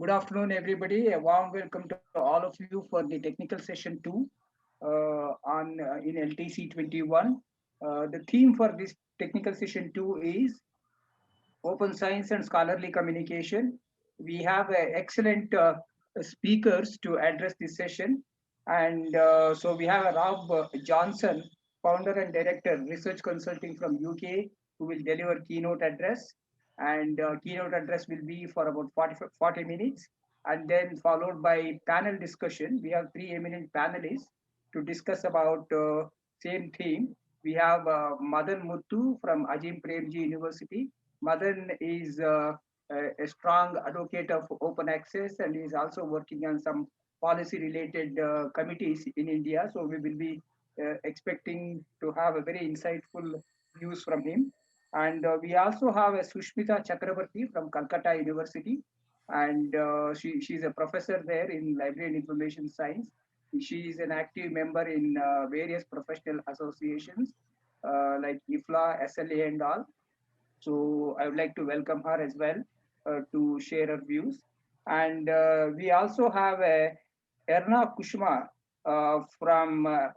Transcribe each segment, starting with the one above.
Good afternoon, everybody. A warm welcome to all of you for the technical session 2 on in LTC 21. The theme for this technical session 2 is open science and scholarly communication. We have excellent speakers to address this session. And so we have Rob Johnson, founder and director, research consulting from UK, who will deliver keynote address. And keynote address will be for about 40 minutes. And then followed by panel discussion. We have three eminent panelists to discuss about same theme. We have Madhan Muthu from Azim Premji University. Madhan is a strong advocate of open access and is also working on some policy related committees in India. So we will be expecting to have a very insightful views from him. And we also have a Sushmita Chakrabarti from Calcutta University. And she's a professor there in library and information science. She is an active member in various professional associations like IFLA, SLA, and all. So I would like to welcome her as well to share her views. And we also have Iryna Kuchma from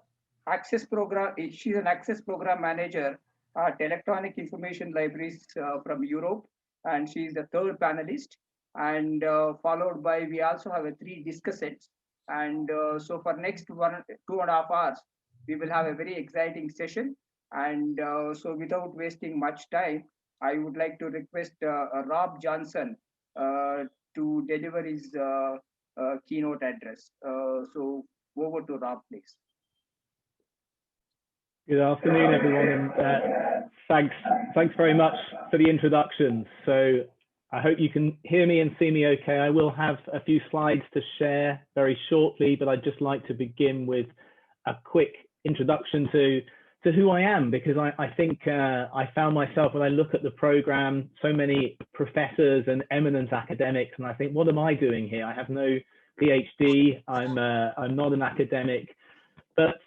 Access Program. She's an Access Program Manager at Electronic Information Libraries from Europe, and she's the third panelist. And followed by we also have three discussants. And so for next 2.5 hours, we will have a very exciting session. And so without wasting much time, I would like to request Rob Johnson to deliver his keynote address. So over to Rob, please. Good afternoon, everyone, and thanks very much for the introduction. So I hope you can hear me and see me okay. I will have a few slides to share very shortly, but I'd just like to begin with a quick introduction to who I am, because I think I found myself, when I look at the program, so many professors and eminent academics, and I think, what am I doing here? I have no PhD, I'm not an academic, but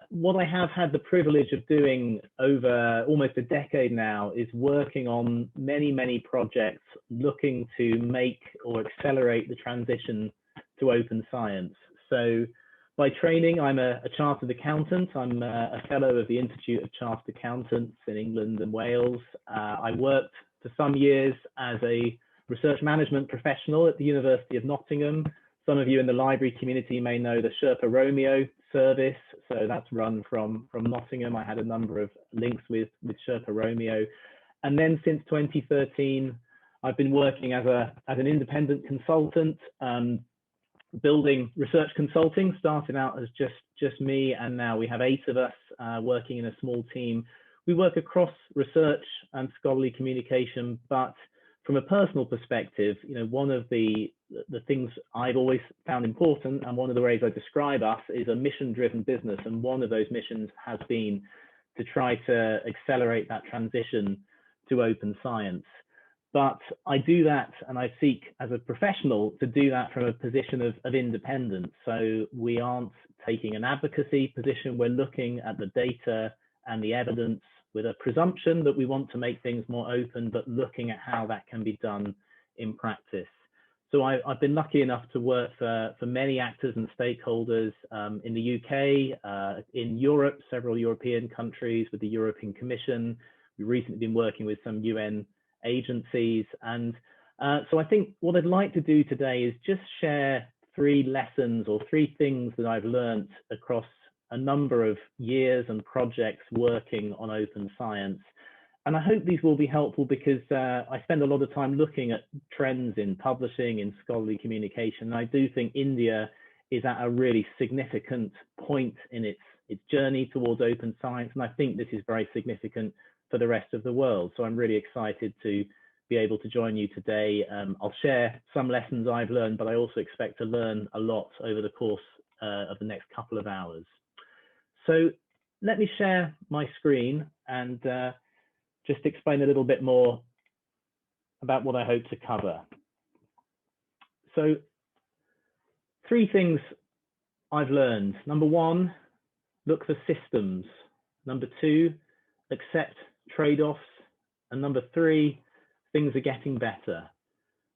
what I have had the privilege of doing over almost a decade now is working on many projects looking to make or accelerate the transition to open science. So by training, I'm a chartered accountant. I'm a fellow of the Institute of Chartered Accountants in England and Wales. I worked for some years as a research management professional at the University of Nottingham. Some of you in the library community may know the Sherpa Romeo service. So that's run from Nottingham. I had a number of links with Sherpa Romeo. And then since 2013, I've been working as an independent consultant, building research consulting, started out as just me, and now we have 8 of us working in a small team. We work across research and scholarly communication, but from a personal perspective, one of the things I've always found important, and one of the ways I describe us, is a mission-driven business, and one of those missions has been to try to accelerate that transition to open science. But I do that, and I seek as a professional to do that from a position of independence. So we aren't taking an advocacy position. We're looking at the data and the evidence with a presumption that we want to make things more open, but looking at how that can be done in practice. So I've been lucky enough to work for many actors and stakeholders in the UK, in Europe, several European countries, with the European Commission. We've recently been working with some UN agencies. And so I think what I'd like to do today is just share 3 lessons or 3 things that I've learned across a number of years and projects working on open science. And I hope these will be helpful, because I spend a lot of time looking at trends in publishing, in scholarly communication. And I do think India is at a really significant point in its journey towards open science. And I think this is very significant for the rest of the world. So I'm really excited to be able to join you today. I'll share some lessons I've learned, but I also expect to learn a lot over the course of the next couple of hours. So let me share my screen and just explain a little bit more about what I hope to cover. So 3 things I've learned. Number 1, look for systems. Number 2, accept trade-offs. And number 3, things are getting better.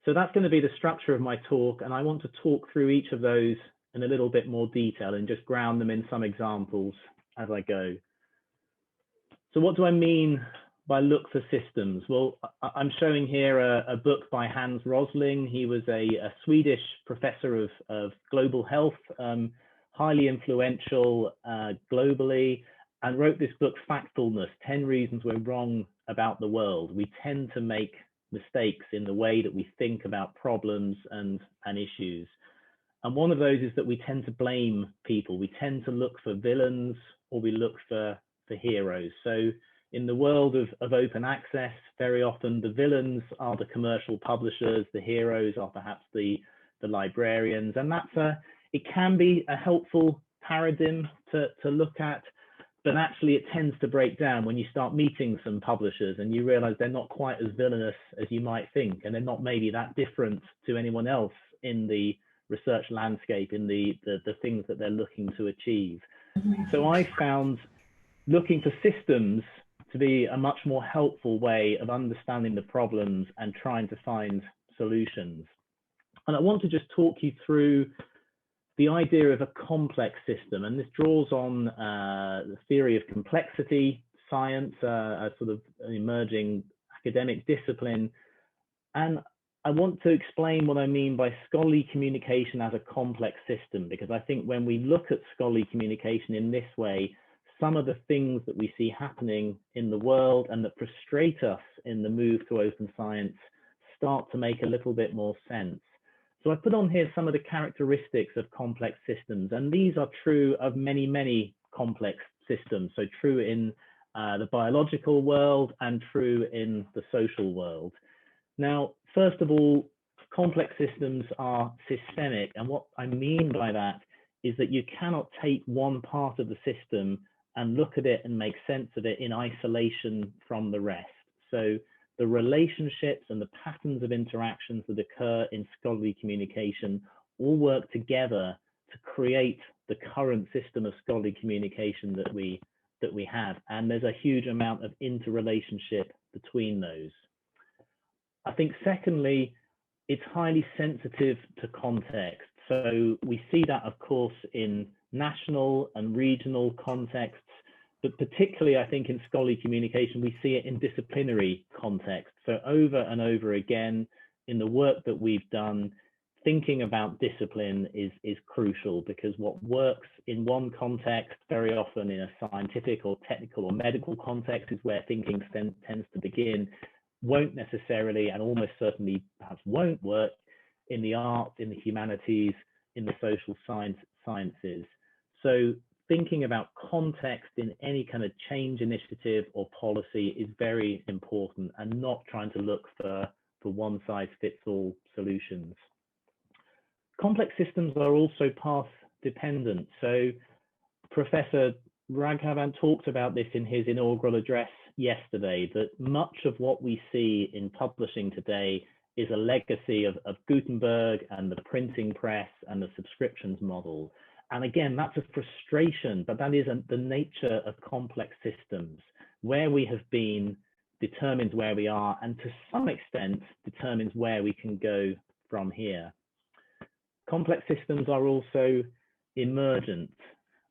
So that's going to be the structure of my talk, and I want to talk through each of those in a little bit more detail and just ground them in some examples as I go. So what do I mean by look for systems? Well, I'm showing here a book by Hans Rosling. He was a Swedish professor of global health, highly influential globally, and wrote this book, Factfulness, 10 Reasons We're Wrong About the World. We tend to make mistakes in the way that we think about problems and issues. And one of those is that we tend to blame people. We tend to look for villains, or we look for heroes. So in the world of open access, very often the villains are the commercial publishers, the heroes are perhaps the librarians, and it can be a helpful paradigm to look at, but actually it tends to break down when you start meeting some publishers and you realize they're not quite as villainous as you might think, and they're not maybe that different to anyone else in the research landscape, in the things that they're looking to achieve. So I found looking for systems to be a much more helpful way of understanding the problems and trying to find solutions. And I want to just talk you through the idea of a complex system, and this draws on the theory of complexity science, a sort of emerging academic discipline. And I want to explain what I mean by scholarly communication as a complex system, because I think when we look at scholarly communication in this way, some of the things that we see happening in the world and that frustrate us in the move to open science start to make a little bit more sense. So I put on here some of the characteristics of complex systems, and these are true of many, many complex systems. So true in the biological world and true in the social world. Now, first of all, complex systems are systemic. And what I mean by that is that you cannot take one part of the system and look at it and make sense of it in isolation from the rest. So the relationships and the patterns of interactions that occur in scholarly communication all work together to create the current system of scholarly communication that we have. And there's a huge amount of interrelationship between those. I think secondly, it's highly sensitive to context. So we see that, of course, in national and regional contexts, but particularly I think in scholarly communication, we see it in disciplinary context. So over and over again, in the work that we've done, thinking about discipline is crucial, because what works in one context, very often in a scientific or technical or medical context, is where thinking tends to begin, won't necessarily and almost certainly perhaps won't work in the arts, in the humanities, in the social sciences. So thinking about context in any kind of change initiative or policy is very important, and not trying to look for one size fits all solutions. Complex systems are also path dependent. So Professor Raghavan talked about this in his inaugural address yesterday, that much of what we see in publishing today is a legacy of Gutenberg and the printing press and the subscriptions model. And again, that's a frustration, but that is the nature of complex systems. Where we have been determines where we are, and to some extent determines where we can go from here. Complex systems are also emergent.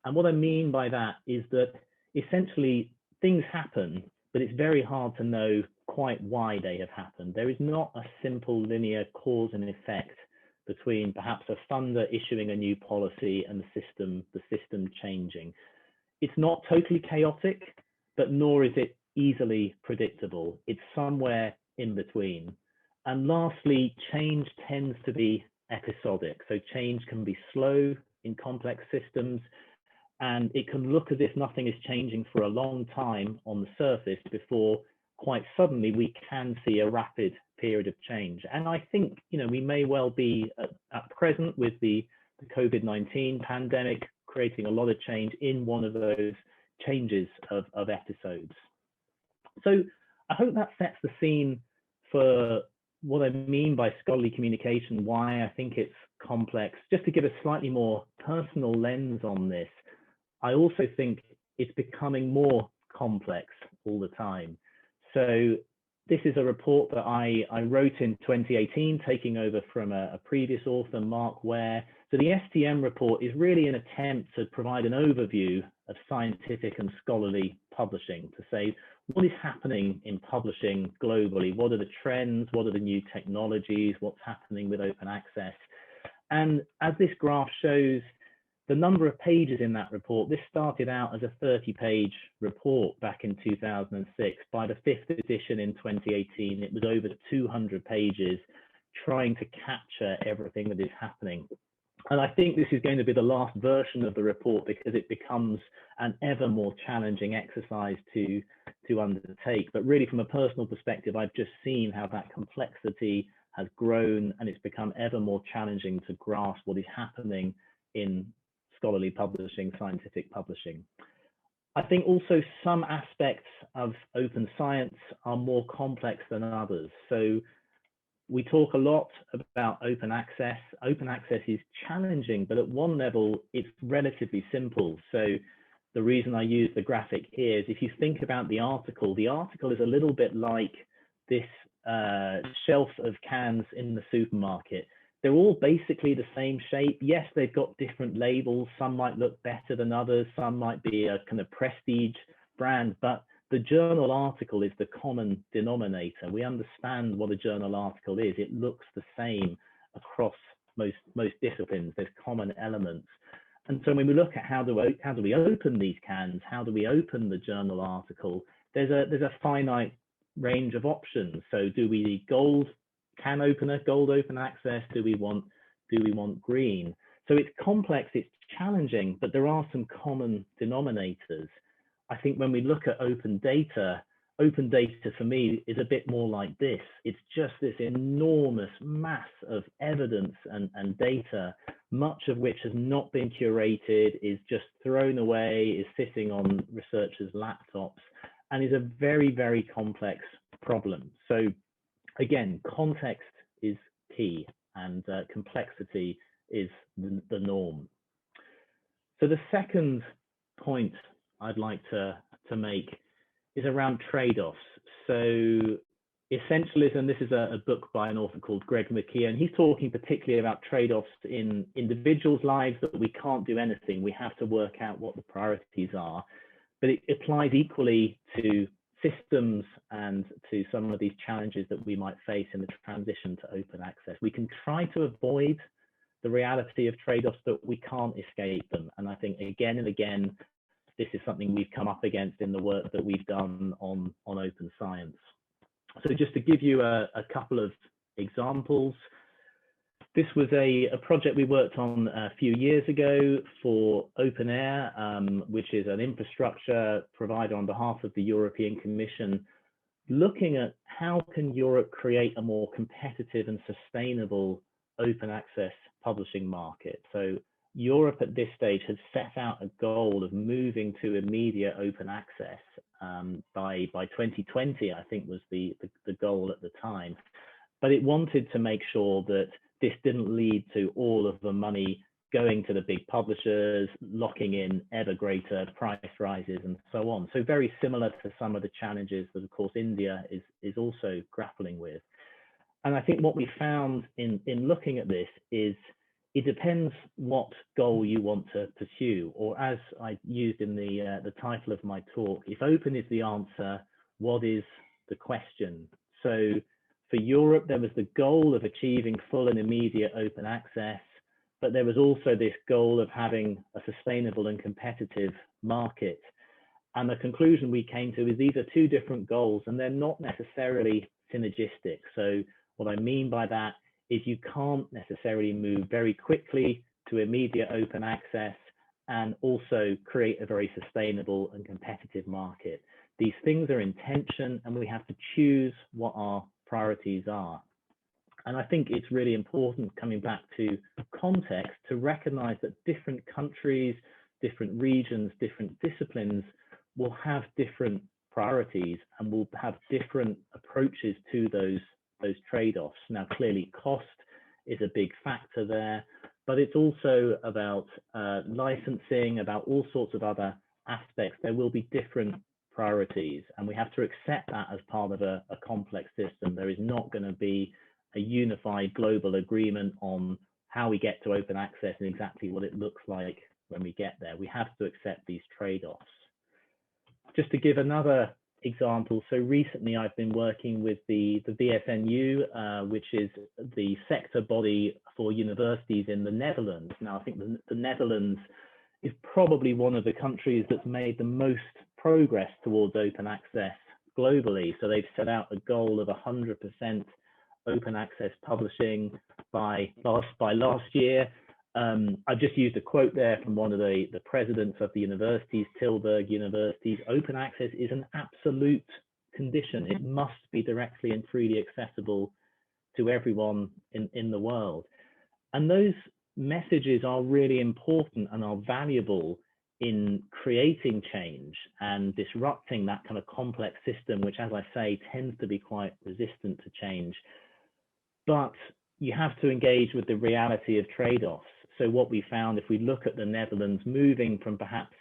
And what I mean by that is that essentially things happen, but it's very hard to know quite why they have happened. There is not a simple linear cause and effect between perhaps a funder issuing a new policy and the system changing. It's not totally chaotic, but nor is it easily predictable. It's somewhere in between. And lastly, change tends to be episodic. So change can be slow in complex systems, and it can look as if nothing is changing for a long time on the surface before quite suddenly we can see a rapid period of change. And I think, we may well be at present with the COVID-19 pandemic creating a lot of change in one of those changes of episodes. So I hope that sets the scene for what I mean by scholarly communication, why I think it's complex. Just to give a slightly more personal lens on this, I also think it's becoming more complex all the time. So this is a report that I wrote in 2018, taking over from a previous author, Mark Ware. So the STM report is really an attempt to provide an overview of scientific and scholarly publishing, to say what is happening in publishing globally, what are the trends, what are the new technologies, what's happening with open access. And as this graph shows, the number of pages in that report, this started out as a 30-page report back in 2006. By the fifth edition in 2018, it was over 200 pages, trying to capture everything that is happening. And I think this is going to be the last version of the report, because it becomes an ever more challenging exercise to undertake. But really, from a personal perspective, I've just seen how that complexity has grown, and it's become ever more challenging to grasp what is happening in scholarly publishing, scientific publishing. I think also some aspects of open science are more complex than others. So we talk a lot about open access. Open access is challenging, but at one level, it's relatively simple. So the reason I use the graphic here is if you think about the article is a little bit like this shelf of cans in the supermarket. They're all basically the same shape. Yes, they've got different labels. Some might look better than others. Some might be a kind of prestige brand, but the journal article is the common denominator. We understand what a journal article is. It looks the same across most disciplines. There's common elements. And so when we look at how do we open these cans, how do we open the journal article, there's a finite range of options. So do we need gold can opener, gold open access? Do we want green? So it's complex, it's challenging, but there are some common denominators. I think when we look at open data for me is a bit more like this. It's just this enormous mass of evidence and data, much of which has not been curated, is just thrown away, is sitting on researchers' laptops, and is a very, very complex problem. So again, context is key, and complexity is the norm. So the second point I'd like to make is around trade-offs. So Essentialism, this is a book by an author called Greg McKeown, and he's talking particularly about trade-offs in individuals' lives, that we can't do anything. We have to work out what the priorities are. But it applies equally to systems and to some of these challenges that we might face in the transition to open access. We can try to avoid the reality of trade-offs, but we can't escape them. And I think again and again, this is something we've come up against in the work that we've done on open science. So just to give you a couple of examples, this was a project we worked on a few years ago for Open Air, which is an infrastructure provider on behalf of the European Commission, looking at how can Europe create a more competitive and sustainable open access publishing market. So Europe at this stage has set out a goal of moving to immediate open access by 2020, I think was the goal at the time. But it wanted to make sure that this didn't lead to all of the money going to the big publishers, locking in ever greater price rises and so on. So very similar to some of the challenges that, of course, India is also grappling with. And I think what we found in looking at this is it depends what goal you want to pursue, or as I used in the title of my talk, if open is the answer, what is the question? So for Europe, there was the goal of achieving full and immediate open access, but there was also this goal of having a sustainable and competitive market. And the conclusion we came to is these are two different goals, and they're not necessarily synergistic. So what I mean by that is you can't necessarily move very quickly to immediate open access and also create a very sustainable and competitive market. These things are in tension, and we have to choose what our priorities are. And I think it's really important, coming back to context, to recognize that different countries, different regions, different disciplines will have different priorities and will have different approaches to those trade-offs. Now, clearly cost is a big factor there, but it's also about licensing, about all sorts of other aspects. There will be different priorities, and we have to accept that as part of a complex system. There is not going to be a unified global agreement on how we get to open access and exactly what it looks like when we get there. We have to accept these trade-offs. Just to give another example, so recently I've been working with the VSNU, which is the sector body for universities in the Netherlands. Now, I think the Netherlands is probably one of the countries that's made the most progress towards open access globally. So they've set out a goal of 100% open access publishing by last year. I've just used a quote there from one of the presidents of the universities, Tilburg Universities. Open access is an absolute condition. It must be directly and freely accessible to everyone in the world. And those messages are really important and are valuable in creating change and disrupting that kind of complex system, which, as I say, tends to be quite resistant to change. But you have to engage with the reality of trade-offs. So what we found, if we look at the Netherlands moving from perhaps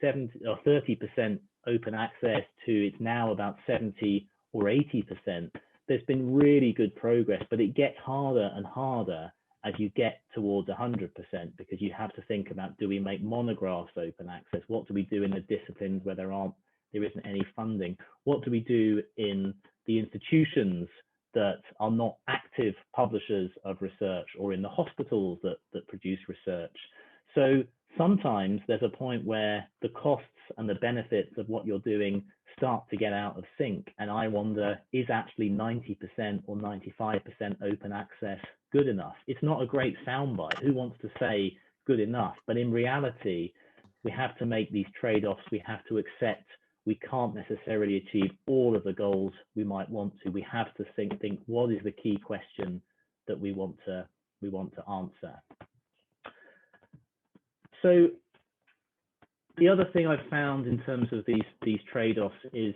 70 or 30% open access to it's now about 70 or 80%, there's been really good progress, but it gets harder and harder as you get towards 100%, because you have to think about, do we make monographs open access? What do we do in the disciplines where there isn't any funding? What do we do in the institutions that are not active publishers of research, or in the hospitals that produce research? So sometimes there's a point where the costs and the benefits of what you're doing start to get out of sync. And I wonder, is actually 90% or 95% open access good enough? It's not a great soundbite. Who wants to say good enough? But in reality, we have to make these trade-offs. We have to accept we can't necessarily achieve all of the goals we might want to. We have to think what is the key question that we want to answer. So the other thing I've found in terms of these trade-offs is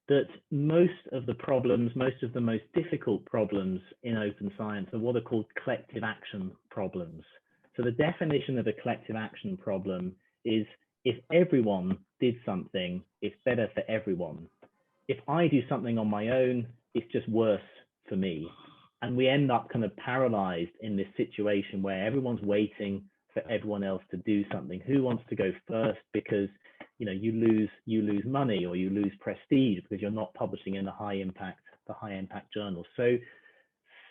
that most of the problems, most of the most difficult problems in open science are what are called collective action problems. So the definition of a collective action problem is, if everyone did something, it's better for everyone. If I do something on my own, it's just worse for me. And we end up kind of paralyzed in this situation where everyone's waiting for everyone else to do something. Who wants to go first? Because you lose money, or you lose prestige because you're not publishing in the high impact journals. So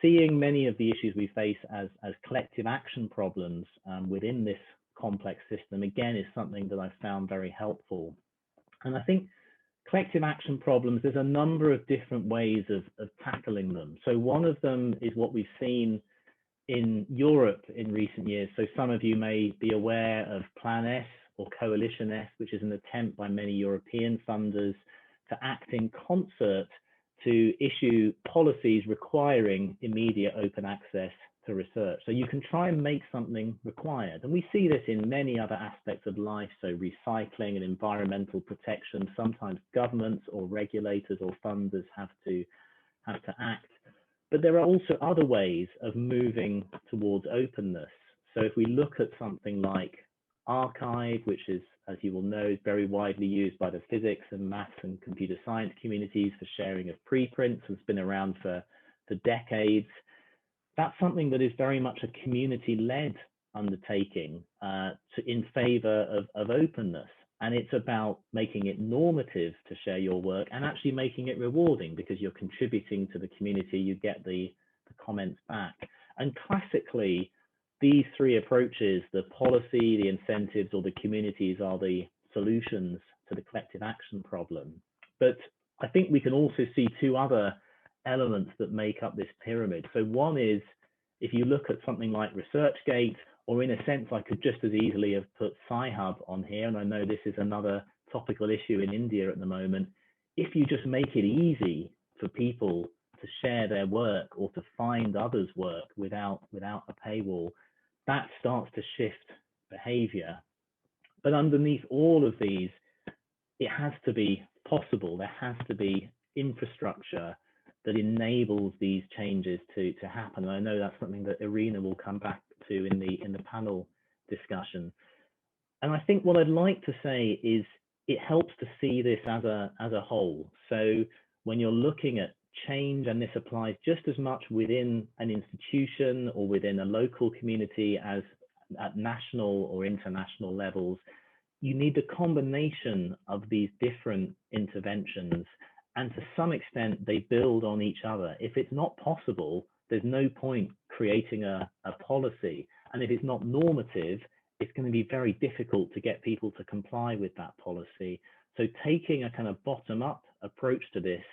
seeing many of the issues we face as collective action problems within this complex system, again, is something that I found very helpful. And I think collective action problems, there's a number of different ways of tackling them. So one of them is what we've seen in Europe in recent years. So some of you may be aware of Plan S or Coalition S, which is an attempt by many European funders to act in concert to issue policies requiring immediate open access to research. So you can try and make something required. And we see this in many other aspects of life. So recycling and environmental protection, sometimes governments or regulators or funders have to act. But there are also other ways of moving towards openness. So if we look at something like Archive, which is, as you will know, is very widely used by the physics and maths and computer science communities for sharing of preprints, and it's been around for decades. That's something that is very much a community-led undertaking in favor of openness. And it's about making it normative to share your work and actually making it rewarding, because you're contributing to the community, you get the comments back. And classically, these three approaches, the policy, the incentives, or the communities, are the solutions to the collective action problem. But I think we can also see two other elements that make up this pyramid. So one is, if you look at something like ResearchGate, or in a sense, I could just as easily have put Sci-Hub on here, and I know this is another topical issue in India at the moment. If you just make it easy for people to share their work or to find others' work without a paywall, that starts to shift behavior. But underneath all of these, it has to be possible. There has to be infrastructure that enables these changes to happen. And I know that's something that Iryna will come back to in the panel discussion. And I think what I'd like to say is, it helps to see this as a whole. So when you're looking at change, and this applies just as much within an institution or within a local community as at national or international levels, you need the combination of these different interventions, and to some extent they build on each other. If it's not possible, there's no point creating a policy, and if it's not normative, it's going to be very difficult to get people to comply with that policy. So taking a kind of bottom-up approach to this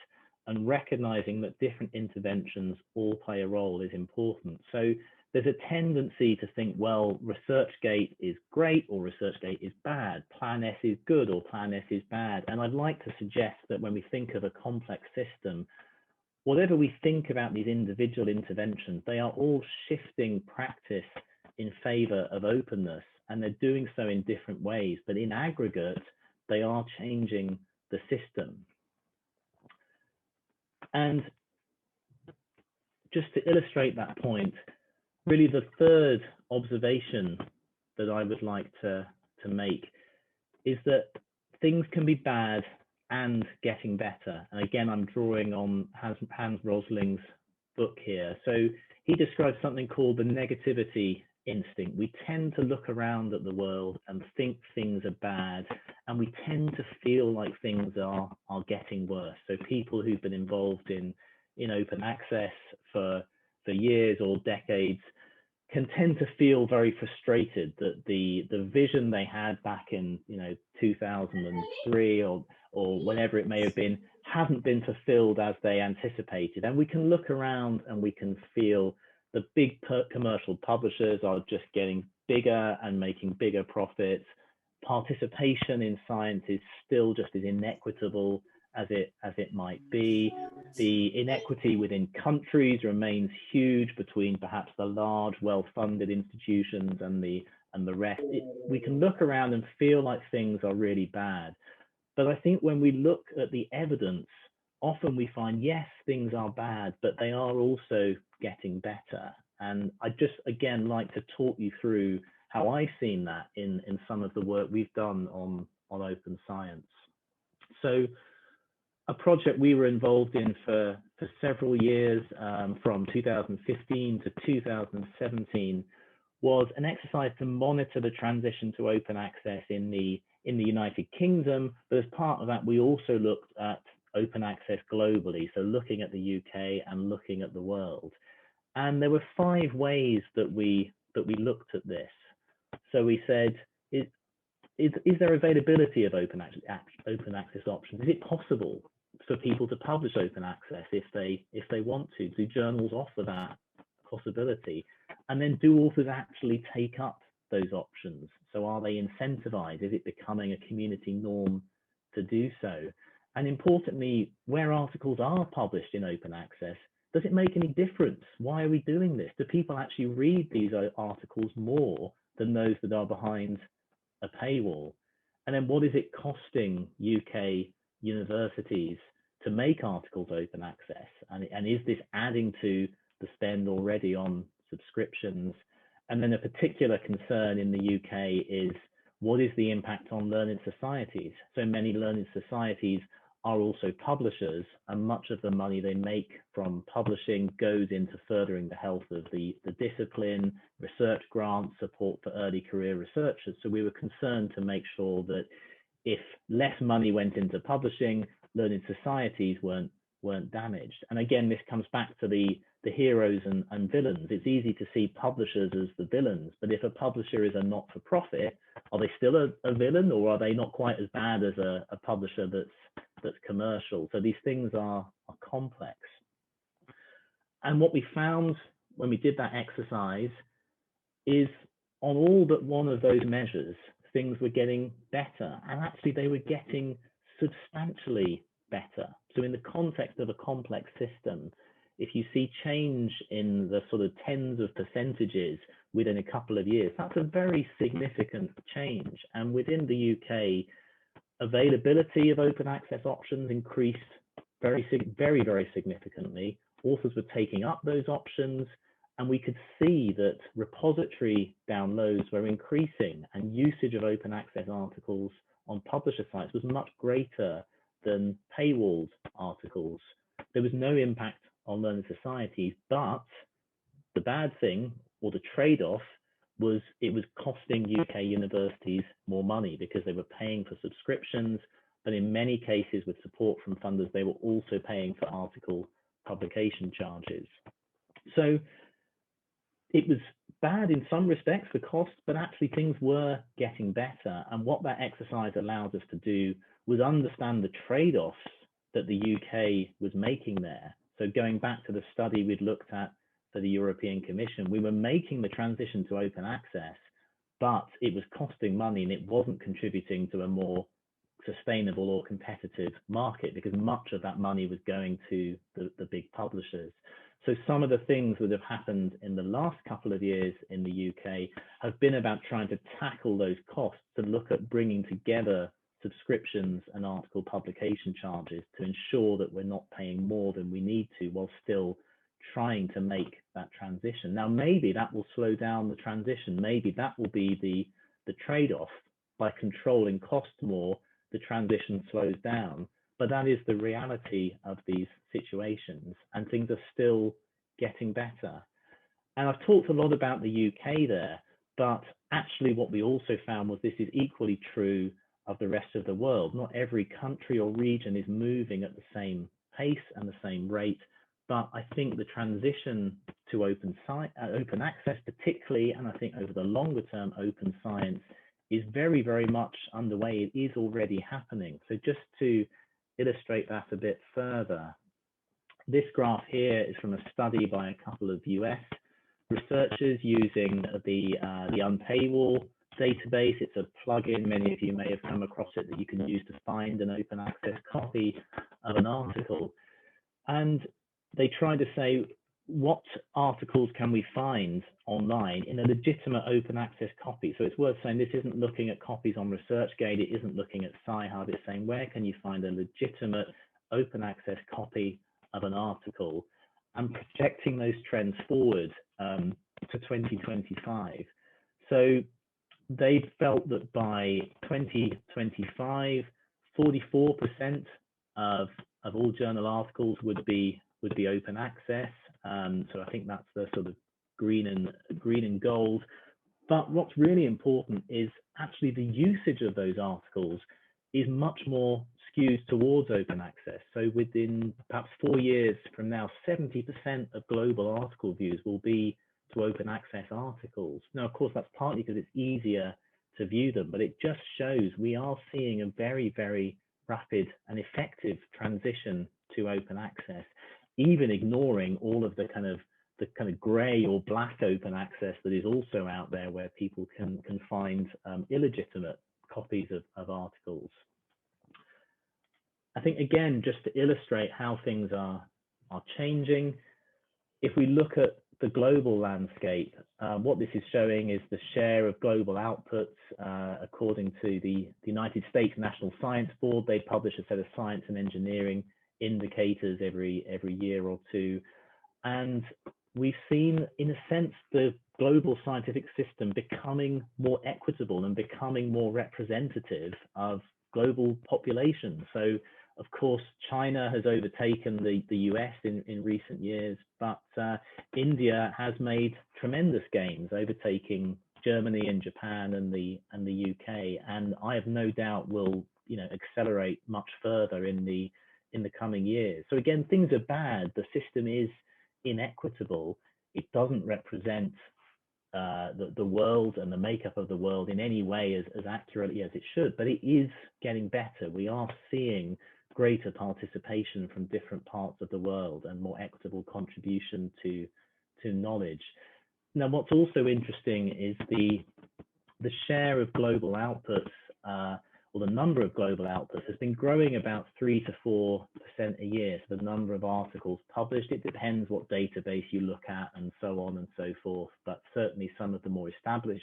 and recognizing that different interventions all play a role is important. So there's a tendency to think, well, ResearchGate is great or ResearchGate is bad, Plan S is good or Plan S is bad. And I'd like to suggest that when we think of a complex system, whatever we think about these individual interventions, they are all shifting practice in favor of openness, and they're doing so in different ways, but in aggregate, they are changing the system. And just to illustrate that point, really the third observation that I would like to make is that things can be bad and getting better. And again, I'm drawing on Hans Rosling's book here. So he describes something called the negativity instinct. We tend to look around at the world and think things are bad, and we tend to feel like things are getting worse. So people who've been involved in open access for years or decades can tend to feel very frustrated that the vision they had back in 2003 or whenever it may have been hasn't been fulfilled as they anticipated. And we can look around and we can feel the big commercial publishers are just getting bigger and making bigger profits. Participation in science is still just as inequitable as it might be. The inequity within countries remains huge between perhaps the large, well-funded institutions and the rest. We can look around and feel like things are really bad. But I think when we look at the evidence, often we find, yes, things are bad, but they are also getting better. And I just, again, like to talk you through how I've seen that in some of the work we've done on open science. So a project we were involved in for several years, from 2015 to 2017, was an exercise to monitor the transition to open access in the United Kingdom. But as part of that, we also looked at open access globally, so looking at the UK and looking at the world. And there were 5 ways that we looked at this. So we said, is there availability of open access options? Is it possible for people to publish open access if they want to? Do journals offer that possibility? And then do authors actually take up those options? So are they incentivized? Is it becoming a community norm to do so? And importantly, where articles are published in open access, does it make any difference? Why are we doing this? Do people actually read these articles more than those that are behind a paywall? And then what is it costing UK universities to make articles open access? And is this adding to the spend already on subscriptions? And then a particular concern in the UK is, what is the impact on learning societies? So many learning societies are also publishers, and much of the money they make from publishing goes into furthering the health of the discipline, research grants, support for early career researchers. So we were concerned to make sure that if less money went into publishing, learning societies weren't damaged. And again, this comes back to the heroes and villains. It's easy to see publishers as the villains, but if a publisher is a not-for-profit, are they still a villain, or are they not quite as bad as a publisher that's commercial? So these things are complex. And what we found when we did that exercise is, on all but one of those measures, things were getting better, and actually they were getting substantially better. So in the context of a complex system, if you see change in the sort of tens of percentages within a couple of years, that's a very significant change. And within the UK, availability of open access options increased very, very significantly. Authors were taking up those options, and we could see that repository downloads were increasing and usage of open access articles on publisher sites was much greater than paywalled articles. There was no impact on learned societies, but the bad thing, or the trade-off, was it was costing UK universities more money because they were paying for subscriptions, but in many cases with support from funders, they were also paying for article publication charges. So it was bad in some respects, the cost, but actually things were getting better. And what that exercise allowed us to do was understand the trade-offs that the UK was making there. So going back to the study we'd looked at for the European Commission, we were making the transition to open access, but it was costing money and it wasn't contributing to a more sustainable or competitive market because much of that money was going to the big publishers. So some of the things that have happened in the last couple of years in the UK have been about trying to tackle those costs and look at bringing together subscriptions and article publication charges to ensure that we're not paying more than we need to while still trying to make that transition. Now, maybe that will slow down the transition. Maybe that will be the trade-off. By controlling costs more, the transition slows down. But that is the reality of these situations, and things are still getting better. And I've talked a lot about the UK there, but actually what we also found was this is equally true of the rest of the world. Not every country or region is moving at the same pace and the same rate, but I think the transition to open access particularly, and I think over the longer term, open science is very, very much underway. It is already happening. So just to illustrate that a bit further, this graph here is from a study by a couple of US researchers using the Unpayable Database. It's a plugin, many of you may have come across it, that you can use to find an open access copy of an article. And they try to say, what articles can we find online in a legitimate open access copy? So it's worth saying this isn't looking at copies on ResearchGate, it isn't looking at Sci-Hub, it's saying where can you find a legitimate open access copy of an article, and projecting those trends forward to 2025. So they felt that by 2025, 44% of all journal articles would be open access. So I think that's the sort of green and gold. But what's really important is actually the usage of those articles is much more skewed towards open access. So within perhaps 4 years from now, 70% of global article views will be to open access articles. Now, of course, that's partly because it's easier to view them, but it just shows we are seeing a very, very rapid and effective transition to open access, even ignoring all of the kind of gray or black open access that is also out there, where people can find illegitimate copies of articles. I think, again, just to illustrate how things are changing, if we look at the global landscape, what this is showing is the share of global outputs according to the United States National Science Board. They publish a set of science and engineering indicators every year or two, and we've seen, in a sense, the global scientific system becoming more equitable and becoming more representative of global population. So, of course, China has overtaken the US in recent years, but India has made tremendous gains, overtaking Germany and Japan and the UK, and I have no doubt will accelerate much further in the coming years. So again, things are bad. The system is inequitable. It doesn't represent the world and the makeup of the world in any way as accurately as it should, but it is getting better. We are seeing greater participation from different parts of the world and more equitable contribution to knowledge. Now, what's also interesting is the share of global outputs, or the number of global outputs, has been growing about 3 to 4% a year. So the number of articles published, it depends what database you look at and so on and so forth, but certainly some of the more established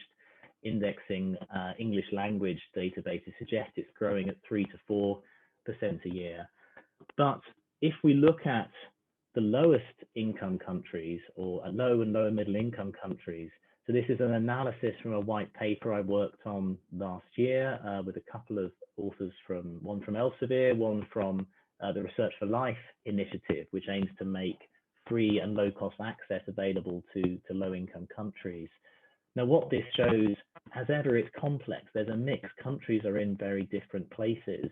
indexing English language databases suggest it's growing at 3 to 4% a year. But if we look at the lowest income countries, or low and lower middle income countries, so this is an analysis from a white paper I worked on last year with a couple of authors one from Elsevier, one from the Research for Life initiative, which aims to make free and low-cost access available to low-income countries. Now, what this shows, as ever, it's complex. There's a mix. Countries are in very different places.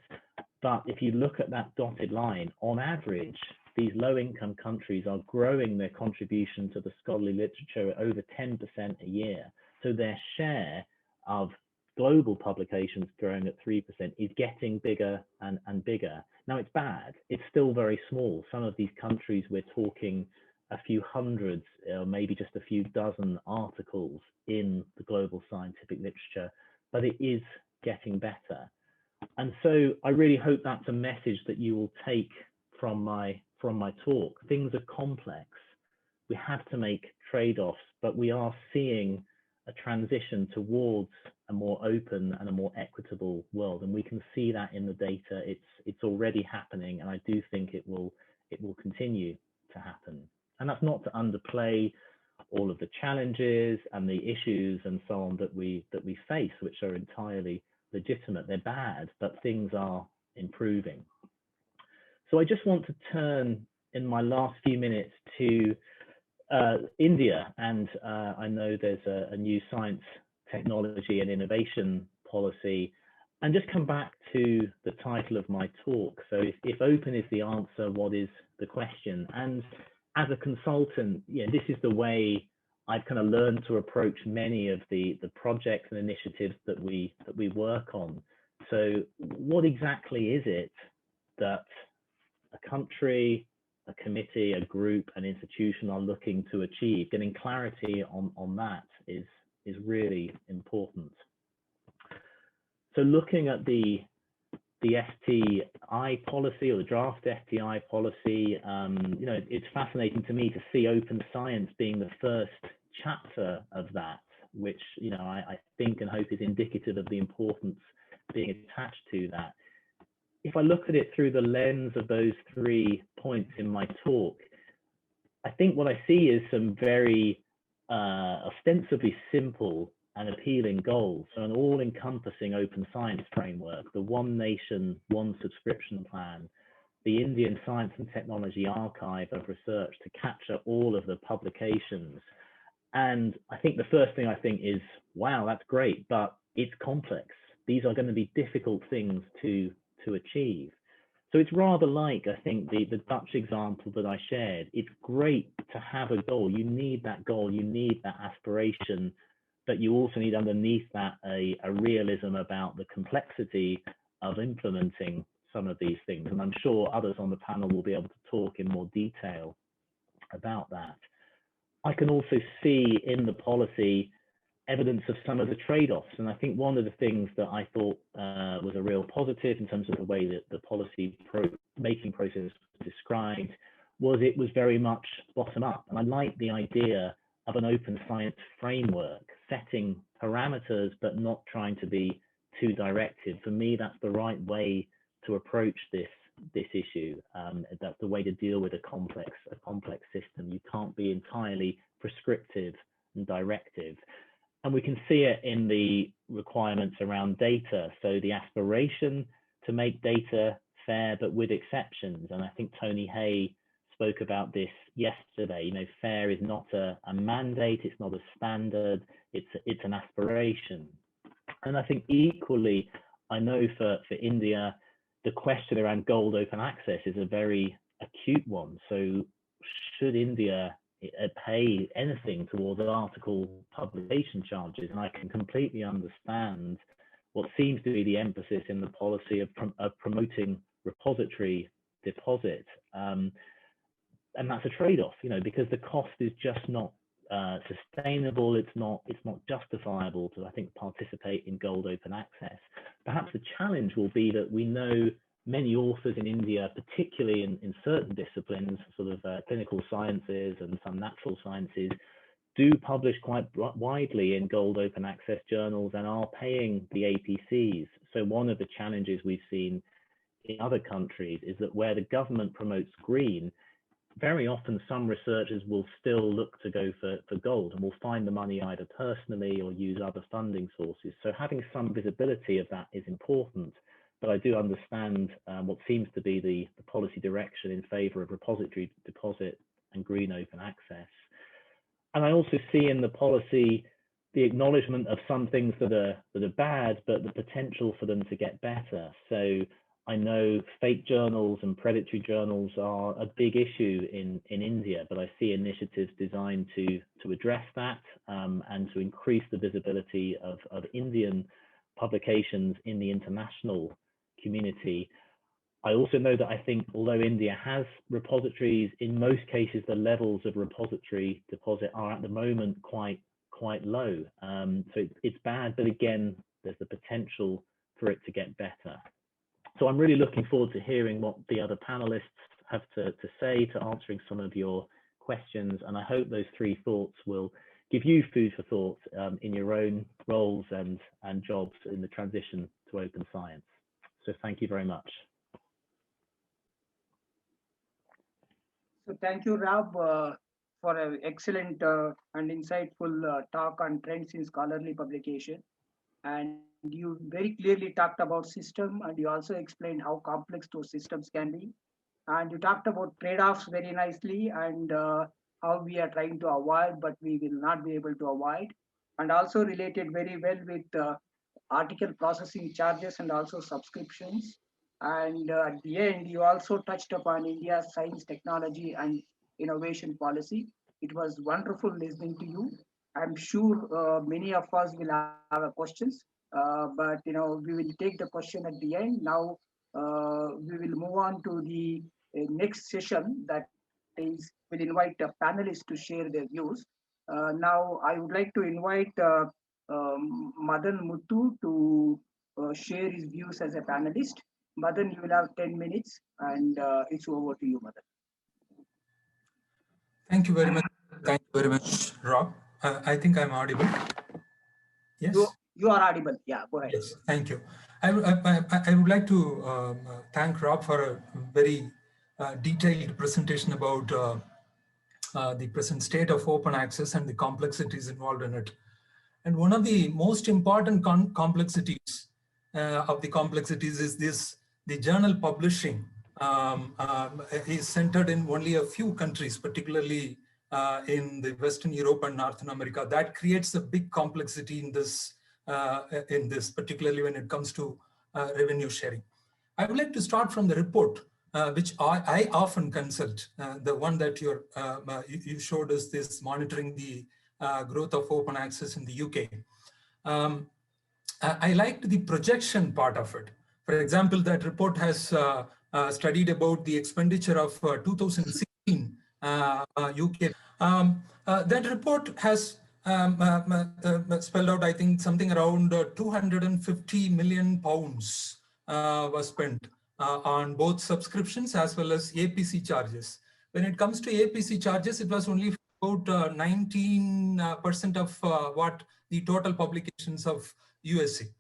But if you look at that dotted line, on average, these low-income countries are growing their contribution to the scholarly literature at over 10% a year. So their share of global publications growing at 3% is getting bigger and bigger. Now, it's bad. It's still very small. Some of these countries, we're talking a few hundreds, or maybe just a few dozen articles in the global scientific literature, but it is getting better. And so I really hope that's a message that you will take from my talk. Things are complex. We have to make trade-offs, but we are seeing a transition towards a more open and a more equitable world, and we can see that in the data. It's already happening, and I do think it will continue to happen. And that's not to underplay all of the challenges and the issues and so on that we face, which are entirely legitimate. They're bad, but things are improving. So I just want to turn in my last few minutes to India, and I know there's a new science, technology and innovation policy, and just come back to the title of my talk. So if open is the answer, what is the question? And as a consultant, this is the way I've kind of learned to approach many of the projects and initiatives that we work on. So what exactly is it that a country, a committee, a group, an institution are looking to achieve? Getting clarity on that is really important. So looking at the STI policy, or the draft STI policy, it's fascinating to me to see open science being the first chapter of that, which I think and hope is indicative of the importance being attached to that. If I look at it through the lens of those 3 points in my talk, I think what I see is some very ostensibly simple and appealing goals. So an all-encompassing open science framework, the One Nation, One Subscription Plan, the Indian Science and Technology Archive of Research to capture all of the publications. And I think the first thing I think is, wow, that's great, but it's complex. These are going to be difficult things to achieve. So it's rather like, I think, the Dutch example that I shared. It's great to have a goal. You need that goal, you need that aspiration, but you also need underneath that a realism about the complexity of implementing some of these things. And I'm sure others on the panel will be able to talk in more detail about that. I can also see in the policy evidence of some of the trade-offs. And I think one of the things that I thought was a real positive in terms of the way that the policy making process was described was it was very much bottom up. And I like the idea of an open science framework, setting parameters, but not trying to be too directive. For me, that's the right way to approach this issue. That's the way to deal with a complex system. You can't be entirely prescriptive and directive. And we can see it in the requirements around data. So the aspiration to make data fair, but with exceptions. And I think Tony Hay spoke about this yesterday. Fair is not a mandate, it's not a standard, it's an aspiration. And I think equally, I know for India, the question around gold open access is a very acute one. So should India pay anything towards article publication charges? And I can completely understand what seems to be the emphasis in the policy of promoting repository deposit. And that's a trade-off, because the cost is just not sustainable. It's not justifiable to, I think, participate in gold open access. Perhaps the challenge will be that we know many authors in India, particularly in certain disciplines, sort of clinical sciences and some natural sciences, do publish quite widely in gold open access journals and are paying the APCs. So one of the challenges we've seen in other countries is that where the government promotes green, very often some researchers will still look to go for gold and will find the money either personally or use other funding sources. So having some visibility of that is important. but I do understand what seems to be the policy direction in favor of repository deposit and green open access. And I also see in the policy the acknowledgement of some things that are bad, but the potential for them to get better. So I know fake journals and predatory journals are a big issue in India, but I see initiatives designed to address that and to increase the visibility of Indian publications in the international community. I also know that I think although India has repositories, in most cases the levels of repository deposit are at the moment quite low. So it's bad, but again, there's the potential for it to get better. So I'm really looking forward to hearing what the other panelists have to say, to answering some of your questions. And I hope those three thoughts will give you food for thought in your own roles and jobs in the transition to open science. So thank you very much. So thank you, Rob, for an excellent and insightful talk on trends in scholarly publication. And you very clearly talked about system, and you also explained how complex those systems can be. And you talked about trade-offs very nicely, and how we are trying to avoid, but we will not be able to avoid. And also related very well with article processing charges and also subscriptions. And at the end, you also touched upon India's science, technology, and innovation policy. It was wonderful listening to you. I'm sure many of us will have questions, but we will take the question at the end. Now we will move on to the next session. That is, we'll invite the panelists to share their views. Now I would like to invite Madhan Muthu to share his views as a panelist. Madhan, you will have 10 minutes, and it's over to you, Madhan. Thank you very much. Thank you very much, Rob. I think I'm audible. Yes. You are audible. Yeah, go ahead. Yes, thank you. I would like to thank Rob for a very detailed presentation about the present state of open access and the complexities involved in it. And one of the most important complexities is this: the journal publishing is centered in only a few countries, particularly in the Western Europe and Northern America. That creates a big complexity in this, particularly when it comes to revenue sharing. I would like to start from the report, which I often consult. The one that you showed us, this monitoring the growth of open access in the UK. I liked the projection part of it. For example, that report has studied about the expenditure of 2016 UK. That report has spelled out, I think, something around 250 million pounds was spent on both subscriptions as well as APC charges. When it comes to APC charges, it was only about 19% of what the total publications of USC.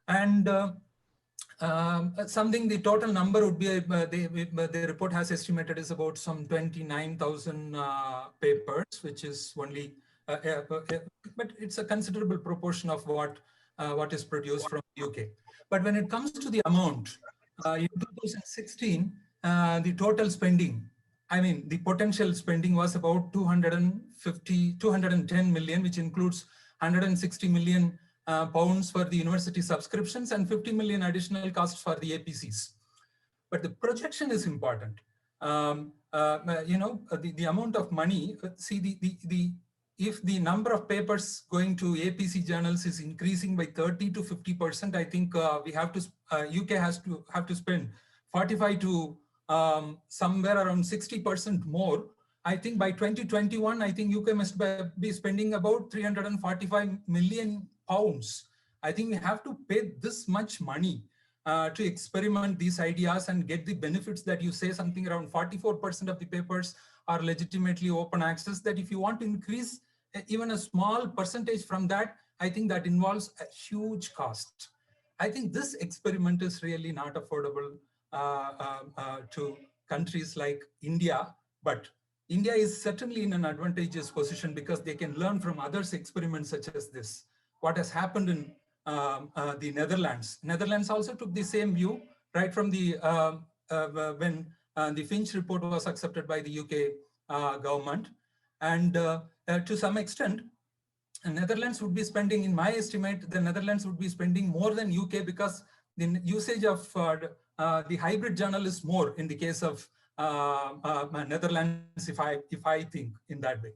And something the total number would be, the report has estimated is about some 29,000 papers, which is only, but it's a considerable proportion of what is produced from the UK. But when it comes to the amount, in 2016, the total spending, I mean, the potential spending was about 210 million, which includes 160 million pounds for the university subscriptions and 50 million additional costs for the APCs. But the projection is important. The amount of money, see, if the number of papers going to APC journals is increasing by 30 to 50%, I think we have to, UK have to spend 45 to somewhere around 60% more. I think by 2021, I think UK must be spending about 345 million pounds. I think we have to pay this much money to experiment these ideas and get the benefits that you say. Something around 44% of the papers are legitimately open access. That if you want to increase even a small percentage from that, I think that involves a huge cost. I think this experiment is really not affordable to countries like India, but India is certainly in an advantageous position because they can learn from others' experiments such as this. What has happened in the Netherlands. Netherlands also took the same view right from the when the Finch report was accepted by the UK government, and to some extent, Netherlands would be spending, in my estimate, the Netherlands would be spending more than UK because the usage of the hybrid journal is more in the case of Netherlands, if I think in that way.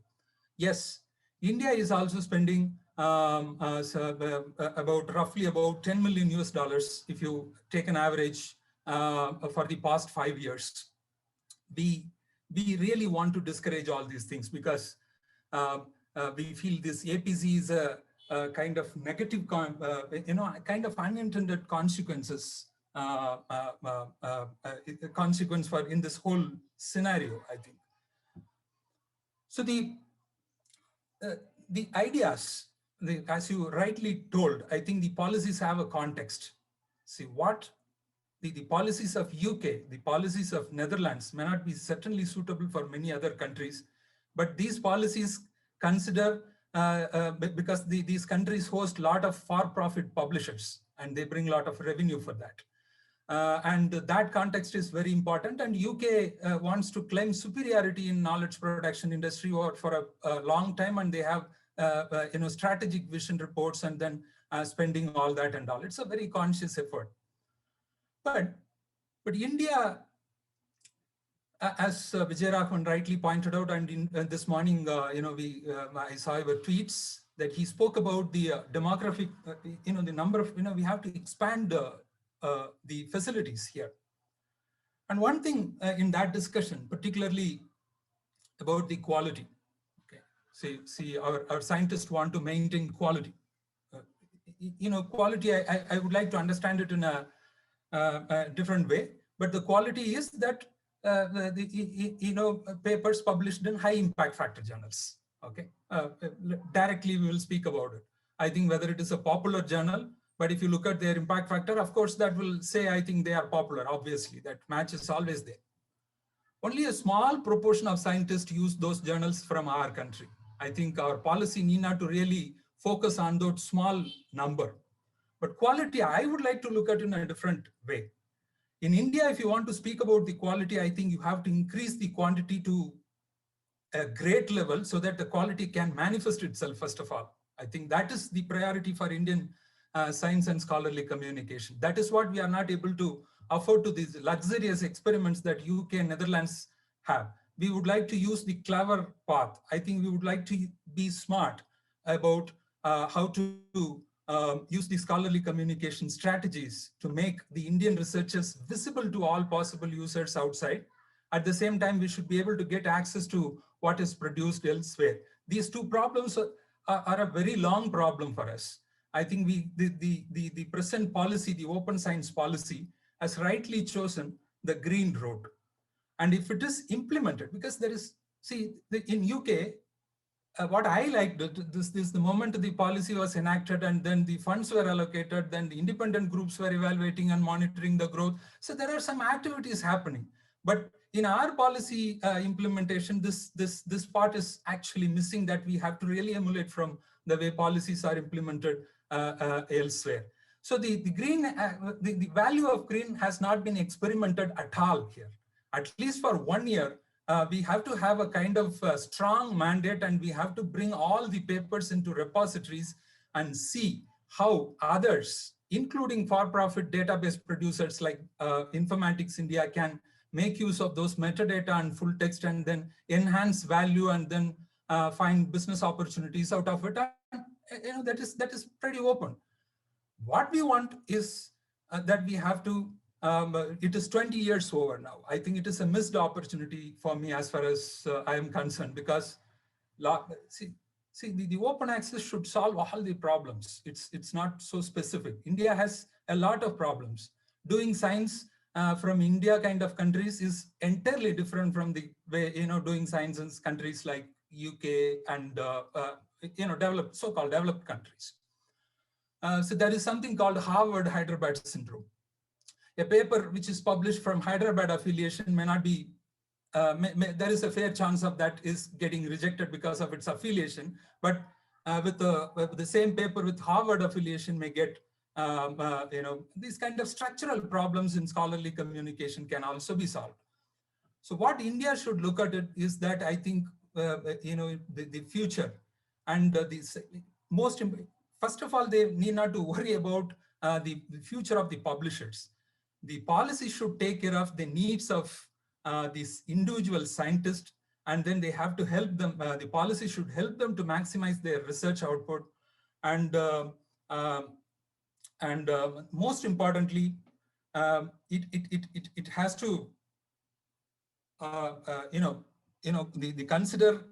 Yes, India is also spending roughly about 10 million US dollars if you take an average for the past 5 years. We really want to discourage all these things because we feel this APC is a kind of negative, kind of unintended consequences, consequence for in this whole scenario, I think. So the ideas, as you rightly told, I think the policies have a context. See what the policies of UK, the policies of Netherlands may not be certainly suitable for many other countries, but these policies consider, because these countries host a lot of for-profit publishers and they bring a lot of revenue for that. And that context is very important, and UK wants to claim superiority in knowledge production industry for a long time, and they have strategic vision reports and then spending all that and all. It's a very conscious effort. But India, as Vijayaraghavan rightly pointed out, and in, this morning, I saw your tweets that he spoke about the demographic, the number of, we have to expand the facilities here. And one thing in that discussion, particularly about the quality, okay, see our scientists want to maintain quality. Quality, I would like to understand it in a different way, but the quality is that papers published in high impact factor journals. Okay, directly we will speak about it. I think whether it is a popular journal, but if you look at their impact factor, of course, that will say, I think they are popular. Obviously, that match is always there. Only a small proportion of scientists use those journals from our country. I think our policy need not to really focus on that small number. But quality, I would like to look at it in a different way. In India, if you want to speak about the quality, I think you have to increase the quantity to a great level so that the quality can manifest itself, first of all. I think that is the priority for Indian science and scholarly communication. That is what we are not able to afford to these luxurious experiments that UK and Netherlands have. We would like to use the clever path. I think we would like to be smart about how to use the scholarly communication strategies to make the Indian researchers visible to all possible users outside. At the same time, we should be able to get access to what is produced elsewhere. These two problems are a very long problem for us. I think the present policy, the open science policy, has rightly chosen the green road. And if it is implemented, because there is, in UK, what I liked this the moment the policy was enacted and then the funds were allocated, then the independent groups were evaluating and monitoring the growth. So there are some activities happening. But in our policy implementation, this part is actually missing, that we have to really emulate from the way policies are implemented elsewhere. So the green, the value of green has not been experimented at all here. At least for 1 year, we have to have a kind of strong mandate, and we have to bring all the papers into repositories and see how others, including for-profit database producers like Informatics India, can make use of those metadata and full text and then enhance value and then find business opportunities out of it. And, that is pretty open. What we want is that we have to, it is 20 years over now. I think it is a missed opportunity for me as far as I am concerned, because the open access should solve all the problems. It's not so specific. India has a lot of problems. Doing science from India kind of countries is entirely different from the way, doing science in countries like UK and, so-called developed countries. So there is something called Harvard-Hyderabad syndrome. A paper which is published from Hyderabad affiliation may not be, there is a fair chance of that is getting rejected because of its affiliation. But with the same paper with Harvard affiliation may get, these kind of structural problems in scholarly communication can also be solved. So what India should look at it is that I think, the future and first of all, they need not to worry about the future of the publishers. The policy should take care of the needs of these individual scientists, and then they have to help them, the policy should help them to maximize their research output. And most importantly, it has to consider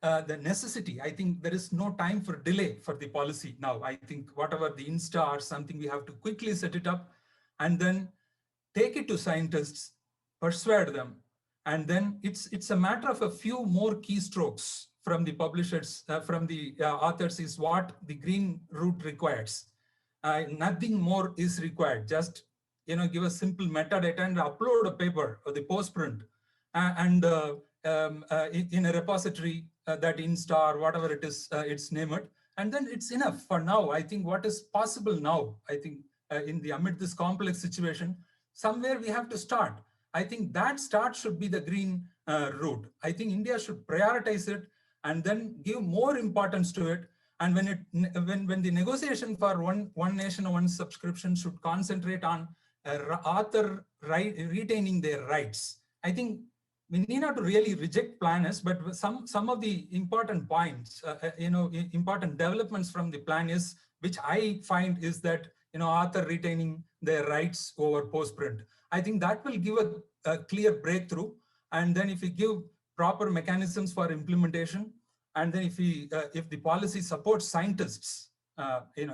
the necessity. I think there is no time for delay for the policy now. I think whatever the Insta or something, we have to quickly set it up and then take it to scientists, persuade them, and then it's a matter of a few more keystrokes from the publishers, from the authors, is what the green route requires. Nothing more is required. Just give a simple metadata and upload a paper or the postprint, in a repository that Insta or whatever it is, it's named, and then it's enough for now. I think what is possible now, I think amid this complex situation, somewhere we have to start. I think that start should be the green route. I think India should prioritize it and then give more importance to it. And when the negotiation for one nation, one subscription should concentrate on author retaining their rights. I think we need not to really reject Plan S, but some of the important points, important developments from the Plan S, which I find is that author retaining their rights over postprint. I think that will give a clear breakthrough. And then if we give proper mechanisms for implementation, and then if the policy supports scientists,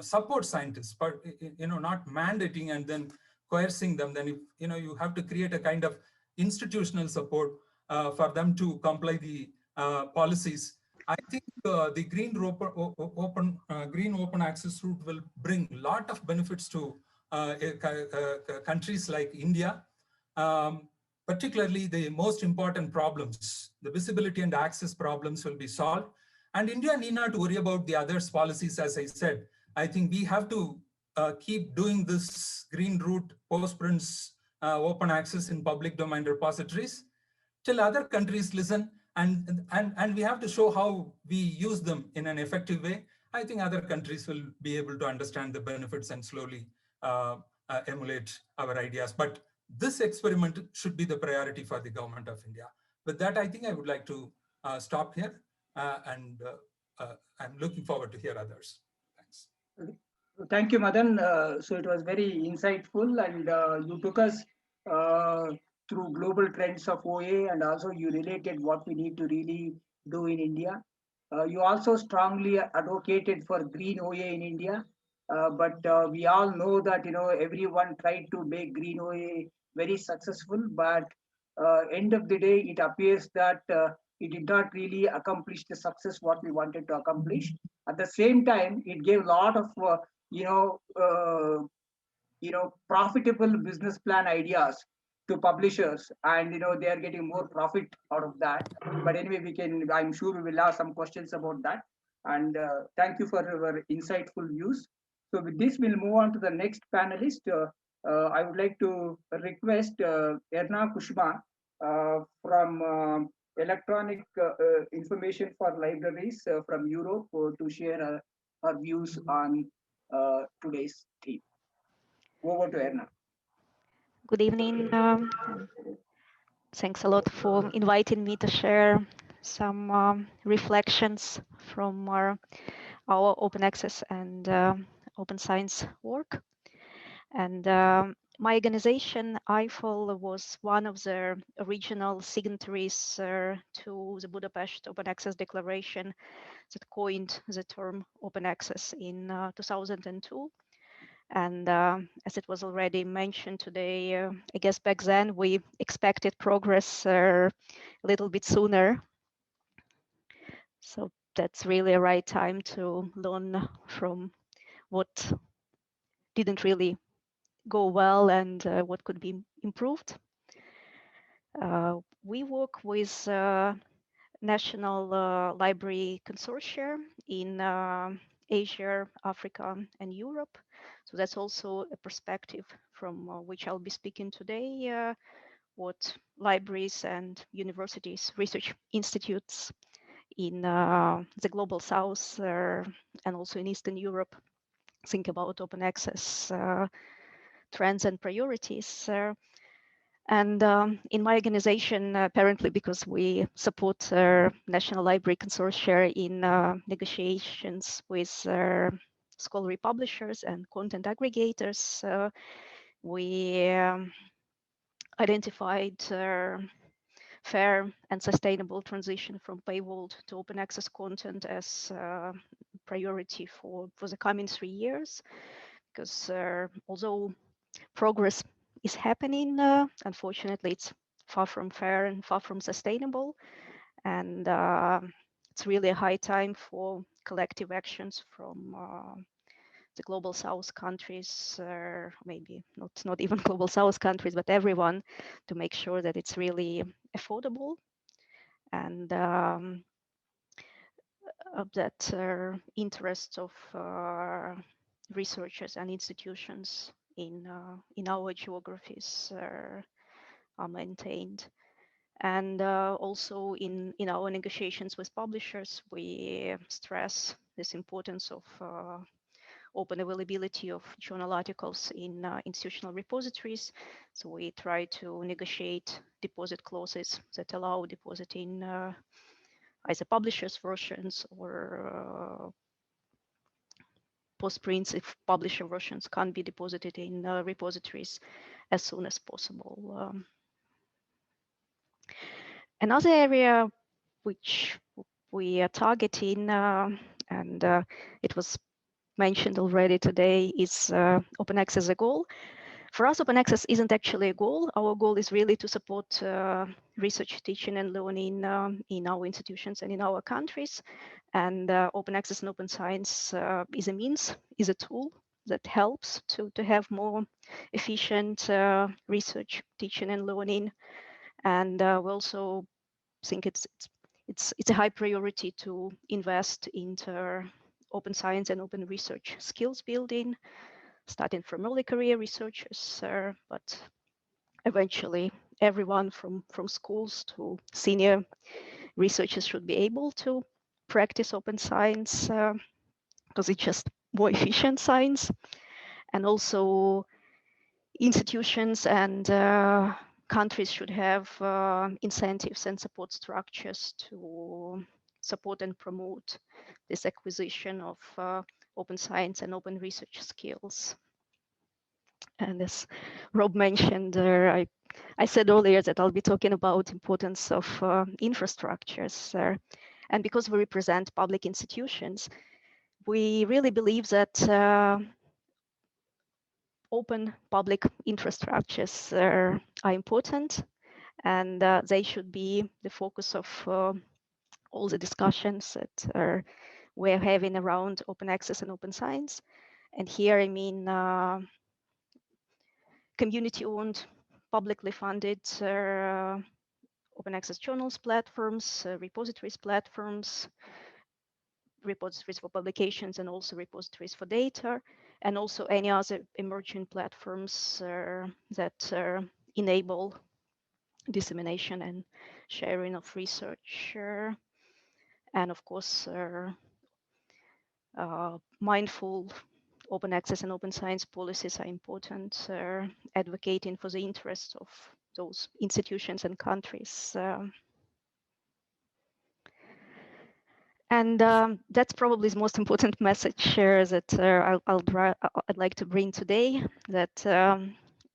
support scientists, but not mandating and then coercing them, then you have to create a kind of institutional support for them to comply the policies. I think the green open access route will bring a lot of benefits to countries like India, particularly the most important problems, the visibility and access problems will be solved. And India need not worry about the others policies, as I said. I think we have to keep doing this green route, postprints, open access in public domain repositories till other countries listen, and we have to show how we use them in an effective way. I think other countries will be able to understand the benefits and slowly emulate our ideas. But this experiment should be the priority for the government of India. With that, I think I would like to stop here, and I'm looking forward to hear others. Thanks. Thank you, Madhan. So it was very insightful, and you took us through global trends of OA, and also you related what we need to really do in India. You also strongly advocated for green OA in India, but we all know that everyone tried to make green OA very successful, but end of the day, it appears that it did not really accomplish the success what we wanted to accomplish. At the same time, it gave a lot of profitable business plan ideas to publishers, and they are getting more profit out of that. But anyway, I'm sure we will have some questions about that. And thank you for your insightful views. So with this, we'll move on to the next panelist. I would like to request Iryna Kuchma from Electronic Information for Libraries from Europe to share her views on today's theme. Over to Iryna. Good evening. Thanks a lot for inviting me to share some reflections from our open access and open science work. And my organization, IIFL, was one of the original signatories to the Budapest Open Access Declaration that coined the term open access in 2002. And as it was already mentioned today, I guess back then we expected progress a little bit sooner. So that's really a right time to learn from what didn't really go well and what could be improved. We work with national library consortia in Asia, Africa, and Europe. So that's also a perspective from which I'll be speaking today, what libraries and universities, research institutes in the Global South and also in Eastern Europe think about open access trends and priorities. And in my organization, apparently because we support National Library Consortia in negotiations with scholarly publishers and content aggregators, we identified fair and sustainable transition from paywalled to open access content as a priority for the coming 3 years, because although progress is happening, unfortunately, it's far from fair and far from sustainable. And it's really a high time for collective actions from the Global South countries, maybe not even Global South countries, but everyone, to make sure that it's really affordable and that interests of researchers and institutions in our geographies are maintained. And also in our negotiations with publishers, we stress this importance of open availability of journal articles in institutional repositories. So we try to negotiate deposit clauses that allow depositing either publishers' versions or postprints if publisher versions can't be deposited in repositories as soon as possible. Another area which we are targeting, and it was mentioned already today, is open access as a goal. For us, open access isn't actually a goal. Our goal is really to support research, teaching, and learning in our institutions and in our countries. And open access and open science is a means, is a tool that helps to have more efficient research, teaching, and learning. And we also think it's a high priority to invest into open science and open research skills building, starting from early career researchers, but eventually everyone from schools to senior researchers should be able to practice open science because it's just more efficient science. And also institutions and countries should have incentives and support structures to support and promote this acquisition of open science and open research skills. And as Rob mentioned, I said earlier that I'll be talking about importance of infrastructures. And because we represent public institutions, we really believe that open public infrastructures are important, and they should be the focus of all the discussions that we're having around open access and open science. And here I mean community-owned, publicly funded open access journals platforms, repositories platforms, repositories for publications, and also repositories for data, and also any other emerging platforms that enable dissemination and sharing of research. And of course, mindful open access and open science policies are important, advocating for the interests of those institutions and countries. And that's probably the most important message that I'd like to bring today, that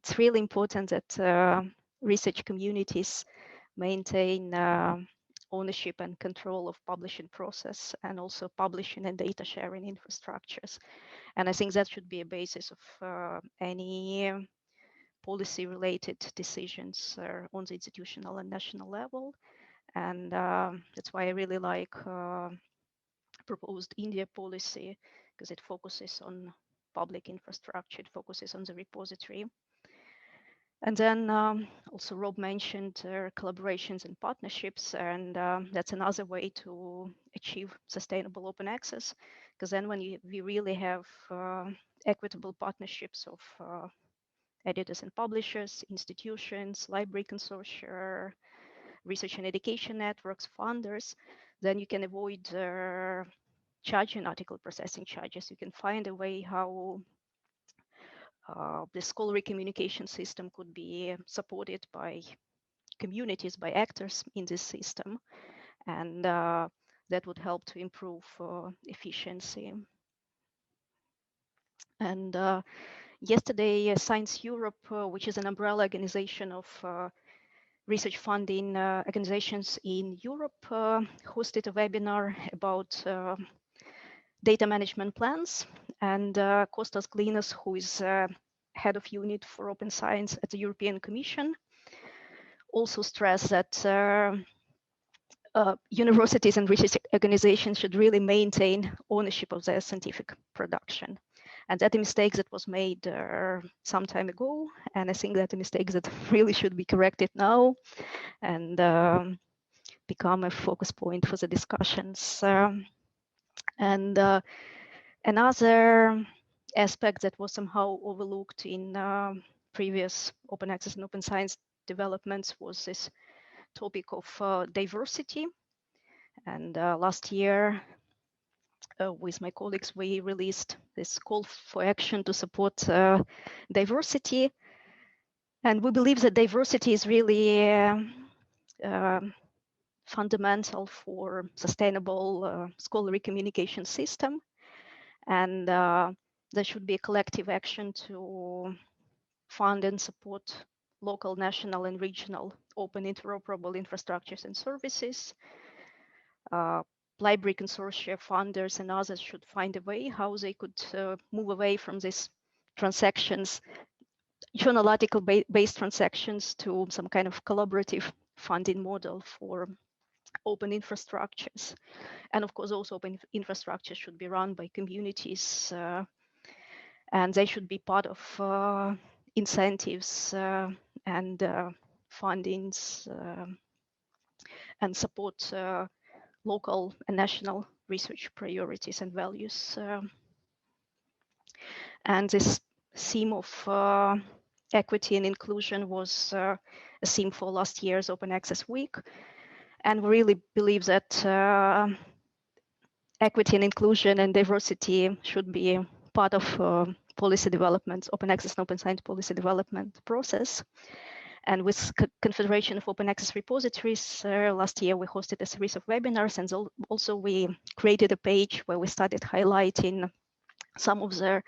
it's really important that research communities maintain ownership and control of publishing process and also publishing and data sharing infrastructures. And I think that should be a basis of any policy related decisions on the institutional and national level. And that's why I really like proposed India policy, because it focuses on public infrastructure, it focuses on the repository. And then also Rob mentioned collaborations and partnerships, and that's another way to achieve sustainable open access, because then when we really have equitable partnerships of editors and publishers, institutions, library consortia, research and education networks, funders, then you can avoid charging article processing charges. You can find a way how the scholarly communication system could be supported by communities, by actors in this system, and that would help to improve efficiency. And yesterday, Science Europe, which is an umbrella organization of research funding organizations in Europe, hosted a webinar about data management plans. And Kostas Glinas, who is head of unit for open science at the European Commission, also stressed that universities and research organizations should really maintain ownership of their scientific production. And that a mistake that was made some time ago. And I think that a mistake that really should be corrected now and become a focus point for the discussions. And another aspect that was somehow overlooked in previous open access and open science developments was this topic of diversity. And last year, with my colleagues, we released this call for action to support diversity. And we believe that diversity is really fundamental for sustainable scholarly communication system. And there should be a collective action to fund and support local, national, and regional open interoperable infrastructures and services. Library consortia, funders, and others should find a way how they could move away from these transactions, journal article-based transactions, to some kind of collaborative funding model for open infrastructures. And of course, also open infrastructure should be run by communities, and they should be part of incentives and fundings and support local and national research priorities and values. And this theme of equity and inclusion was a theme for last year's Open Access Week. And we really believe that equity and inclusion and diversity should be part of policy development, open access and open science policy development process. And with Confederation of Open Access Repositories, last year we hosted a series of webinars, and also we created a page where we started highlighting some of the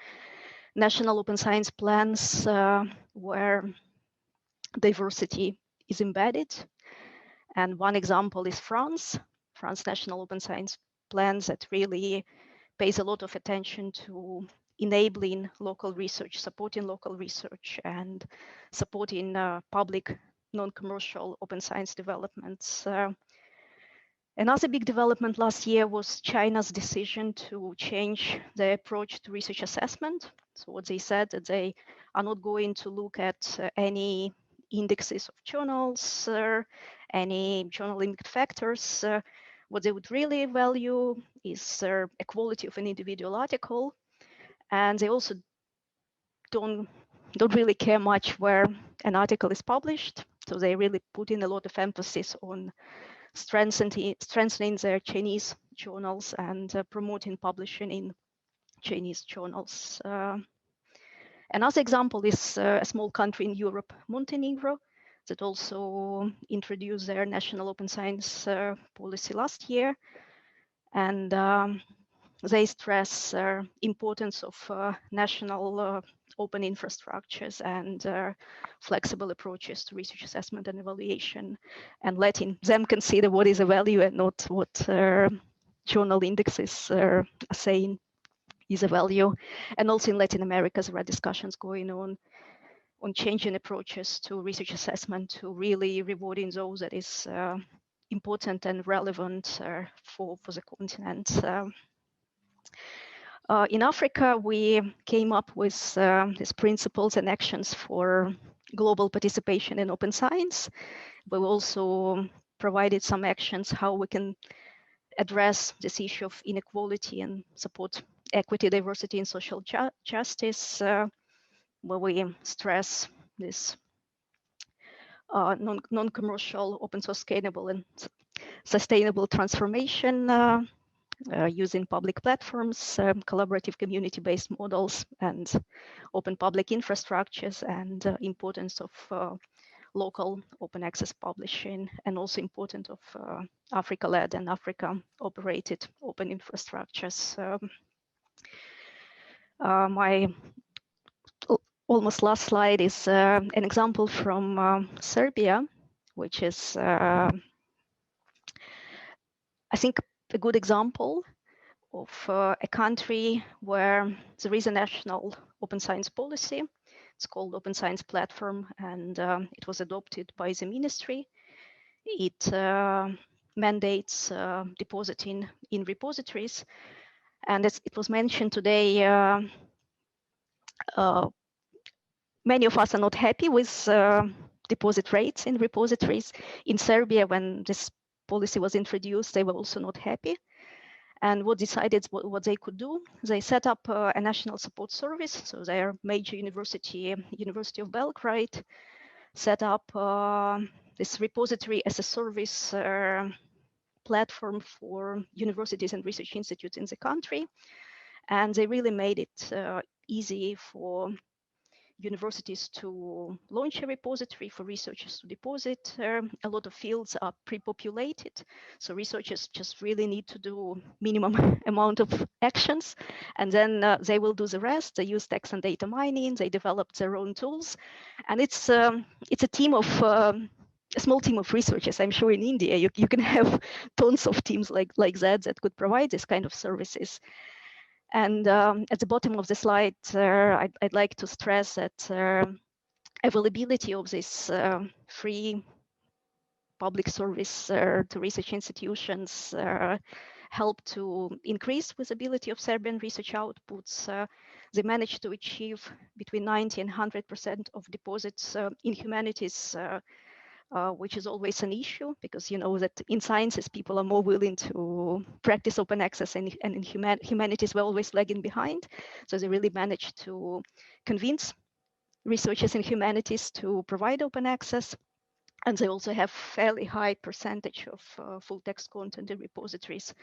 national open science plans where diversity is embedded. And one example is France National Open Science Plans that really pays a lot of attention to enabling local research, supporting local research, and supporting public non-commercial open science developments. Another big development last year was China's decision to change their approach to research assessment. So what they said that they are not going to look at any indexes of journals, any journal impact factors. What they would really value is equality of an individual article. And they also don't really care much where an article is published. So they really put in a lot of emphasis on strengthening their Chinese journals and promoting publishing in Chinese journals. Another example is a small country in Europe, Montenegro, that also introduced their national open science policy last year. And they stress importance of national open infrastructures and flexible approaches to research assessment and evaluation, and letting them consider what is a value and not what journal indexes are saying is a value. And also in Latin America, there are discussions going on changing approaches to research assessment to really rewarding those that is important and relevant for the continent. In Africa, we came up with these principles and actions for global participation in open science. We also provided some actions how we can address this issue of inequality and support equity, diversity, and social justice, where we stress this non-commercial, open source, scalable, and sustainable transformation using public platforms, collaborative community-based models, and open public infrastructures, and importance of local open access publishing, and also important of Africa-led and Africa-operated open infrastructures. My almost last slide is an example from Serbia, which is, I think, a good example of a country where there is a national open science policy. It's called Open Science Platform, and it was adopted by the ministry. It mandates depositing in repositories, and as it was mentioned today, many of us are not happy with deposit rates in repositories. In Serbia, when this policy was introduced, they were also not happy. And what decided what they could do, they set up a national support service. So their major university, University of Belgrade, set up this repository as a service platform for universities and research institutes in the country. And they really made it easy for universities to launch a repository, for researchers to deposit. A lot of fields are pre-populated, so researchers just really need to do minimum amount of actions, and then they will do the rest. They use text and data mining, they develop their own tools, and it's a team of a small team of researchers. I'm sure in India you can have tons of teams like that could provide this kind of services. And at the bottom of the slide, I'd like to stress that availability of this free public service to research institutions help to increase visibility of Serbian research outputs. They managed to achieve between 90 and 100% of deposits in humanities, which is always an issue, because you know that in sciences people are more willing to practice open access, and in humanities we're always lagging behind. So they really managed to convince researchers in humanities to provide open access. And they also have fairly high percentage of full text content in repositories,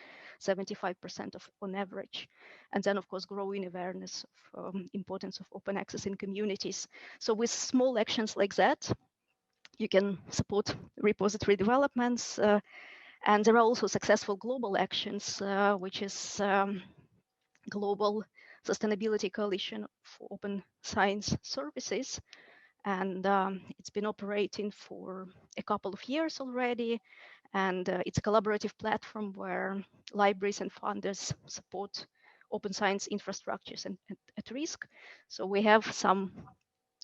75% on average. And then of course growing awareness of importance of open access in communities. So with small actions like that, you can support repository developments, and there are also successful global actions, which is Global Sustainability Coalition for Open Science Services, and it's been operating for a couple of years already, and it's a collaborative platform where libraries and funders support open science infrastructures at risk. So we have some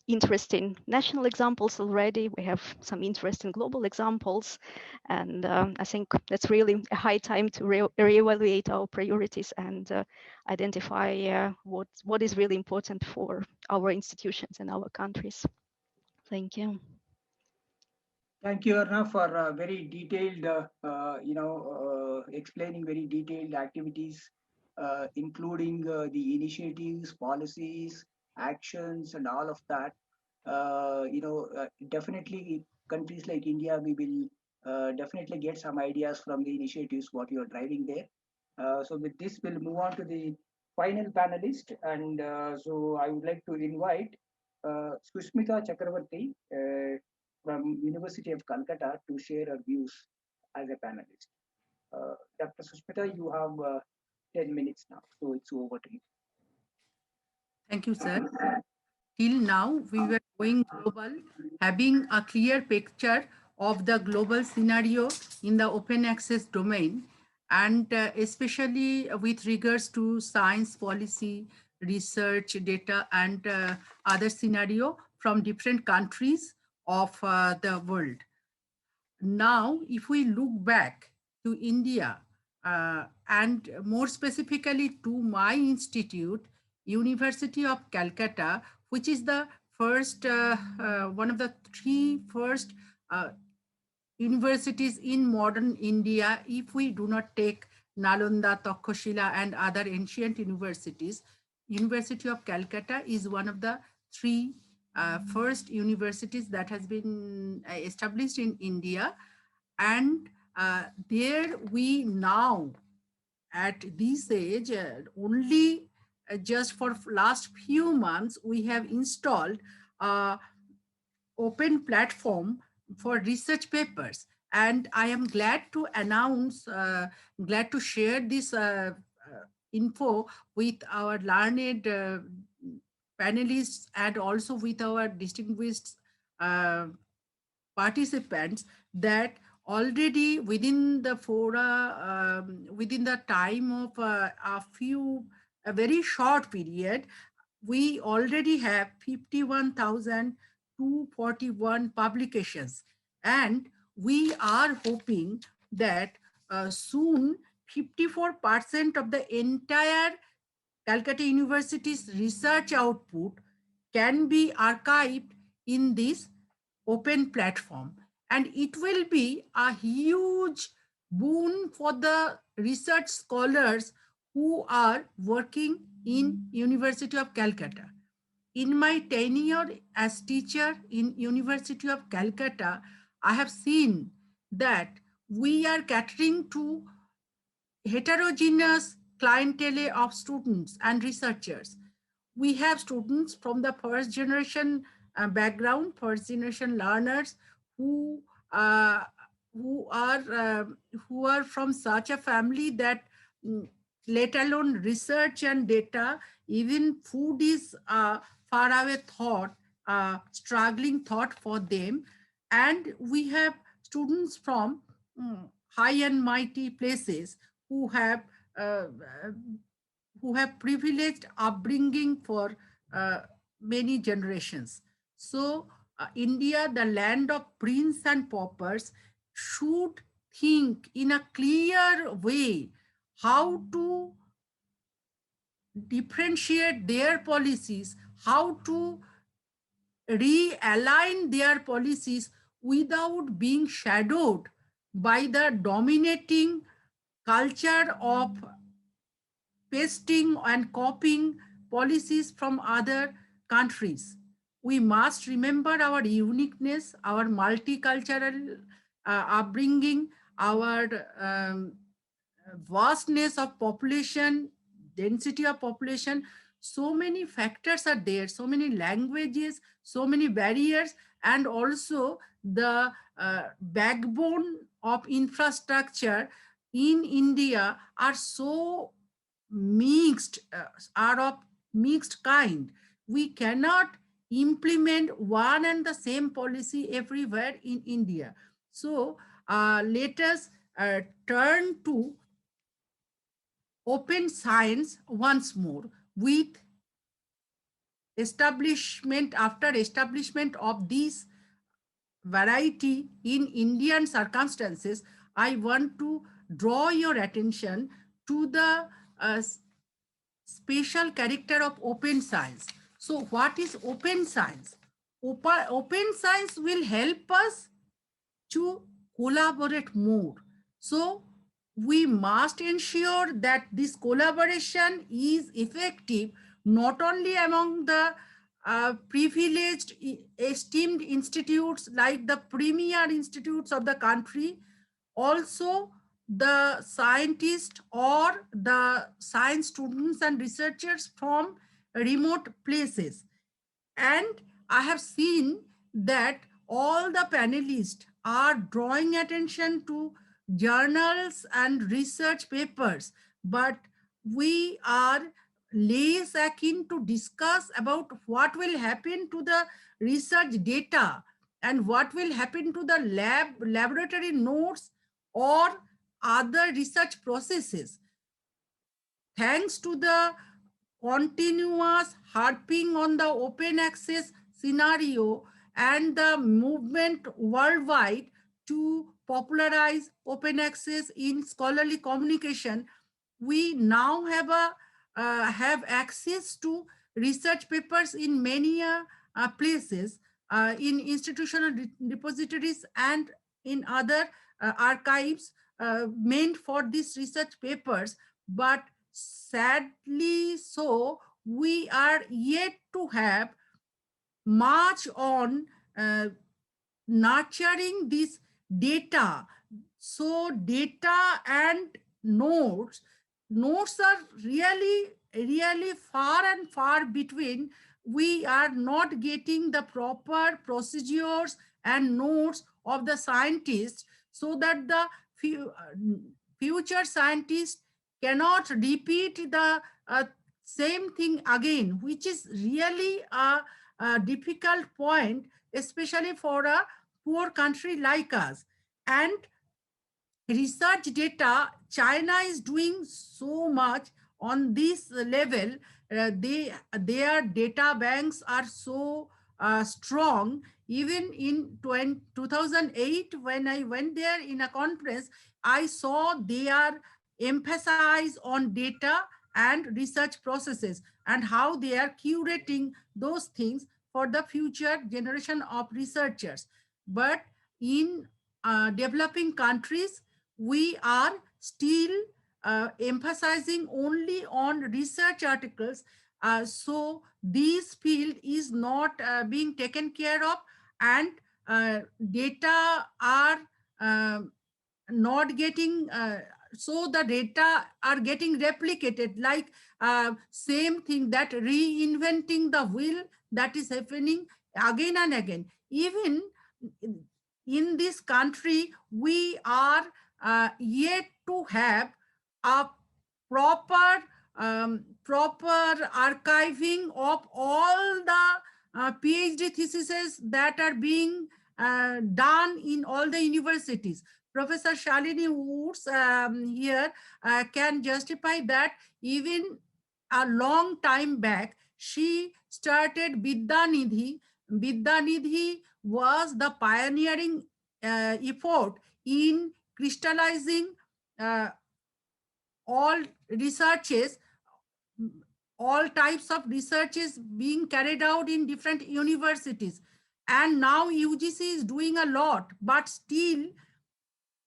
interesting national examples already. We have some interesting global examples, and I think that's really a high time to reevaluate our priorities and identify what is really important for our institutions and our countries. Thank you. Thank you, Iryna, for very detailed, explaining very detailed activities, including the initiatives, policies, actions, and all of that. Definitely countries like India, we will definitely get some ideas from the initiatives, what you're driving there. So with this, we'll move on to the final panelist. And so I would like to invite Susmita Chakravarti from University of Calcutta to share her views as a panelist. Dr. Susmita, you have 10 minutes now, so it's over to you. Thank you, sir. Till now, we were going global, having a clear picture of the global scenario in the open access domain, and especially with regards to science policy, research, data, and other scenario from different countries of the world. Now, if we look back to India, and more specifically to my institute, University of Calcutta, which is the one of the three first universities in modern India, if we do not take Nalanda, Takshashila, and other ancient universities. University of Calcutta is one of the three first universities that has been established in India. And there we now, at this age, only just for last few months, we have installed open platform for research papers. And I am glad to announce, glad to share this info with our learned panelists and also with our distinguished participants, that already within the fora, within the time of a very short period, we already have 51,241 publications. And we are hoping that soon 54% of the entire Calcutta University's research output can be archived in this open platform. And it will be a huge boon for the research scholars who are working in University of Calcutta. In my tenure as teacher in University of Calcutta, I have seen that we are catering to heterogeneous clientele of students and researchers. We have students from the first generation background, first generation learners who uh, who are from such a family that let alone research and data, even food is far away thought, struggling thought for them. And we have students from high and mighty places who have uh, privileged upbringing for many generations. So India, the land of prince and paupers, should think in a clear way how to differentiate their policies, how to realign their policies without being shadowed by the dominating culture of pasting and copying policies from other countries. We must remember our uniqueness, our multicultural upbringing, our vastness of population, density of population. So many factors are there, so many languages, so many barriers, and also the backbone of infrastructure in India are so mixed, are of mixed kind. We cannot implement one and the same policy everywhere in India. So let us turn to open science once more. With establishment, after establishment of this variety in Indian circumstances, I want to draw your attention to the special character of open science. So what is open science? Open science will help us to collaborate more. So we must ensure that this collaboration is effective not only among the privileged, esteemed institutes like the premier institutes of the country, also the scientists or the science students and researchers from remote places. And I have seen that all the panelists are drawing attention to journals and research papers, but we are less akin to discuss about what will happen to the research data and what will happen to the laboratory notes or other research processes. Thanks to the continuous harping on the open access scenario and the movement worldwide to popularize open access in scholarly communication, we now have access to research papers in many places, in institutional repositories and in other archives meant for these research papers. But sadly so, we are yet to have much on nurturing this data. So data and notes are really far and far between. We are not getting the proper procedures and notes of the scientists, so that the future scientists cannot repeat the same thing again, which is really a difficult point, especially for a poor country like us. And research data, China is doing so much on this level. Their data banks are so strong. Even in 2008, when I went there in a conference, I saw they are emphasize on data and research processes, and how they are curating those things for the future generation of researchers. But in developing countries, we are still emphasizing only on research articles. So this field is not being taken care of, and data are not getting, so the data are getting replicated, like same thing, that reinventing the wheel, that is happening again and again. Even in this country, we are yet to have a proper archiving of all the PhD theses that are being done in all the universities. Professor Shalini Woods here can justify that. Even a long time back, she started Vidyanidhi. Vidyanidhi was the pioneering effort in crystallizing all researches, all types of researches being carried out in different universities. And now UGC is doing a lot, but still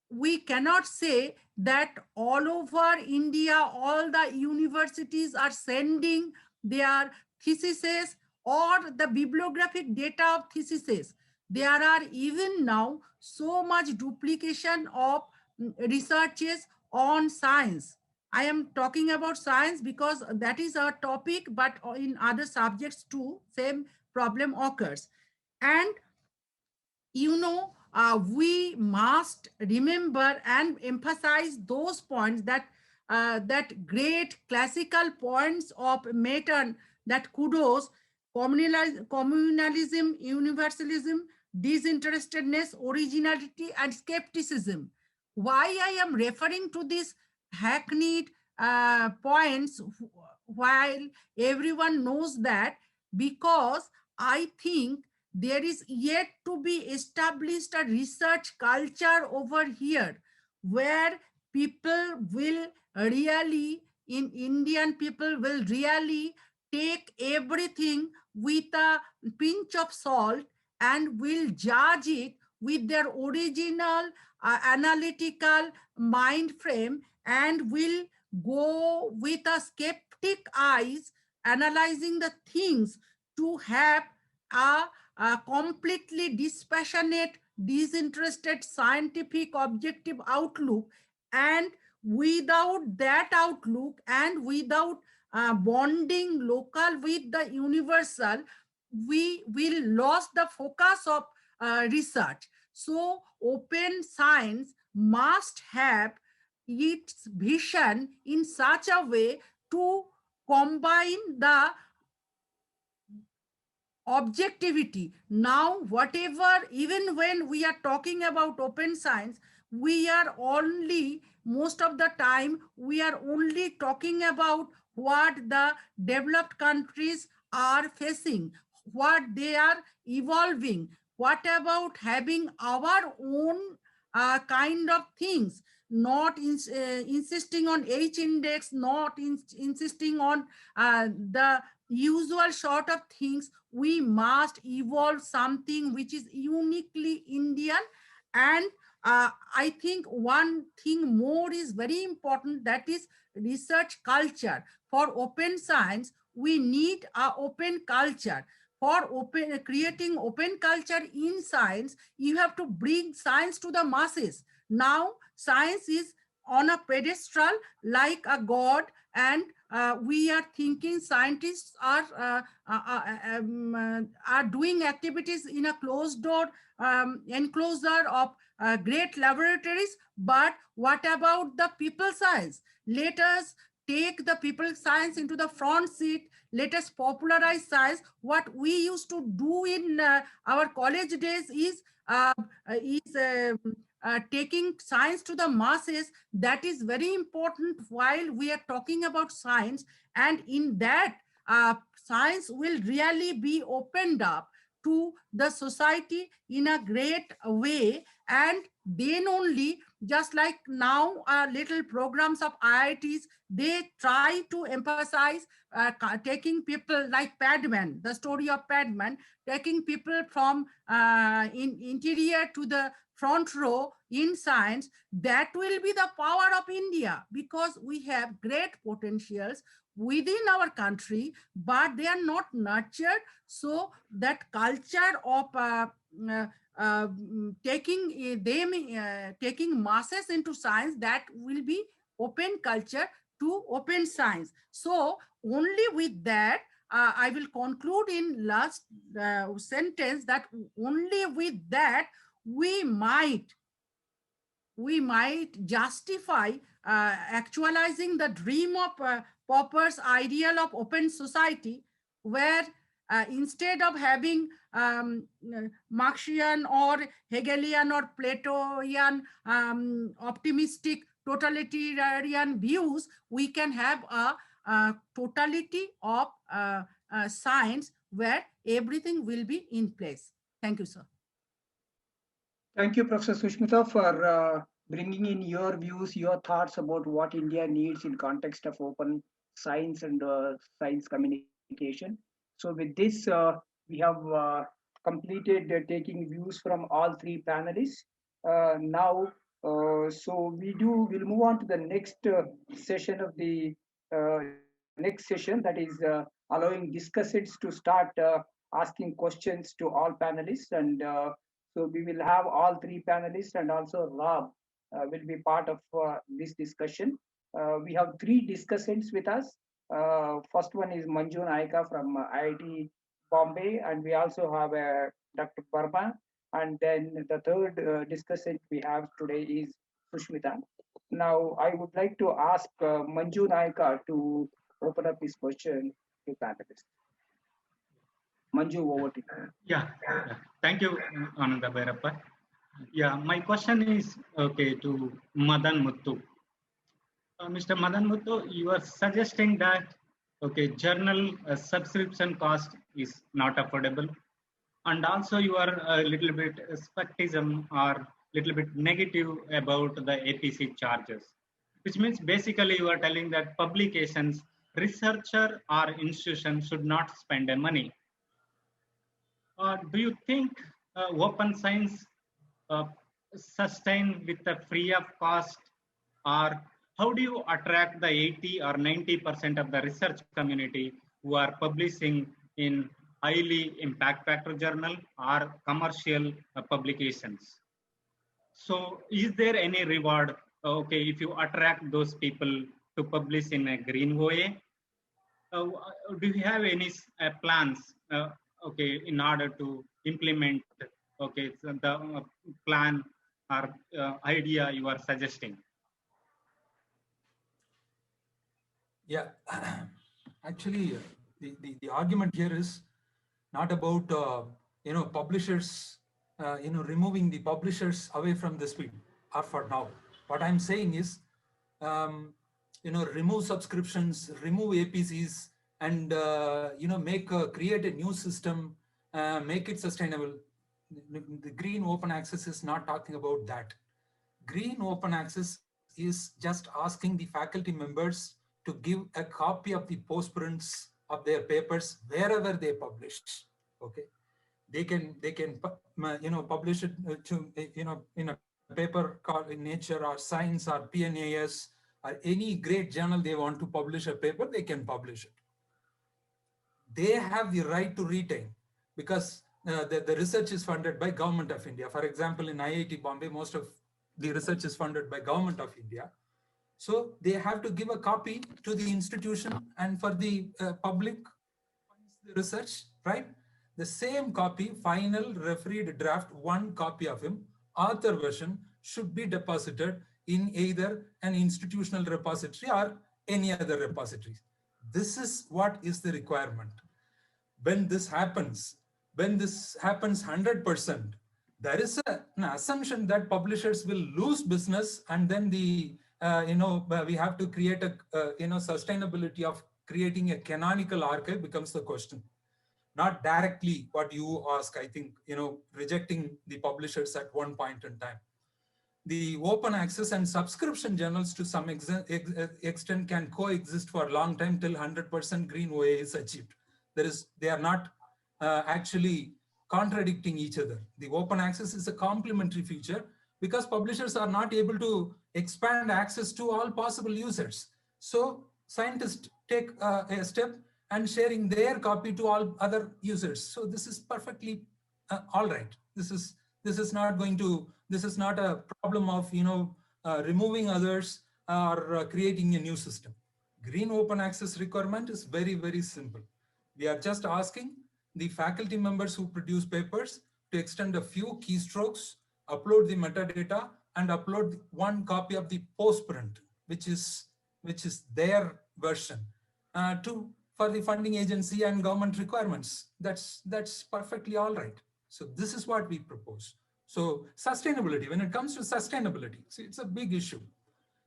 we cannot say that all over India, all the universities are sending their theses or the bibliographic data of theses. There are even now so much duplication of researches on science. I am talking about science because that is our topic, but in other subjects too, same problem occurs. And we must remember and emphasize those points, that that great classical points of Madhan, that kudos, communalism, universalism, disinterestedness, originality, and skepticism. Why I am referring to these hackneyed points while everyone knows that? Because I think there is yet to be established a research culture over here, where people will really, in Indian people will really take everything with a pinch of salt and will judge it with their original analytical mind frame, and will go with a skeptic eyes, analyzing the things to have a completely dispassionate, disinterested, scientific, objective outlook. And without that outlook, and without bonding local with the universal, we will lose the focus of research. So open science must have its vision in such a way to combine the objectivity. Now, whatever, even when we are talking about open science, we are only, most of the time, we are only talking about what the developed countries are facing, what they are evolving. What about having our own kind of things, not insisting on H index, not insisting on the usual sort of things. we must evolve something which is uniquely Indian. And I think one thing more is very important, that is research culture. For open science, we need a open culture. For creating open culture in science, you have to bring science to the masses. Now, science is on a pedestal like a god, and we are thinking scientists are doing activities in a closed door enclosure of great laboratories. But what about the people science? Let us take the people science into the front seat. Let us popularize science. What we used to do in our college days is taking science to the masses. That is very important while we are talking about science. And in that, science will really be opened up to the society in a great way. And then only, just like now, little programs of IITs, they try to emphasize taking people like Padman, the story of Padman, taking people from interior to the front row in science. That will be the power of India, because we have great potentials within our country, but they are not nurtured. So that culture of taking masses into science, that will be open culture to open science. So only with that, I will conclude in last sentence, that only with that we might justify actualizing the dream of Popper's ideal of open society, where instead of having Marxian or Hegelian or Platonian optimistic totalitarian views, we can have a totality of science where everything will be in place. Thank you, sir. Thank you, Professor Sushmita, for bringing in your views, your thoughts about what India needs in context of open science and science communication. So with this, we have completed taking views from all three panelists. Now, we'll move on to the next session of the next session, that is allowing discussants to start asking questions to all panelists. And so we will have all three panelists, and also Rob will be part of this discussion. We have three discussants with us. First one is Manju Naika from IIT Bombay, and we also have Dr. Byrappa. And then the third discussant we have today is Sushmita. Now, I would like to ask Manju Naika to open up his question to panelists. Manju, over to you. Yeah. Thank you, Anand Byrappa. Yeah, my question is to Madhan Muthu. Mr. Madhan Muthu, you are suggesting that journal subscription cost is not affordable, and also you are a little bit skepticism or little bit negative about the APC charges, which means basically you are telling that publications, researcher or institution should not spend the money. Do you think open science sustain with the free of cost, or how do you attract the 80 or 90% of the research community who are publishing in highly impact factor journal or commercial publications? So is there any reward, if you attract those people to publish in a green way? Do you have any plans in order to implement the plan or idea you are suggesting? Yeah, actually, the argument here is not about publishers removing the publishers away from this field, or for now. What I'm saying is remove subscriptions, remove APCs, and create a new system, make it sustainable. The green open access is not talking about that. Green open access is just asking the faculty members to give a copy of the postprints of their papers wherever they publish. Okay, they can publish it to in a paper called in Nature or Science or PNAS or any great journal. They want to publish a paper, they can publish it. They have the right to retain, because the research is funded by Government of India. For example, in IIT Bombay, most of the research is funded by Government of India. So they have to give a copy to the institution, and for the public funds the research, right? The same copy, final refereed draft, one copy of him, author version, should be deposited in either an institutional repository or any other repository. This is what is the requirement. When this happens 100%, there is an assumption that publishers will lose business, and then we have to create a sustainability of creating a canonical archive becomes the question. Not directly what you ask, I think, rejecting the publishers at one point in time. The open access and subscription journals to some extent can coexist for a long time till 100% green OA is achieved. They are not actually contradicting each other. The open access is a complementary feature because publishers are not able to expand access to all possible users. So scientists take a step and sharing their copy to all other users. So this is perfectly all right. This is not a problem of removing others or creating a new system. Green open access requirement is very, very simple. We are just asking the faculty members who produce papers to extend a few keystrokes, upload the metadata, and upload one copy of the postprint, which is their version, for the funding agency and government requirements. That's perfectly all right. So this is what we propose. So sustainability, when it comes to sustainability, see, it's a big issue.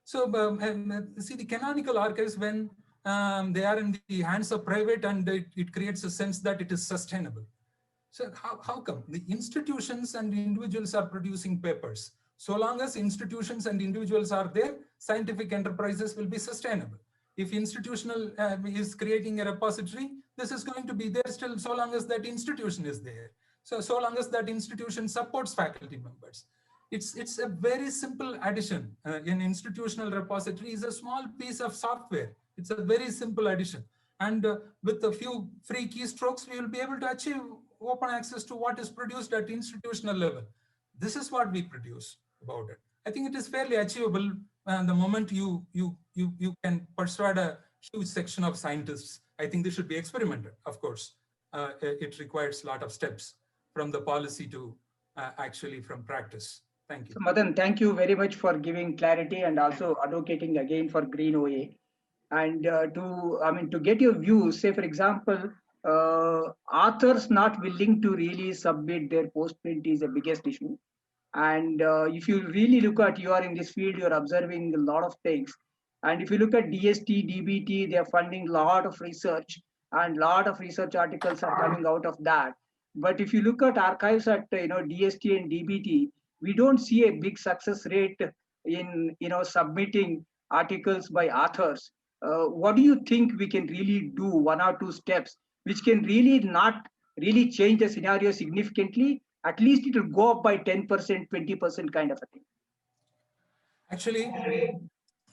So see, the canonical archives, when they are in the hands of private, and it creates a sense that it is sustainable. So how come? The institutions and individuals are producing papers. So long as institutions and individuals are there, scientific enterprises will be sustainable. If institutional is creating a repository, this is going to be there still so long as that institution is there. So long as that institution supports faculty members. It's a very simple addition. An institutional repository is a small piece of software. It's a very simple addition. And with a few free keystrokes, we will be able to achieve open access to what is produced at institutional level. This is what we produce about it. I think it is fairly achievable the moment you can persuade a huge section of scientists. I think this should be experimented. Of course, it requires a lot of steps from the policy to actually from practice. Thank you. So Madhan, thank you very much for giving clarity and also advocating again for green OA. And to get your views, say for example, authors not willing to really submit their postprint is the biggest issue. And if you really look at, you are in this field, you're observing a lot of things. And if you look at DST, DBT, they're funding a lot of research, and a lot of research articles are coming out of that. But if you look at archives at DST and DBT, we don't see a big success rate in submitting articles by authors. What do you think we can really do, one or two steps, which can really not really change the scenario significantly? At least it will go up by 10%, 20% kind of a thing. Actually,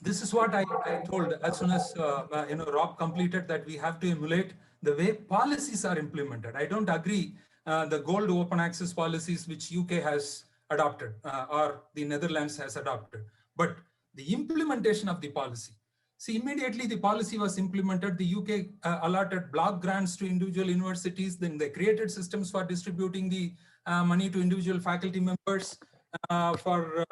this is what I told as soon as Rob completed, that we have to emulate the way policies are implemented. I don't agree the gold open access policies which UK has adopted or the Netherlands has adopted, but the implementation of the policy. See, immediately the policy was implemented, the UK allotted block grants to individual universities, then they created systems for distributing the money to individual faculty members for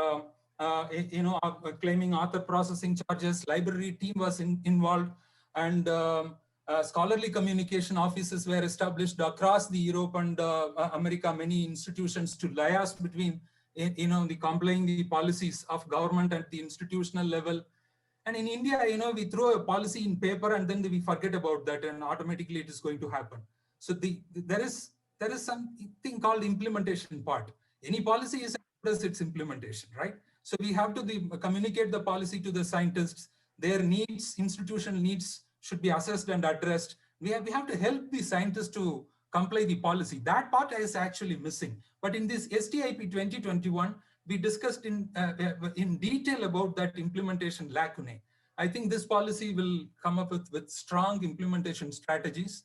claiming author processing charges. Library team was involved, and scholarly communication offices were established across the Europe and America, many institutions to liaise between the complying the policies of government at the institutional level. And in India, we throw a policy in paper and then we forget about that, and automatically it is going to happen. So there is something called implementation part. Any policy is its implementation, right? So we have to communicate the policy to the scientists. Their needs, institutional needs, should be assessed and addressed. We have to help the scientists to comply the policy. That part is actually missing. But in this STIP 2021, we discussed in detail about that implementation lacunae. I think this policy will come up with strong implementation strategies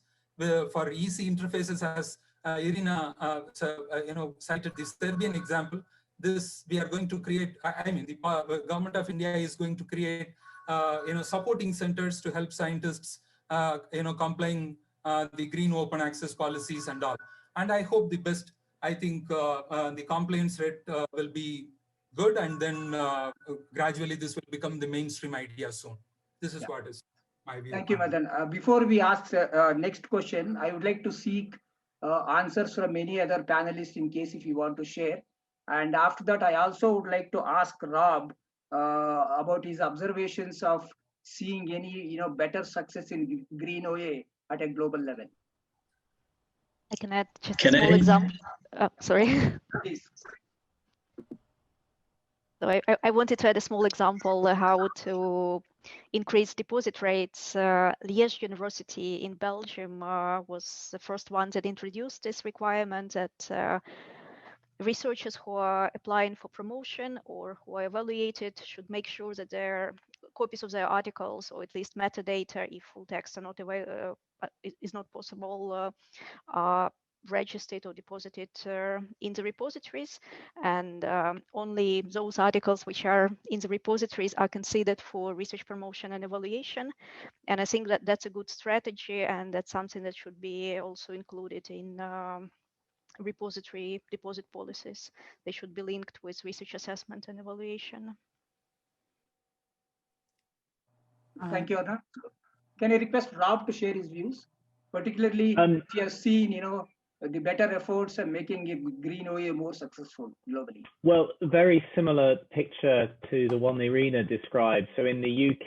for easy interfaces, as Iryna cited the Serbian example. This we are going to create. I mean, the government of India is going to create supporting centers to help scientists complying the green open access policies and all. And I hope the best. I think the compliance rate will be good, and then gradually this will become the mainstream idea soon. This is what is my view. Thank you, Madhan. Before we ask next question, I would like to seek answers from any other panelists in case if you want to share. And after that, I also would like to ask Rob about his observations of seeing any better success in green OA at a global level. I can add just a small example. Sorry. Please. So I wanted to add a small example how to increase deposit rates. Liège University in Belgium was the first one that introduced this requirement that researchers who are applying for promotion or who are evaluated should make sure that their copies of their articles, or at least metadata, if full text are not is not possible, are registered or deposited in the repositories, and only those articles which are in the repositories are considered for research promotion and evaluation. And I think that that's a good strategy, and that's something that should be also included in repository deposit policies. They should be linked with research assessment and evaluation. Thank you, Anand. Can I request Rob to share his views, particularly if you have seen, the better efforts and making green OA more successful globally? Well, very similar picture to the one Iryna described. So in the UK,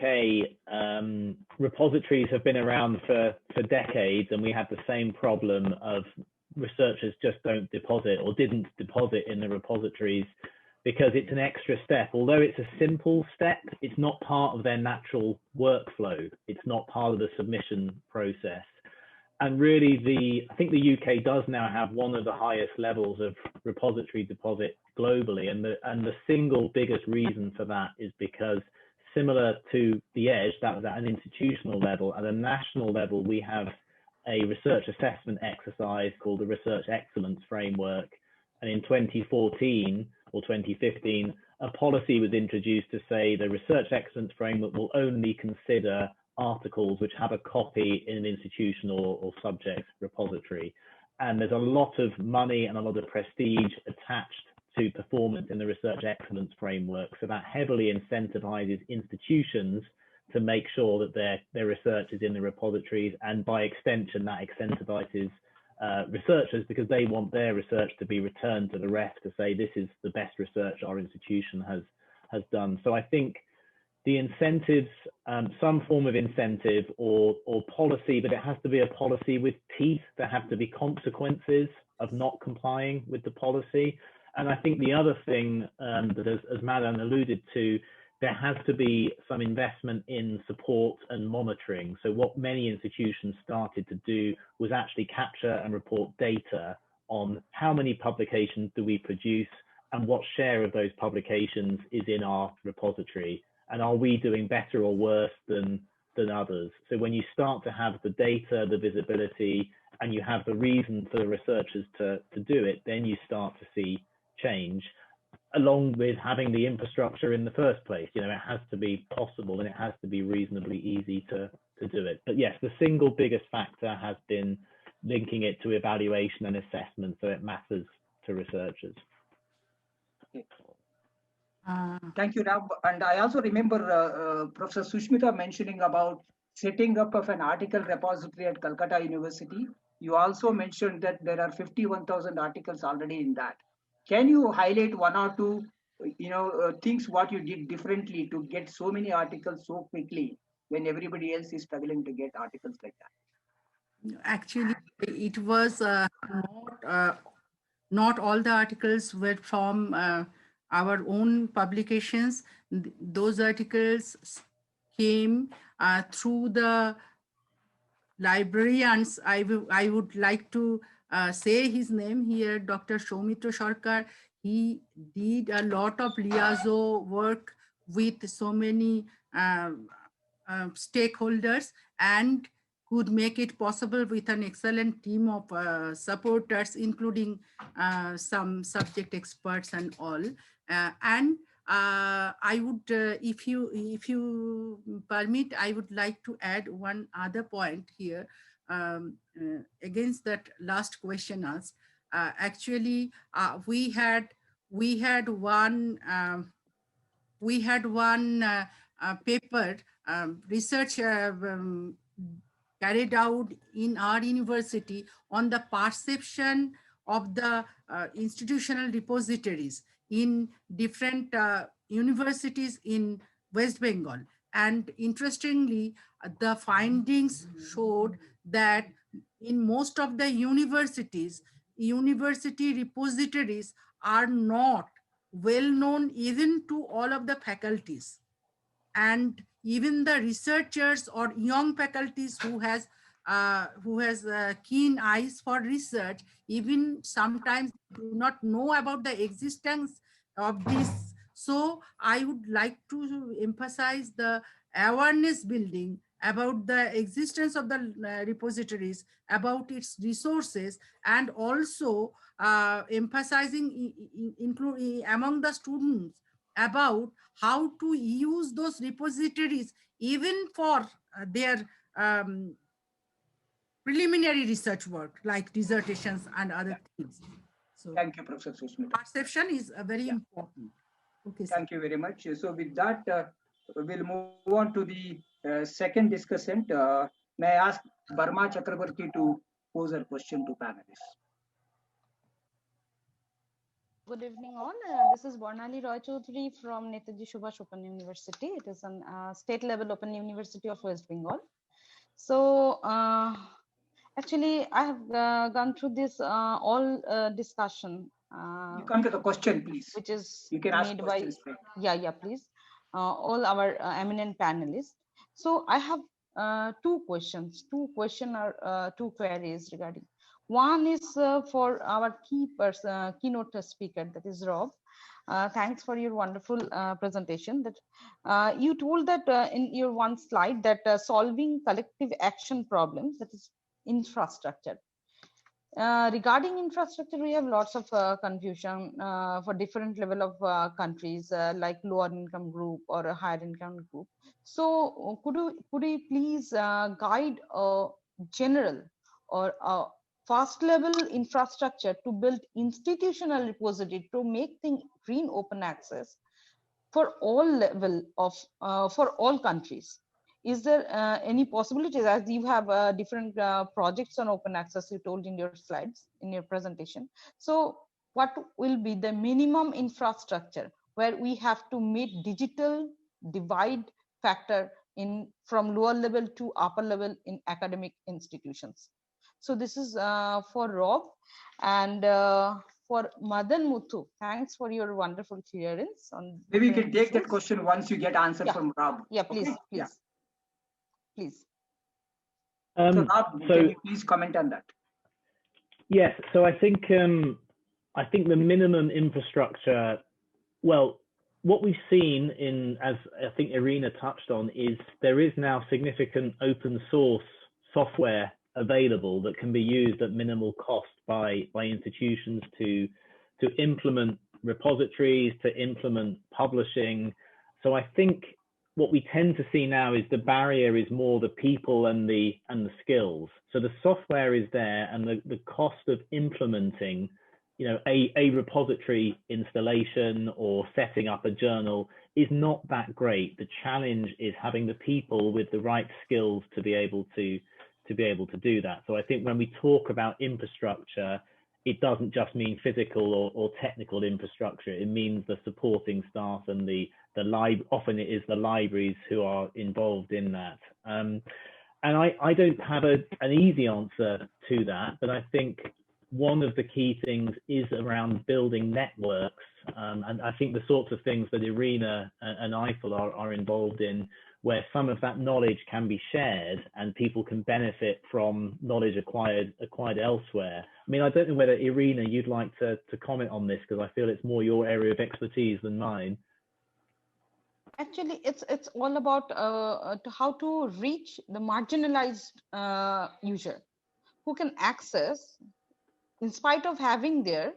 repositories have been around for decades, and we have the same problem of researchers just don't deposit or didn't deposit in the repositories because it's an extra step. Although it's a simple step, it's not part of their natural workflow. It's not part of the submission process. And really, I think the UK does now have one of the highest levels of repository deposit globally. And the single biggest reason for that is because, similar to the EDGE, that was at an institutional level. At a national level, we have a research assessment exercise called the Research Excellence Framework. And in 2014 or 2015, a policy was introduced to say the Research Excellence Framework will only consider articles which have a copy in an institutional or subject repository. And there's a lot of money and a lot of prestige attached to performance in the Research Excellence Framework. So that heavily incentivizes institutions to make sure that their research is in the repositories, and by extension that incentivizes researchers because they want their research to be returned to the ref to say this is the best research our institution has done. So I think the incentives, some form of incentive or policy, but it has to be a policy with teeth. There have to be consequences of not complying with the policy. And I think the other thing that, as Madhan alluded to, there has to be some investment in support and monitoring. So what many institutions started to do was actually capture and report data on how many publications do we produce and what share of those publications is in our repository. And are we doing better or worse than others? So when you start to have the data, the visibility, and you have the reason for the researchers to do it, then you start to see change, along with having the infrastructure in the first place. It has to be possible and it has to be reasonably easy to do it. But yes, the single biggest factor has been linking it to evaluation and assessment, so it matters to researchers. Okay. Thank you, Rob. And I also remember Professor Sushmita mentioning about setting up of an article repository at Calcutta University. You also mentioned that there are 51,000 articles already in that. Can you highlight one or two, things what you did differently to get so many articles so quickly when everybody else is struggling to get articles like that? Actually, it was not all the articles were from our own publications. Those articles came through the librarians. I would like to say his name here, Dr. Soumitra Sarkar. He did a lot of liaison work with so many stakeholders and could make it possible with an excellent team of supporters, including some subject experts and all. I would, if you permit, I would like to add one other point here against that last question asked. Actually, we had one paper research carried out in our university on the perception of the institutional repositories in different universities in West Bengal. And interestingly, the findings showed that in most of the universities, university repositories are not well known even to all of the faculties. And even the researchers or young faculties who has keen eyes for research, even sometimes do not know about the existence of this. So I would like to emphasize the awareness building about the existence of the repositories, about its resources, and also emphasizing including among the students about how to use those repositories even for their preliminary research work like dissertations and other things. So thank you, Professor Susmita. Perception is very important. Okay, thank you very much. So with that, we'll move on to the second discussant. May I ask Barma Chakrabarti to pose a question to panelists? Good evening all. This is Barnali Roy Chaudhary from Netaji Subhash Open University. It is an state level Open University of West Bengal. So actually I have gone through this all discussion. You come to the question, please. Which is you can made ask questions. by, yeah, please. All our eminent panelists. So I have two questions. Two queries regarding. One is for our keynote speaker, that is Rob. Thanks for your wonderful presentation. That you told that in your one slide that solving collective action problems, that is infrastructure. Regarding infrastructure, we have lots of confusion for different level of countries like lower income group or a higher income group. So could you please guide a general or a first level infrastructure to build institutional repository to make things green open access for all level of for all countries? Is there any possibilities, as you have different projects on open access you told in your slides in your presentation? So what will be the minimum infrastructure where we have to meet digital divide factor in from lower level to upper level in academic institutions? So this is for Rob. And for Madhan, Muthu, thanks for your wonderful clearance on. Maybe you can take that question once you get answer from Rob. Yeah, please, okay? please. Yeah. Please. So Rob, can you please comment on that? Yes. So I think the minimum infrastructure, well, what we've seen in, as I think Iryna touched on, is there is now significant open source software available that can be used at minimal cost by institutions to implement repositories, to implement publishing. So I think what we tend to see now is the barrier is more the people and the skills. So the software is there, and the cost of implementing, you know, a repository installation or setting up a journal is not that great. The challenge is having the people with the right skills to be able to do that. So I think when we talk about infrastructure, it doesn't just mean physical or technical infrastructure. It means the supporting staff and often it is the libraries who are involved in that. And I don't have an easy answer to that, but I think one of the key things is around building networks. And I think the sorts of things that Iryna and IIFL are involved in, where some of that knowledge can be shared and people can benefit from knowledge acquired elsewhere. I mean, I don't know whether Iryna, you'd like to comment on this, because I feel it's more your area of expertise than mine. Actually, it's all about how to reach the marginalized user who can access, in spite of having their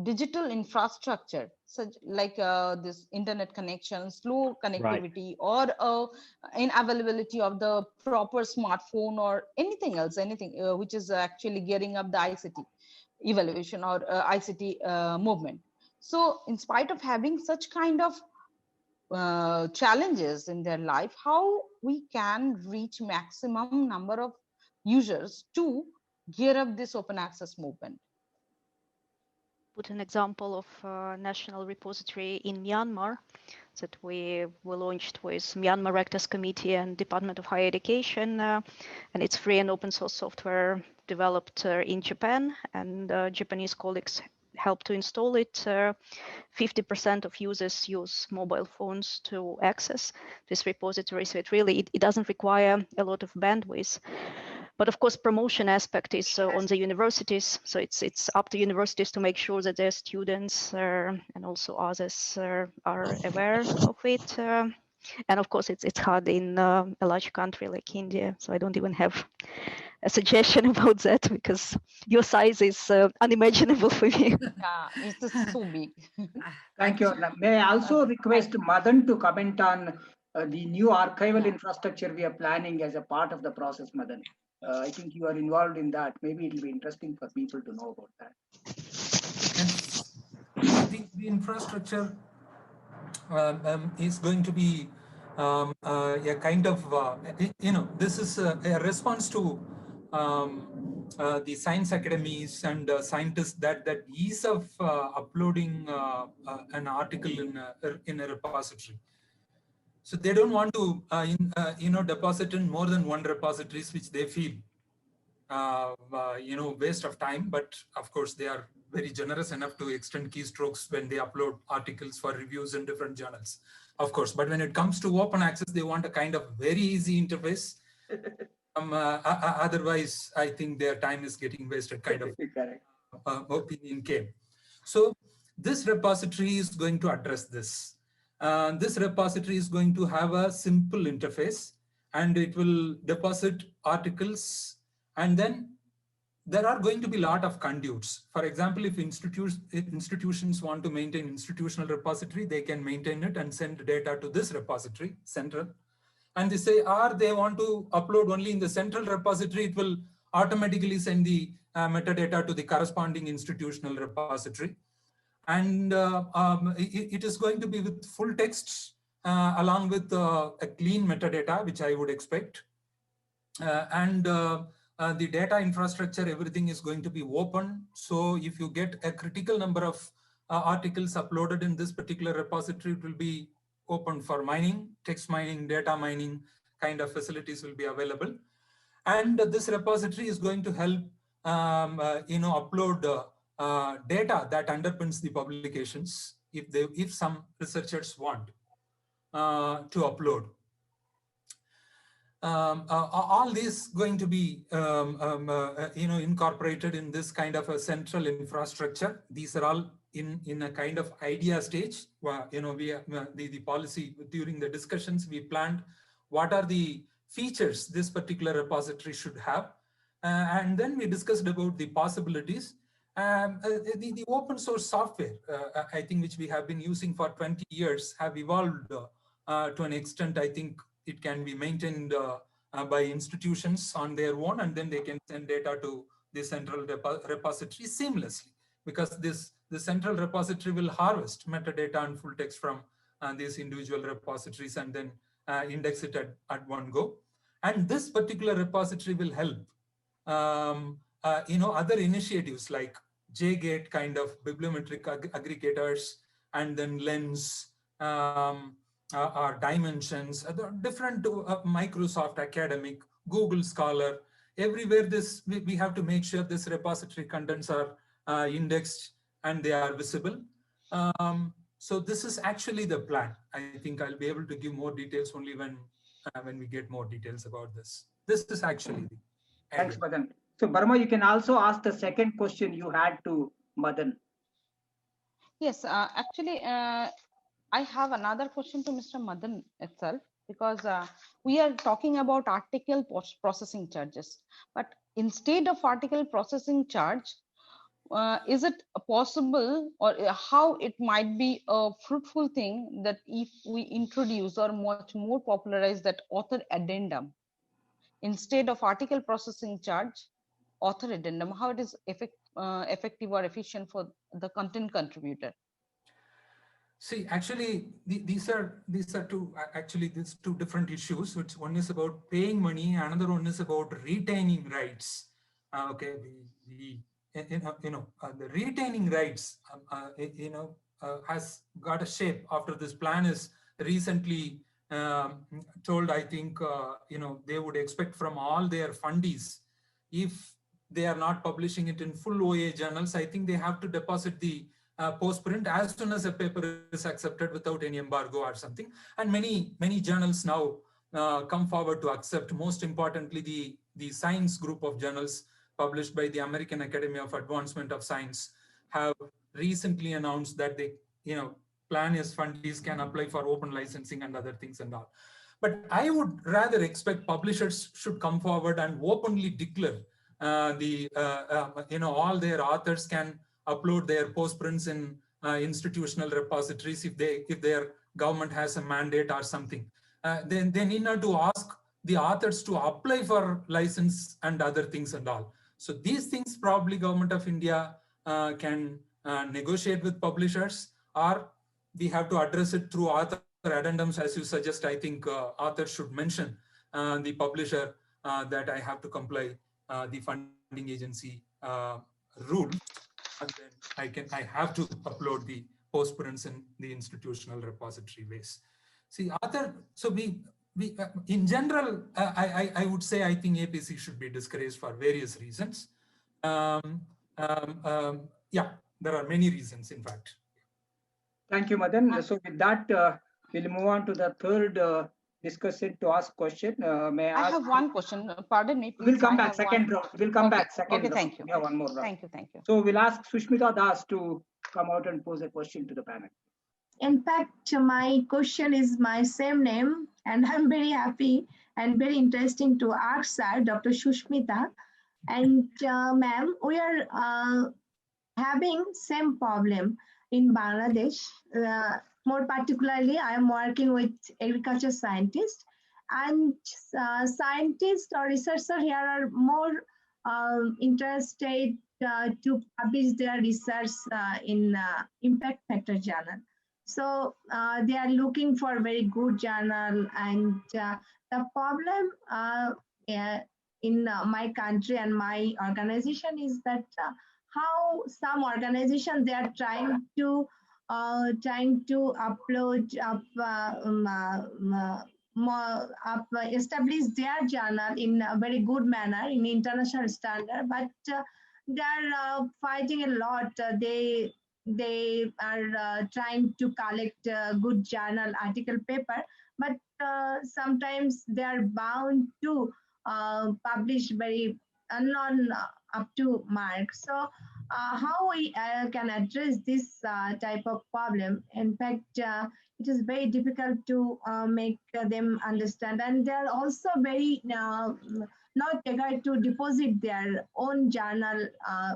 digital infrastructure, such like this internet connection, slow connectivity, right, or inavailability of the proper smartphone or anything else, anything which is actually gearing up the ICT evaluation or ICT movement. So in spite of having such kind of challenges in their life, how we can reach maximum number of users to gear up this open access movement. Put an example of a national repository in Myanmar that we launched with Myanmar Rectors Committee and Department of Higher Education, and it's free and open source software developed in Japan, and Japanese colleagues helped to install it. 50% of users use mobile phones to access this repository, so it doesn't require a lot of bandwidth. But of course, promotion aspect is on the universities. So it's up to universities to make sure that their students and also others are aware of it. And of course, it's hard in a large country like India. So I don't even have a suggestion about that, because your size is unimaginable for me. Yeah, it's just so big. Thank you. May I also request Madhan to comment on the new archival infrastructure we are planning as a part of the process, Madhan? I think you are involved in that. Maybe it will be interesting for people to know about that. I think the infrastructure is going to be a kind of, this is a response to the science academies and scientists that ease of uploading an article in a repository. So they don't want to, deposit in more than one repositories, which they feel, waste of time. But of course, they are very generous enough to extend keystrokes when they upload articles for reviews in different journals, of course. But when it comes to open access, they want a kind of very easy interface. Otherwise, I think their time is getting wasted, kind of opinion came. So this repository is going to address this. This repository is going to have a simple interface, and it will deposit articles, and then there are going to be a lot of conduits. For example, if institutions want to maintain institutional repository, they can maintain it and send data to this repository, central. And they say, or they want to upload only in the central repository, it will automatically send the metadata to the corresponding institutional repository. And it is going to be with full text along with a clean metadata, which I would expect. The data infrastructure, everything is going to be open. So if you get a critical number of articles uploaded in this particular repository, it will be open for mining, text mining, data mining kind of facilities will be available. And this repository is going to help, upload data that underpins the publications if some researchers want to upload. All this going to be incorporated in this kind of a central infrastructure. These are all in a kind of idea stage. The policy, during the discussions, we planned what are the features this particular repository should have, and then we discussed about the possibilities. The open source software, I think, which we have been using for 20 years, have evolved to an extent. I think it can be maintained by institutions on their own, and then they can send data to the central repository seamlessly, because the central repository will harvest metadata and full text from these individual repositories and then index it at one go. And this particular repository will help other initiatives like JGate kind of bibliometric aggregators, and then Lens, Dimensions, different Microsoft Academic, Google Scholar, everywhere we have to make sure this repository contents are indexed and they are visible. So this is actually the plan. I think I'll be able to give more details only when we get more details about this. This is actually the Thanks, idea. Madhan. So Burma, you can also ask the second question you had to Madhan. Yes, actually, I have another question to Mr. Madhan itself, because we are talking about article processing charges, but instead of article processing charge, is it possible, or how it might be a fruitful thing that if we introduce or much more popularize that author addendum instead of article processing charge, author addendum, how it is effective or efficient for the content contributor? See, actually, these are these two different issues. Which one is about paying money, another one is about retaining rights. Okay, the retaining rights, has got a shape after this plan is recently told. I think they would expect from all their fundies, if they are not publishing it in full OA journals, I think they have to deposit the post-print as soon as a paper is accepted without any embargo or something. And many journals now come forward to accept. Most importantly, the science group of journals published by the American Academy of Advancement of Science have recently announced that they, plan is fundies can apply for open licensing and other things and all. But I would rather expect publishers should come forward and openly declare all their authors can upload their postprints in institutional repositories if their government has a mandate or something. Then they need not to ask the authors to apply for license and other things and all. So these things probably Government of India can negotiate with publishers, or we have to address it through author addendums, as you suggest. I think authors should mention the publisher that I have to comply the funding agency rule, and then I have to upload the postprints in the institutional repository base. See, so we in general, I would say I think APC should be discouraged for various reasons. Yeah, there are many reasons, in fact. Thank you, Madhan. So with that, we'll move on to the third discussant to ask question. May I have one question. Pardon me, please. We'll come back second round. We'll come back second round. Thank you. We have one more round. Thank you. So we'll ask Sushmita Das to come out and pose a question to the panel. In fact, my question is my same name, and I'm very happy and very interesting to ask sir, Dr. Sushmita. And ma'am, we are having same problem in Bangladesh. More particularly, I am working with agriculture scientists, and scientists or researchers here are more interested to publish their research in impact factor journal. So they are looking for very good journal, and the problem in my country and my organization is that how some organizations they are trying to upload establish their journal in a very good manner in international standard, but they are fighting a lot. They are trying to collect good journal article paper, but sometimes they are bound to publish very non up to mark. So how we can address this type of problem? In fact, it is very difficult to make them understand, and they are also very not eager to deposit their own journal,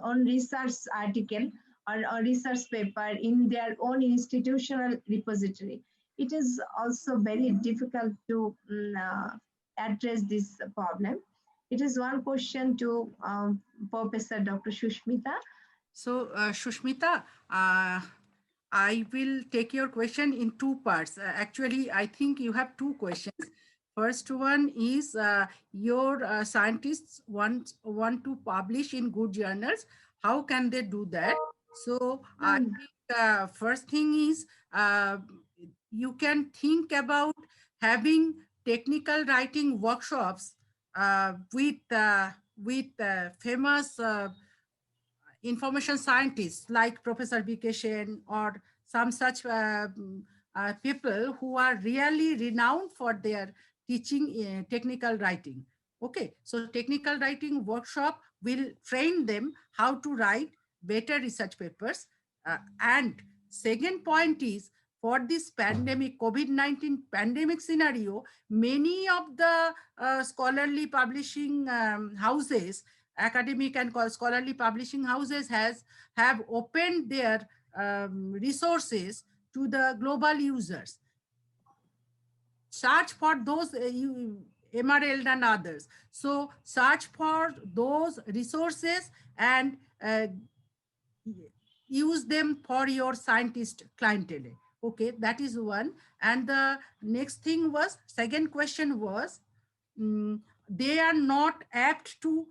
own research article or research paper in their own institutional repository. It is also very difficult to address this problem. It is one question to Professor Dr. Sushmita. So, Sushmita, I will take your question in two parts. Actually, I think you have two questions. First one is your scientists want to publish in good journals. How can they do that? So I think first thing is you can think about having technical writing workshops with with famous information scientists like Professor B.K. Sen or some such people who are really renowned for their teaching technical writing. Okay, so technical writing workshop will train them how to write better research papers. And second point is, for this pandemic, COVID-19 pandemic scenario, many of the scholarly publishing houses, academic and scholarly publishing houses have opened their resources to the global users. Search for those Emerald and others. So search for those resources and use them for your scientist clientele. Okay, that is one. And the next thing was, second question was, they are not apt to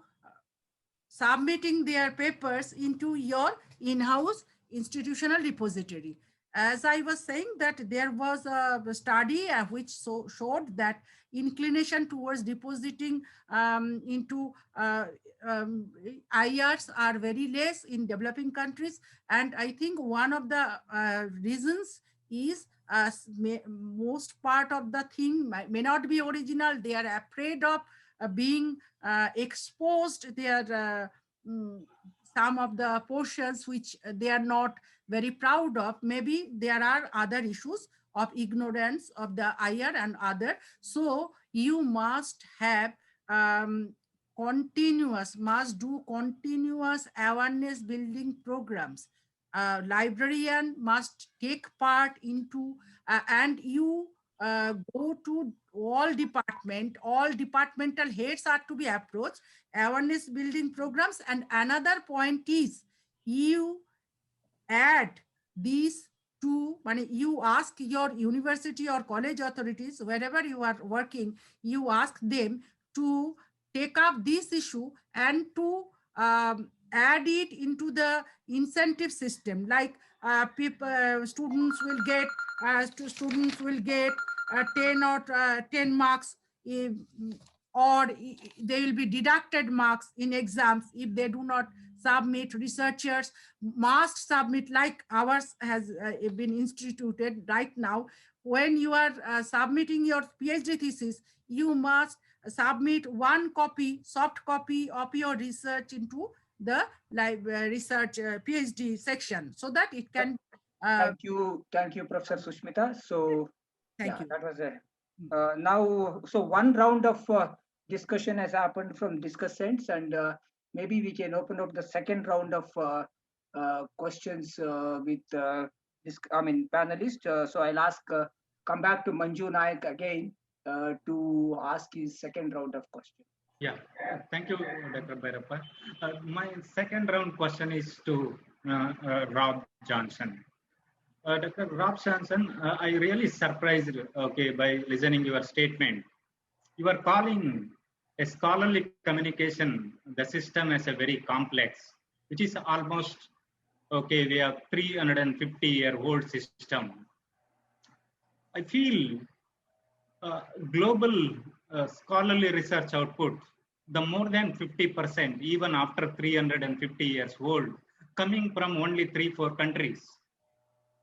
submitting their papers into your in-house institutional repository. As I was saying, that there was a study which showed that inclination towards depositing into IRs are very less in developing countries. And I think one of the reasons is most part of the thing may not be original. They are afraid of being exposed their some of the portions which they are not very proud of. Maybe there are other issues of ignorance of the IR and other. So you must have must do continuous awareness building programs. Librarian must take part into and you go to all departmental heads are to be approached, awareness building programs. And another point is, you add these to, you ask your university or college authorities, wherever you are working, you ask them to take up this issue and to add it into the incentive system. Like students will get 10 or 10 marks or they will be deducted marks in exams if they do not submit. Researchers must submit, like ours has been instituted right now. When you are submitting your PhD thesis, you must submit one copy, soft copy of your research into the research PhD section, so that it can. Thank you, Professor Sushmita. So, thank you. That was a now. So one round of discussion has happened from discussants, and maybe we can open up the second round of questions with panelists. So I'll ask, come back to Manju Naik again to ask his second round of questions. Yeah, thank you, Dr. Byrappa. My second round question is to Rob Johnson. Dr. Rob Johnson, I really surprised, by listening your statement. You are calling a scholarly communication, the system, as a very complex, which is almost, we have 350-year-old system. I feel global scholarly research output, the more than 50%, even after 350 years old, coming from only 3-4 countries.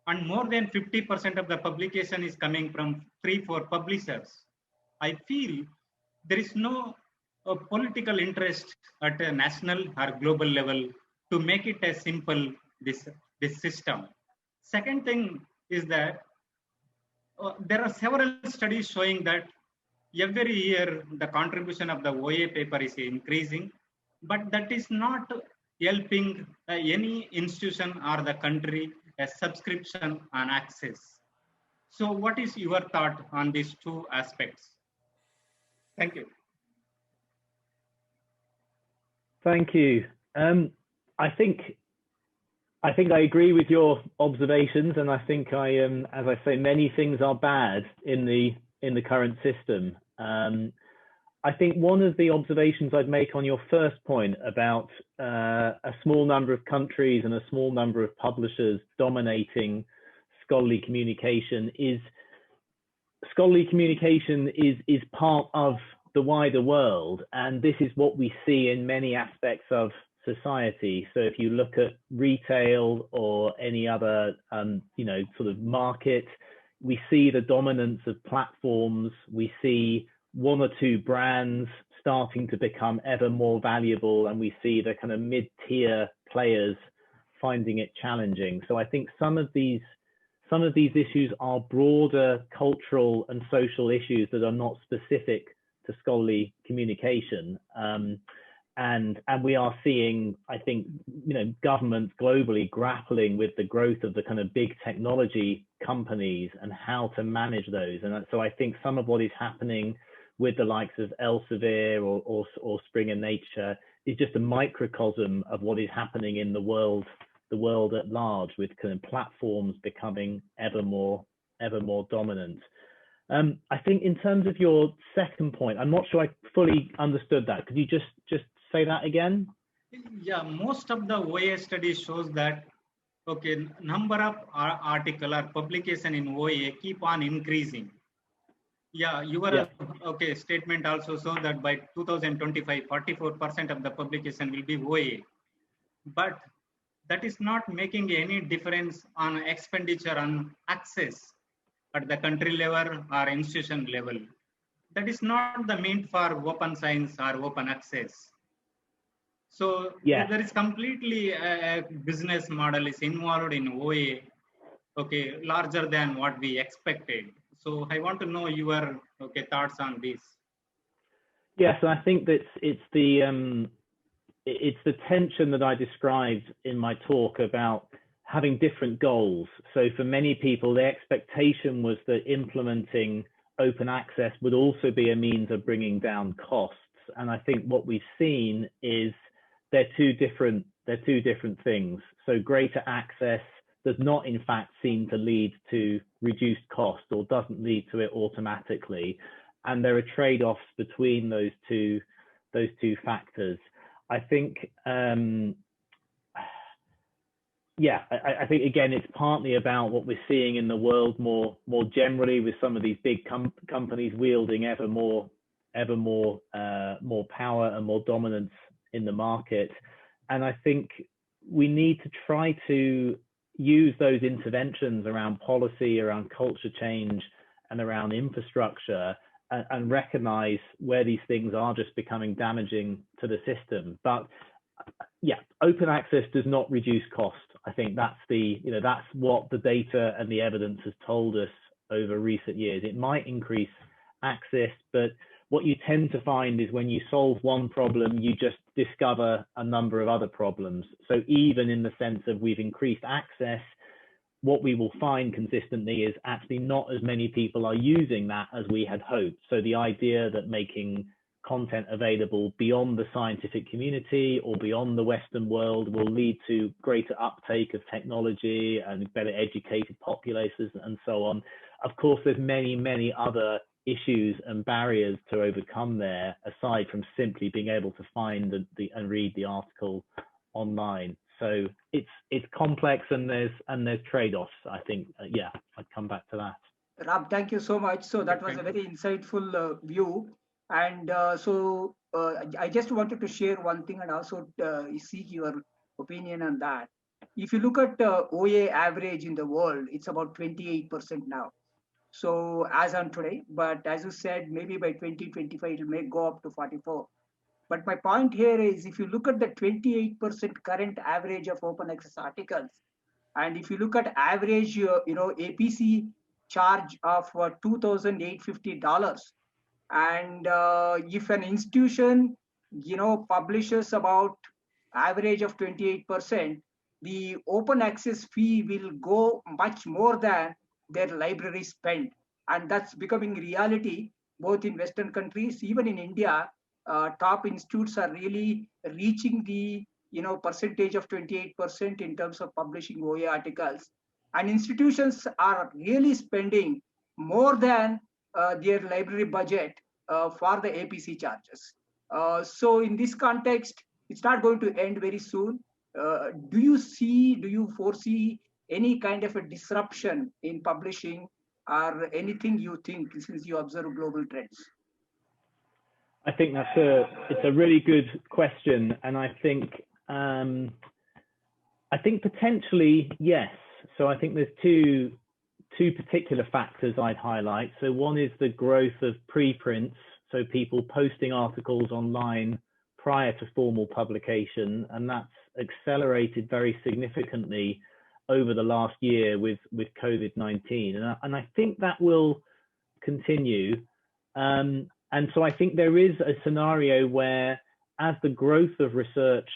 And more than 50% of the publication is coming from 3-4 publishers. I feel there is no political interest at a national or global level to make it as simple, this system. Second thing is that there are several studies showing that every year the contribution of the OA paper is increasing, but that is not helping any institution or the country a subscription and access. So what is your thought on these two aspects? Thank you. Thank you. I think I agree with your observations, and I think as I say, many things are bad in the current system. I think one of the observations I'd make on your first point about a small number of countries and a small number of publishers dominating scholarly communication is part of the wider world. And this is what we see in many aspects of society. So if you look at retail or any other, sort of market, we see the dominance of platforms. We see one or two brands starting to become ever more valuable, and we see the kind of mid-tier players finding it challenging. So I think some of these issues are broader cultural and social issues that are not specific to scholarly communication. And we are seeing, I think, governments globally grappling with the growth of the kind of big technology companies and how to manage those. And so I think some of what is happening with the likes of Elsevier or Springer Nature is just a microcosm of what is happening in the world at large, with kind of platforms becoming ever more dominant. I think in terms of your second point, I'm not sure I fully understood that. Could you just say that again? Yeah, most of the OA studies shows that, okay, number of article or publication in OA keep on increasing. Yeah, your statement also shows that by 2025, 44% of the publication will be OA. But that is not making any difference on expenditure on access at the country level or institution level. That is not the mean for open science or open access. So there is completely a business model is involved in OA, okay, larger than what we expected. So I want to know your thoughts on this. Yes, I think that it's the tension that I described in my talk about having different goals. So for many people, the expectation was that implementing open access would also be a means of bringing down costs. And I think what we've seen is they're two different things. So greater access does not in fact seem to lead to reduced cost, or doesn't lead to it automatically. And there are trade-offs between those two factors. I think, I think again, it's partly about what we're seeing in the world more generally, with some of these big companies wielding ever more power and more dominance in the market. And I think we need to try to use those interventions around policy, around culture change, and around infrastructure, and recognize where these things are just becoming damaging to the system. But yeah, open access does not reduce cost. I think that's that's what the data and the evidence has told us over recent years. It might increase access, but what you tend to find is when you solve one problem, you just discover a number of other problems. So even in the sense of we've increased access, what we will find consistently is actually not as many people are using that as we had hoped. So the idea that making content available beyond the scientific community or beyond the Western world will lead to greater uptake of technology and better educated populations and so on. Of course, there's many other issues and barriers to overcome there, aside from simply being able to find and read the article online. So it's complex, and there's trade-offs. I think I'd come back to that. Rob, thank you so much. So that was a very insightful view, and I just wanted to share one thing and also seek your opinion on that. If you look at OA average in the world, it's about 28% now. So as on today, but as you said, maybe by 2025 it may go up to 44. But my point here is, if you look at the 28% current average of open access articles, and if you look at average, APC charge of $2,850, and if an institution, publishes about average of 28%, the open access fee will go much more than their library spend, and that's becoming reality both in Western countries, even in India. Top institutes are really reaching the percentage of 28% in terms of publishing OA articles, and institutions are really spending more than their library budget for the APC charges. So in this context, it's not going to end very soon. Do you foresee any kind of a disruption in publishing, or anything you think, since you observe global trends? I think it's a really good question, and I think potentially yes. So I think there's two particular factors I'd highlight. So one is the growth of preprints, so people posting articles online prior to formal publication, and that's accelerated very significantly over the last year with COVID-19, and I think that will continue. And so I think there is a scenario where, as the growth of research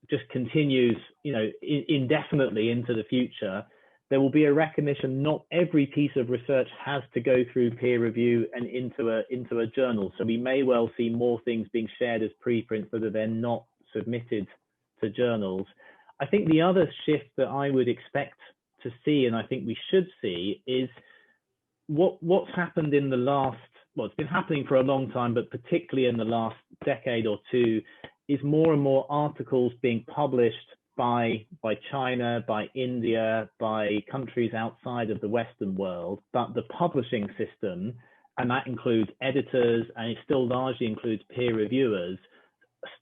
just continues, indefinitely into the future, there will be a recognition not every piece of research has to go through peer review and into a journal. So we may well see more things being shared as preprints that are then not submitted to journals. I think the other shift that I would expect to see, and I think we should see, is what's happened in the last, well, it's been happening for a long time, but particularly in the last decade or two, is more and more articles being published by China, by India, by countries outside of the Western world, but the publishing system, and that includes editors, and it still largely includes peer reviewers,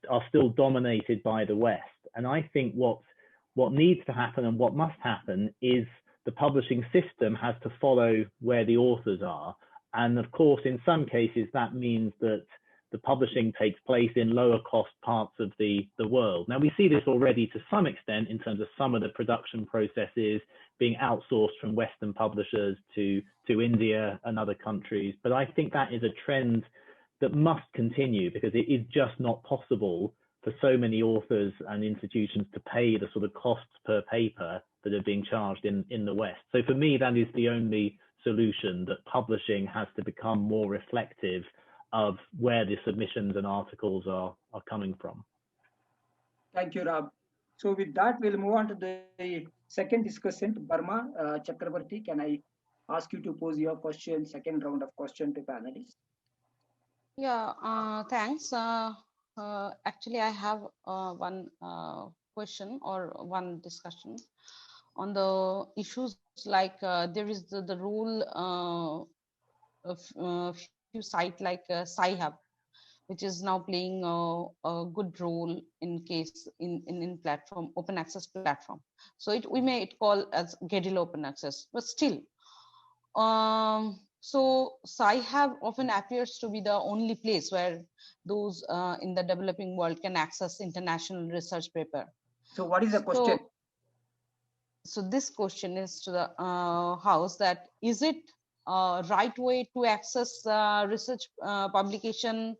are still dominated by the West. And I think what needs to happen and what must happen is the publishing system has to follow where the authors are. And of course, in some cases, that means that the publishing takes place in lower cost parts of the world. Now, we see this already to some extent in terms of some of the production processes being outsourced from Western publishers to India and other countries. But I think that is a trend that must continue, because it is just not possible for so many authors and institutions to pay the sort of costs per paper that are being charged in the West. So for me, that is the only solution, that publishing has to become more reflective of where the submissions and articles are coming from. Thank you, Rob. So with that, we'll move on to the second discussant, Burma. Chakravarti, can I ask you to pose your question, second round of question to panelists? Yeah, thanks. Actually, I have one question or one discussion on the issues like there is the rule of few sites like Sci-Hub, which is now playing a good role in case in platform, open access platform. So we may call as guerrilla open access, but still. So Sci-Hub often appears to be the only place where those in the developing world can access international research paper. So what is the question? So this question is to the House, that is it right way to access research publication,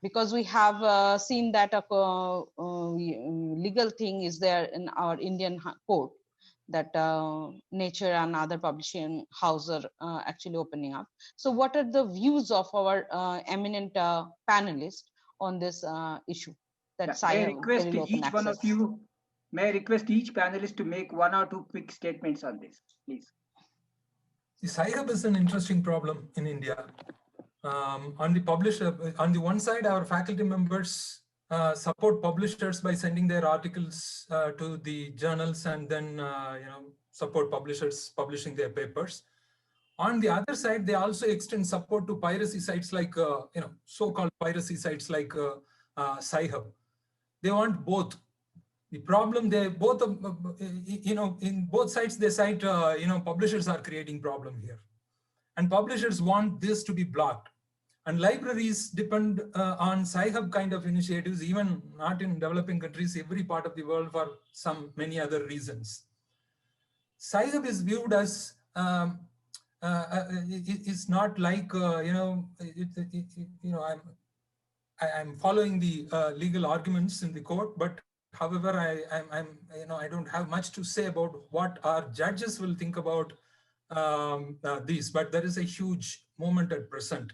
because we have seen that a legal thing is there in our Indian court that Nature and other publishing houses are actually opening up. So what are the views of our eminent panelists on this issue? That May I request each one of you, may I request each panelist to make 1 or 2 quick statements on this, please. The Sci-Hub is an interesting problem in India. On the one side, our faculty members support publishers by sending their articles to the journals, and then support publishers publishing their papers. On the other side, they also extend support to piracy sites like so-called piracy sites like Sci-Hub. They want both. The problem, they both in both sides they cite publishers are creating problem here, and publishers want this to be blocked. And libraries depend on Sci-Hub kind of initiatives, even not in developing countries, every part of the world, for many other reasons. Sci-Hub is viewed as it's not like I'm following the legal arguments in the court, but however, I don't have much to say about what our judges will think about these, but there is a huge moment at present.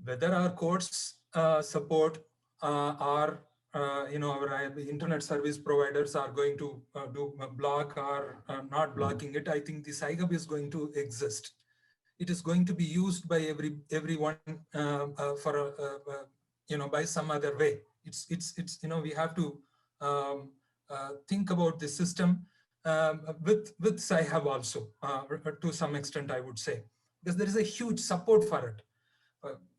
Whether our courts support our internet service providers are going to do block or not blocking it, I think the Sci-Hub is going to exist. It is going to be used by everyone for by some other way. It's we have to think about the system with Sci-Hub also to some extent, I would say, because there is a huge support for it.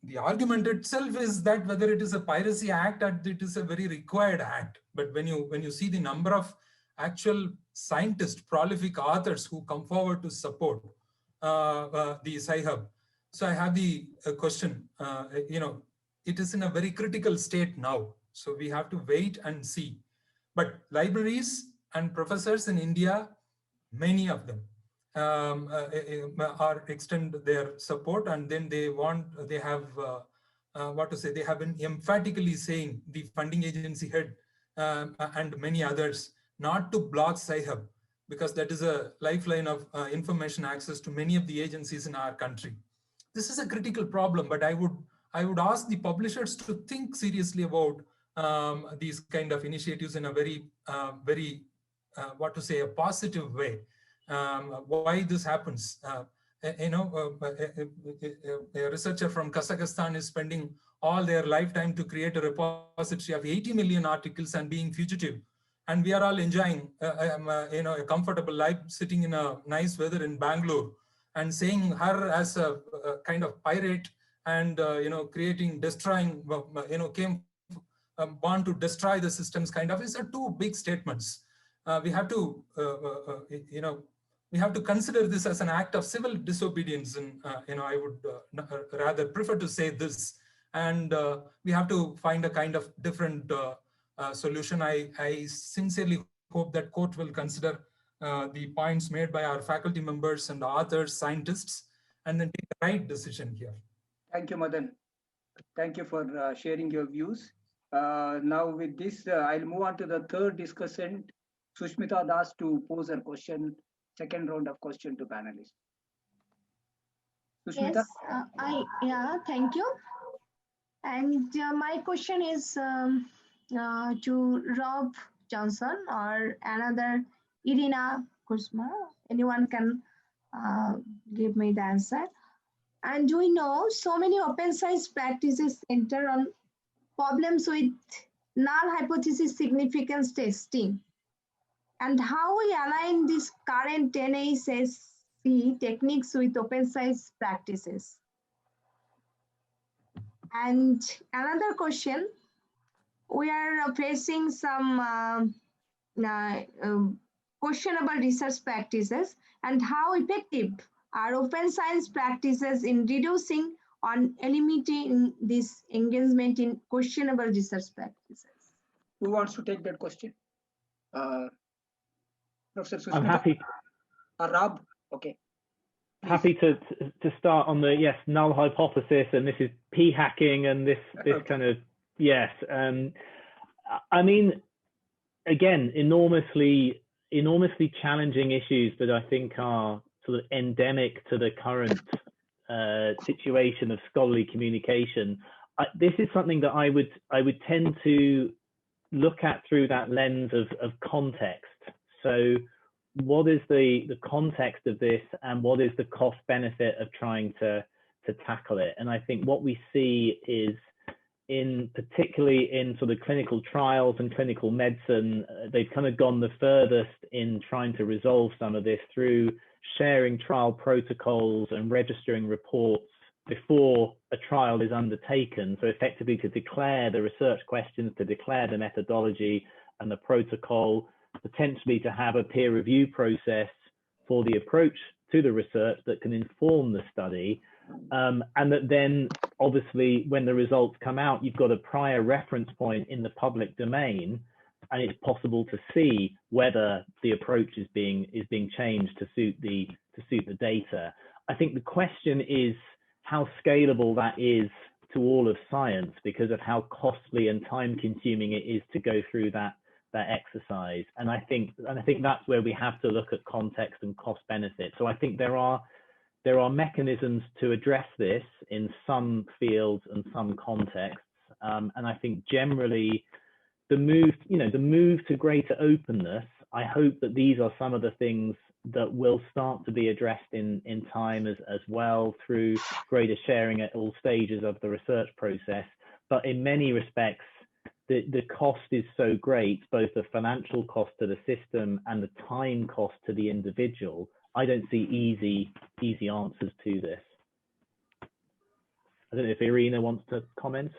the argument itself is that whether it is a piracy act or it is a very required act. But when you see the number of actual scientists, prolific authors who come forward to support the Sci-Hub, so I have the question. It is in a very critical state now, so we have to wait and see. But libraries and professors in India, many of them are extend their support, and then they have been emphatically saying, the funding agency head and many others, not to block Sci-Hub, because that is a lifeline of information access to many of the agencies in our country. This is a critical problem, but I would ask the publishers to think seriously about these kind of initiatives in a very a positive way. Why this happens? A researcher from Kazakhstan is spending all their lifetime to create a repository of 80 million articles and being fugitive. And we are all enjoying a comfortable life, sitting in a nice weather in Bangalore, and saying her as a kind of pirate and destroying, born to destroy the systems kind of, is two big statements. We have to consider this as an act of civil disobedience, and I would rather prefer to say this. And we have to find a kind of different solution. I sincerely hope that court will consider the points made by our faculty members and authors, scientists, and then take the right decision here. Thank you, Madhan. Thank you for sharing your views. Now with this, I'll move on to the third discussant, Sushmita Das, to pose her question, second round of question to panelists. Sushmita? Yes, thank you. And my question is to Rob Johnson or another Iryna, Kuchma. Anyone can give me the answer. And we know so many open science practices center on problems with null hypothesis significance testing, and how we align these current NHSC techniques with open science practices. And another question, we are facing some questionable research practices, and how effective are open science practices in reducing or eliminating this engagement in questionable research practices? Who wants to take that question? Professor Sushmita? I'm happy. Rob? Okay. Please. Happy to start on the, yes, null hypothesis, and this is p-hacking and this kind of, yes. I mean, again, enormously challenging issues that I think are sort of endemic to the current situation of scholarly communication. This is something that I would tend to look at through that lens of context. So what is the context of this, and what is the cost benefit of trying to tackle it? And I think what we see is, particularly in sort of clinical trials and clinical medicine, they've kind of gone the furthest in trying to resolve some of this through sharing trial protocols and registering reports before a trial is undertaken. So effectively to declare the research questions, to declare the methodology and the protocol, potentially to have a peer review process for the approach to the research that can inform the study. And that then obviously when the results come out, you've got a prior reference point in the public domain, and it's possible to see whether the approach is being changed to suit the data. I think the question is how scalable that is to all of science, because of how costly and time consuming it is to go through that exercise. And I think that's where we have to look at context and cost benefit. So I think there are mechanisms to address this in some fields and some contexts. And I think generally the move to greater openness, I hope that these are some of the things that will start to be addressed in time as well, through greater sharing at all stages of the research process. But in many respects, the cost is so great, both the financial cost to the system and the time cost to the individual. I don't see easy answers to this. I don't know if Iryna wants to comment.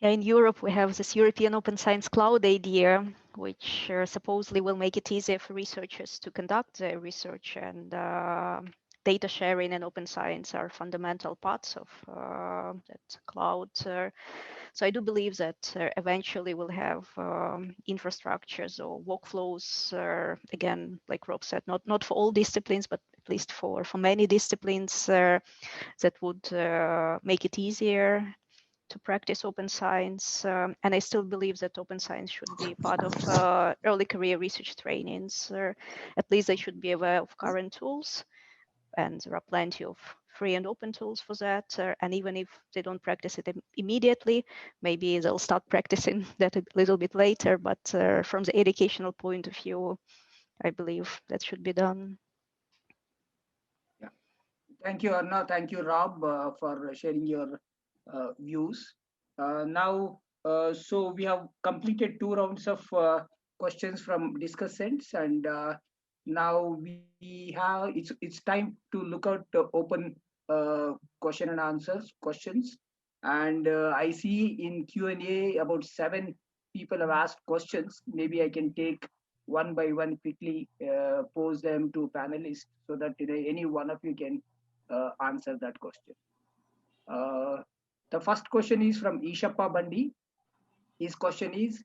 Yeah, in Europe, we have this European Open Science Cloud idea, which supposedly will make it easier for researchers to conduct their research, and data sharing and open science are fundamental parts of that cloud. So I do believe that eventually we'll have infrastructures or workflows, again, like Rob said, not for all disciplines, but at least for many disciplines that would make it easier to practice open science. And I still believe that open science should be part of early career research trainings. At least they should be aware of current tools. And there are plenty of free and open tools for that. And even if they don't practice it immediately, maybe they'll start practicing that a little bit later. But from the educational point of view, I believe that should be done. Yeah. Thank you, Arna. Thank you, Rob, for sharing your views. So we have completed 2 rounds of questions from discussants, and now we have it's time to look at the open question and answers questions. And I see in Q&A about 7 people have asked questions. Maybe I can take one by one quickly, pose them to panelists so that any one of you can answer that question. The first question is from Ishappa Bandi. His question is,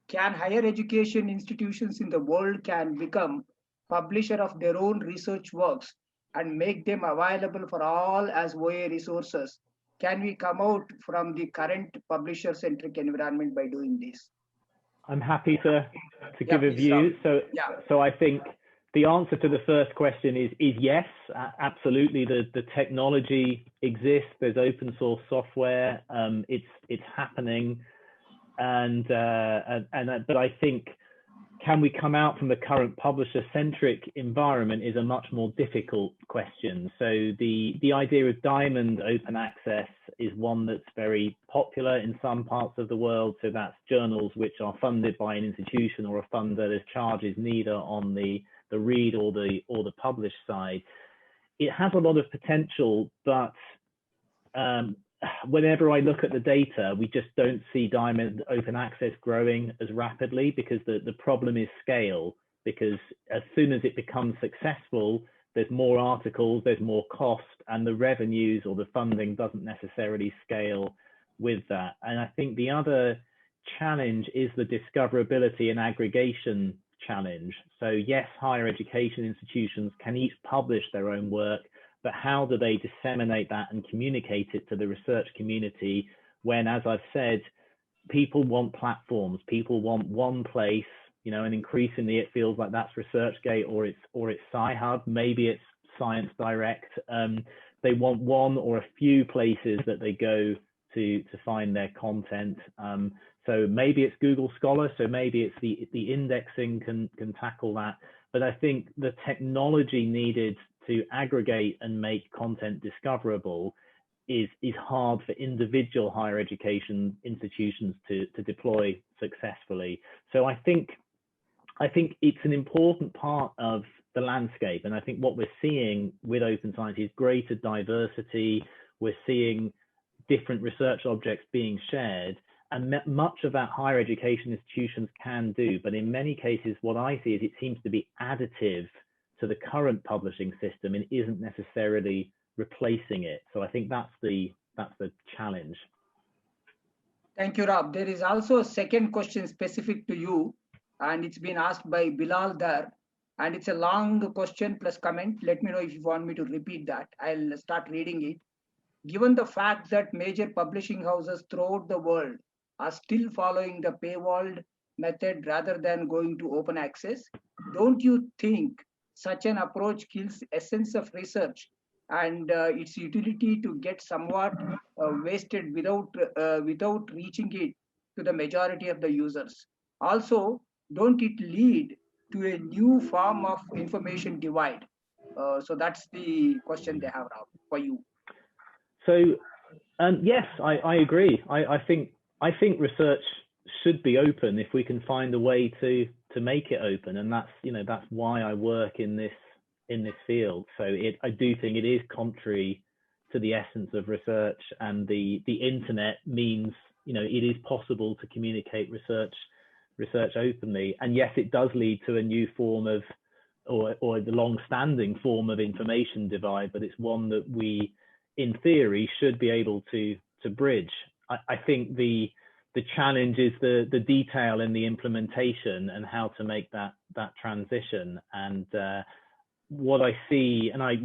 can higher education institutions in the world can become publisher of their own research works and make them available for all as OA resources? Can we come out from the current publisher-centric environment by doing this? I'm happy to give a view. So I think the answer to the first question is yes, absolutely. The technology exists. There's open source software. It's happening, but I think, can we come out from the current publisher-centric environment is a much more difficult question. So the idea of diamond open access is one that's very popular in some parts of the world. So that's journals which are funded by an institution or a funder. There's charges neither on the read or the publish side. It has a lot of potential, but whenever I look at the data, we just don't see diamond open access growing as rapidly, because the problem is scale. Because as soon as it becomes successful, there's more articles, there's more cost, and the revenues or the funding doesn't necessarily scale with that. And I think the other challenge is the discoverability and aggregation challenge. So yes, higher education institutions can each publish their own work, but how do they disseminate that and communicate it to the research community when, as I've said, people want platforms, people want one place, and increasingly it feels like that's ResearchGate or it's Sci-Hub, maybe it's Science Direct. They want one or a few places that they go to find their content. So maybe it's Google Scholar, so maybe it's the indexing can tackle that. But I think the technology needed to aggregate and make content discoverable is hard for individual higher education institutions to deploy successfully. So I think it's an important part of the landscape. And I think what we're seeing with open science is greater diversity. We're seeing different research objects being shared, and much of that higher education institutions can do. But in many cases, what I see is it seems to be additive to the current publishing system and isn't necessarily replacing it. So I think that's the challenge. Thank you, Rob. There is also a second question specific to you, and it's been asked by Bilal there. And it's a long question plus comment. Let me know if you want me to repeat that. I'll start reading it. Given the fact that major publishing houses throughout the world are still following the paywalled method rather than going to open access, don't you think such an approach kills the essence of research and its utility to get somewhat wasted without reaching it to the majority of the users? Also, don't it lead to a new form of information divide? So that's the question they have now for you. So yes, I agree. I think research should be open if we can find a way to make it open, and that's why I work in this field. So I do think it is contrary to the essence of research, and the internet means, you know, it is possible to communicate research openly. And yes, it does lead to a new form of, or the long-standing form of information divide, but it's one that we, in theory, should be able to bridge. I think the challenge is the detail in the implementation and how to make that transition. And what I see, and I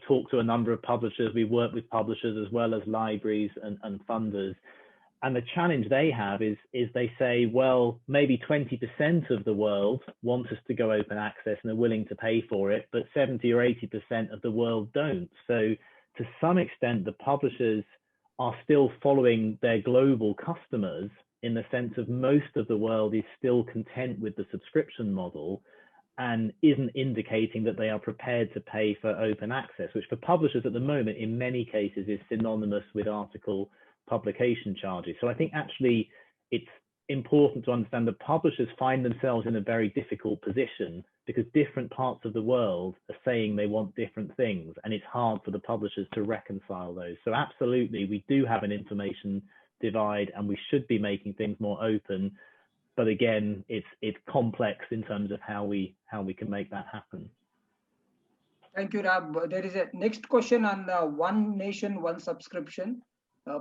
talk to a number of publishers, we work with publishers as well as libraries and funders. And the challenge they have is they say, well, maybe 20% of the world want us to go open access and are willing to pay for it, but 70 or 80% of the world don't. So to some extent, the publishers are still following their global customers, in the sense of most of the world is still content with the subscription model and isn't indicating that they are prepared to pay for open access, which for publishers at the moment, in many cases, is synonymous with article publication charges. So I think actually it's important to understand that publishers find themselves in a very difficult position, because different parts of the world are saying they want different things, and it's hard for the publishers to reconcile those. So absolutely, we do have an information divide, and we should be making things more open. But again, it's complex in terms of how we can make that happen. Thank you, Rab. There is a next question on One Nation, One Subscription.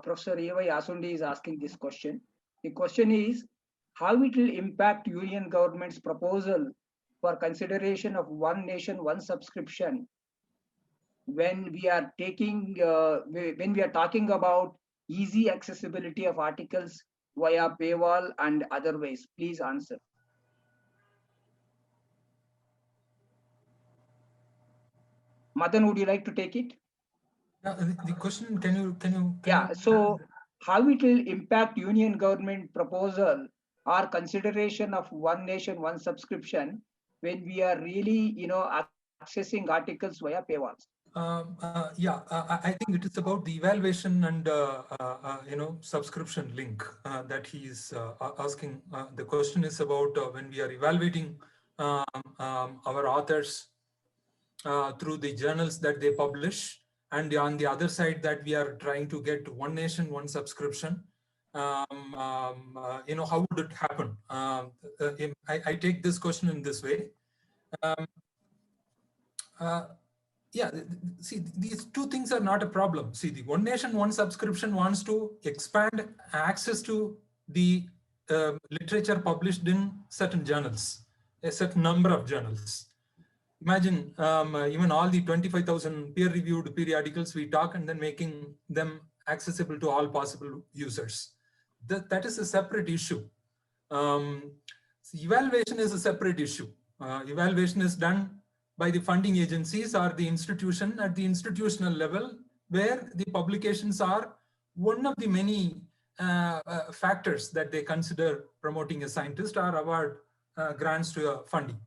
Professor E.Y. Asundi is asking this question. The question is, how it will impact union government's proposal for consideration of One Nation, One Subscription when we are talking about easy accessibility of articles via paywall and other ways? Please answer. Madhan, would you like to take it? The question, can you? Yeah. So, how it will impact union government proposal or consideration of One Nation, One Subscription when we are really, accessing articles via paywalls? I think it is about the evaluation and subscription link that he is asking. The question is about when we are evaluating our authors through the journals that they publish, and on the other side that we are trying to get One Nation, One Subscription. How would it happen? I take this question in this way. See, these two things are not a problem. See, the One Nation, One Subscription wants to expand access to the literature published in certain journals, a certain number of journals. Imagine even all the 25,000 peer-reviewed periodicals we talk, and then making them accessible to all possible users. That is a separate issue. Evaluation is a separate issue. Evaluation is done by the funding agencies or the institution at the institutional level, where the publications are one of the many factors that they consider promoting a scientist or award grants to a funding.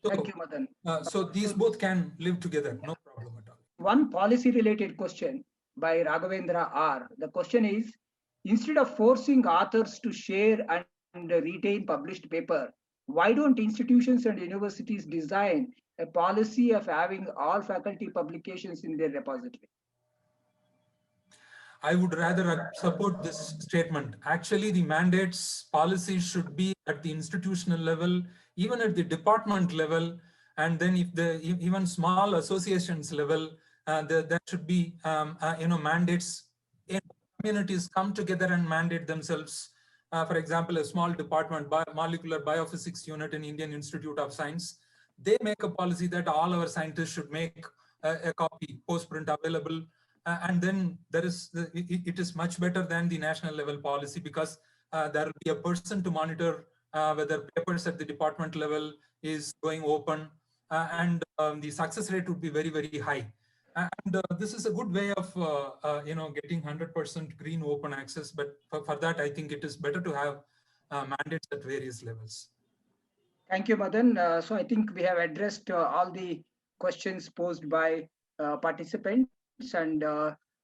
So, thank you, Madhan. So these both can live together, no problem at all. One policy-related question by Raghavendra R. The question is, instead of forcing authors to share and retain published paper, why don't institutions and universities design a policy of having all faculty publications in their repository? I would rather support this statement. Actually, the mandates policy should be at the institutional level, even at the department level, and then if the even small associations level, there should be mandates. Communities come together and mandate themselves. For example, a small department, molecular biophysics unit in Indian Institute of Science, they make a policy that all our scientists should make a copy post-print available. And then it is much better than the national level policy, because there will be a person to monitor whether papers at the department level is going open, and the success rate would be very, very high. And this is a good way of getting 100% green open access. But for that, I think it is better to have mandates at various levels. Thank you, Madhan. So I think we have addressed all the questions posed by participants. And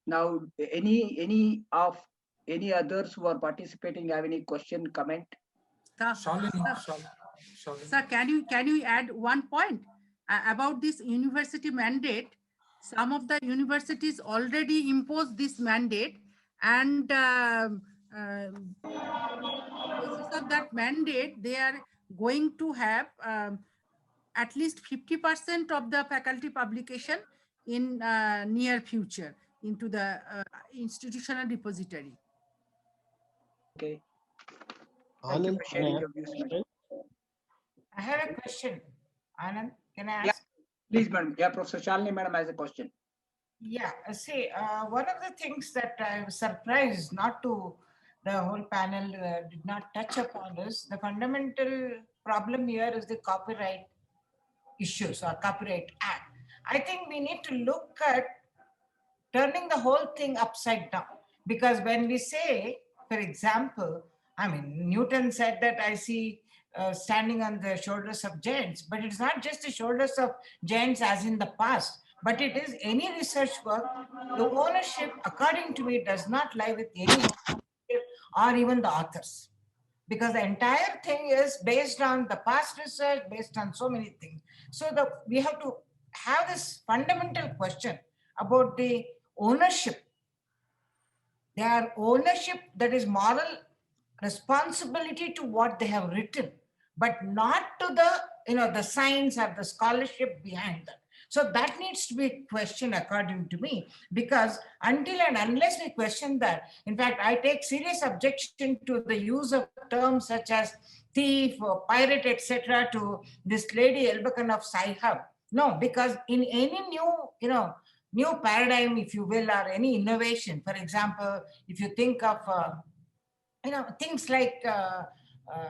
now any others who are participating have any question, comment? Sir, can you add one point about this university mandate? Some of the universities already imposed this mandate, and basis of that mandate, they are going to have at least 50% of the faculty publication in near future into the institutional repository. Okay. Thank you for sharing your views, madam. I have a question. Anand, can I ask? Yeah, please, madam. Yeah, Professor Shalini, madam, has a question. Yeah, see, one of the things that I was surprised not to, the whole panel did not touch upon is the fundamental problem here is the copyright issues or Copyright Act. I think we need to look at turning the whole thing upside down, because when we say, for example, I mean, Newton said that I see standing on the shoulders of giants, but it's not just the shoulders of giants as in the past, but it is any research work. The ownership, according to me, does not lie with any or even the authors, because the entire thing is based on the past research, based on so many things. So we have to have this fundamental question about the ownership. Their ownership, that is moral responsibility to what they have written, but not to the the science or the scholarship behind that. So that needs to be questioned, according to me, because until and unless we question that, in fact, I take serious objection to the use of terms such as thief or pirate, etc., to this lady Elbakan of Sci-Hub. No, because in any new paradigm, if you will, or any innovation, for example, if you think of things like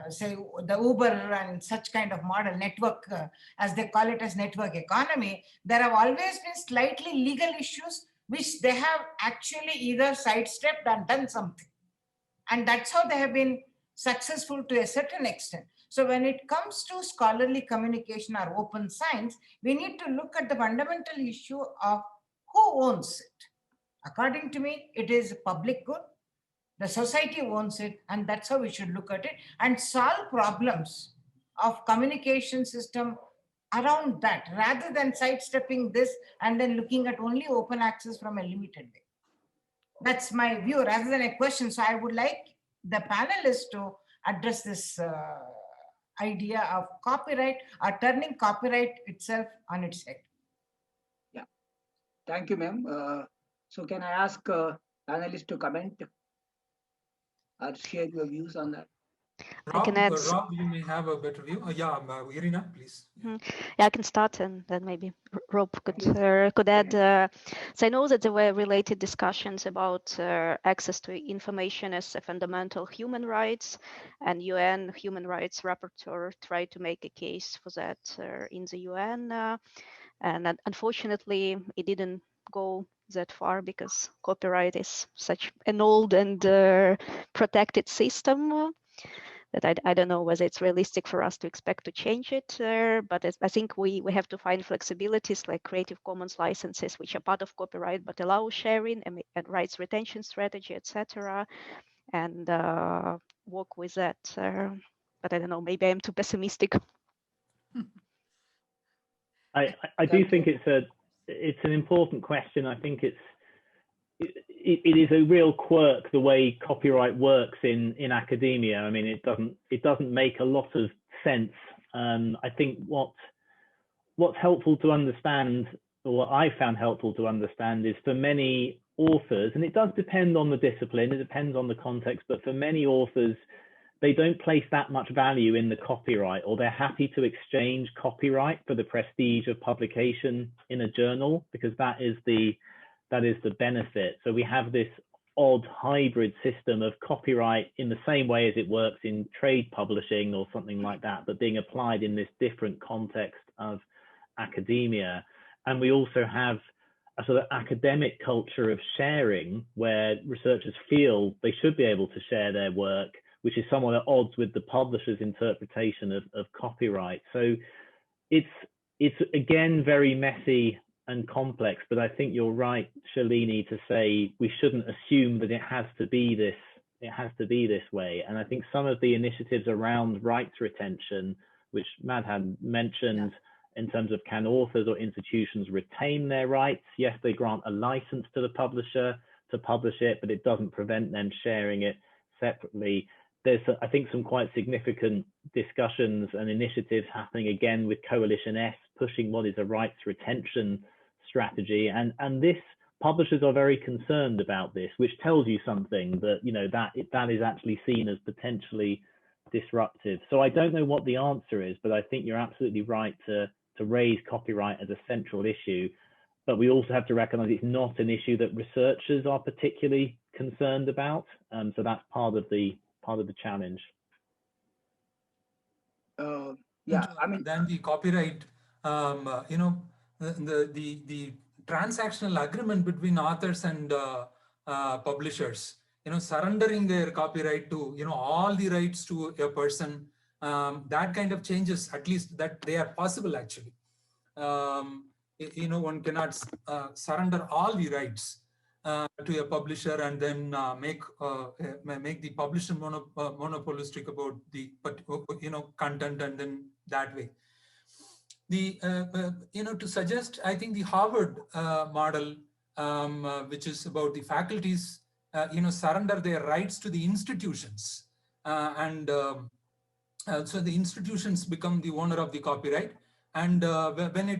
say the Uber and such kind of model network, as they call it, as network economy, there have always been slightly legal issues which they have actually either sidestepped and done something, and that's how they have been successful to a certain extent. So when it comes to scholarly communication or open science, we need to look at the fundamental issue of who owns it. According to me, it is public good. The society owns it, and that's how we should look at it and solve problems of communication system around that, rather than sidestepping this and then looking at only open access from a limited way. That's my view rather than a question. So I would like the panelists to address this idea of copyright or turning copyright itself on its head. Yeah, thank you, ma'am. So can I ask panelists to comment or share your views on that? Rob, I can add. Rob, you may have a better view. Iryna, please. Yeah, I can start, and then maybe Rob could add. So I know that there were related discussions about access to information as a fundamental human rights, and UN Human Rights Rapporteur tried to make a case for that in the UN, and unfortunately, it didn't go that far because copyright is such an old and protected system. That I don't know whether it's realistic for us to expect to change it, but I think we have to find flexibilities like Creative Commons licenses, which are part of copyright but allow sharing and rights retention strategy, etc., and work with that. But I don't know, maybe I'm too pessimistic. I do think it's an important question. I think it is a real quirk the way copyright works in academia. I mean, it doesn't make a lot of sense. I think what's helpful to understand, or what I found helpful to understand, is for many authors, and it does depend on the discipline, it depends on the context, but for many authors, they don't place that much value in the copyright, or they're happy to exchange copyright for the prestige of publication in a journal, because that is the benefit. So we have this odd hybrid system of copyright in the same way as it works in trade publishing or something like that, but being applied in this different context of academia. And we also have a sort of academic culture of sharing where researchers feel they should be able to share their work, which is somewhat at odds with the publisher's interpretation of copyright. So it's again very messy and complex, but I think you're right, Shalini, to say we shouldn't assume that it has to be this way. And I think some of the initiatives around rights retention, which Madhan mentioned, in terms of can authors or institutions retain their rights? Yes, they grant a license to the publisher to publish it, but it doesn't prevent them sharing it separately. There's, I think, some quite significant discussions and initiatives happening again with Coalition S, pushing what is a rights retention strategy. And this, publishers are very concerned about this, which tells you something that, you know, that is actually seen as potentially disruptive. So I don't know what the answer is, but I think you're absolutely right to raise copyright as a central issue. But we also have to recognize it's not an issue that researchers are particularly concerned about. So that's part of the challenge. Yeah, I mean, then the copyright, you know, the transactional agreement between authors and publishers, you know, surrendering their copyright to, you know, all the rights to a person, that kind of changes, at least that they are possible actually. You know, one cannot surrender all the rights to a publisher and then make the publisher monopolistic about the, you know, content, and then that way. The you know, to suggest, I think the Harvard model, which is about the faculties, you know, surrender their rights to the institutions, and so the institutions become the owner of the copyright. And when it,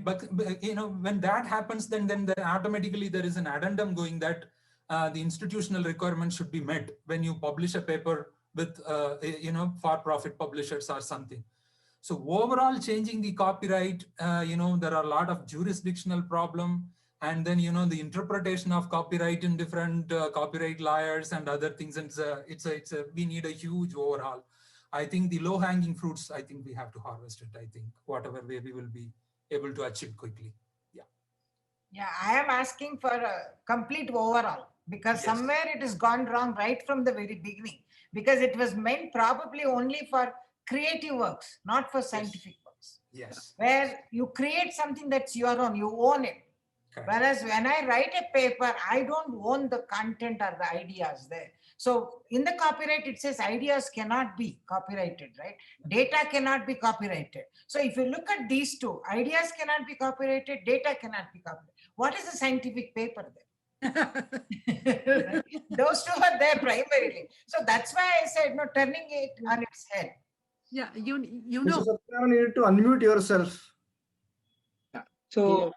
you know, when that happens, then automatically there is an addendum going that the institutional requirement should be met when you publish a paper with, you know, for-profit publishers or something. So overall, changing the copyright, you know, there are a lot of jurisdictional problem, and then, you know, the interpretation of copyright in different copyright lawyers and other things. And we need a huge overhaul. I think the low-hanging fruits, I think we have to harvest it. I think whatever way we will be able to achieve quickly. Yeah. Yeah, I am asking for a complete overhaul, because somewhere it has gone wrong right from the very beginning, because it was meant probably only for creative works, not for scientific works. Yes. Where you create something that's your own, you own it. Correct. Whereas when I write a paper, I don't own the content or the ideas there. So in the copyright, it says ideas cannot be copyrighted, right? Data cannot be copyrighted. So if you look at these two, ideas cannot be copyrighted, data cannot be copyrighted. What is a scientific paper there? Those two are there primarily. So that's why I said, no, turning it on its head. Yeah, you know. You need to unmute yourself. Yeah. So,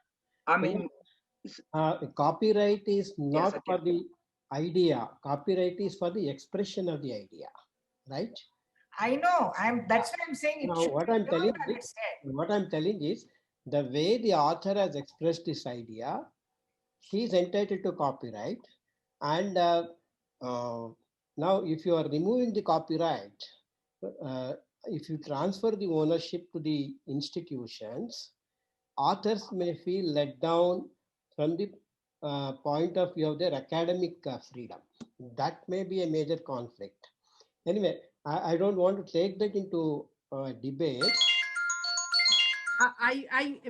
I mean, copyright is not for the idea. Copyright is for the expression of the idea, right? I know. That's why I'm saying it. Now, what I'm telling is the way the author has expressed this idea, he is entitled to copyright. And now, if you are removing the copyright, if you transfer the ownership to the institutions, authors may feel let down from the point of view of their academic freedom. That may be a major conflict. Anyway, I don't want to take that into debate.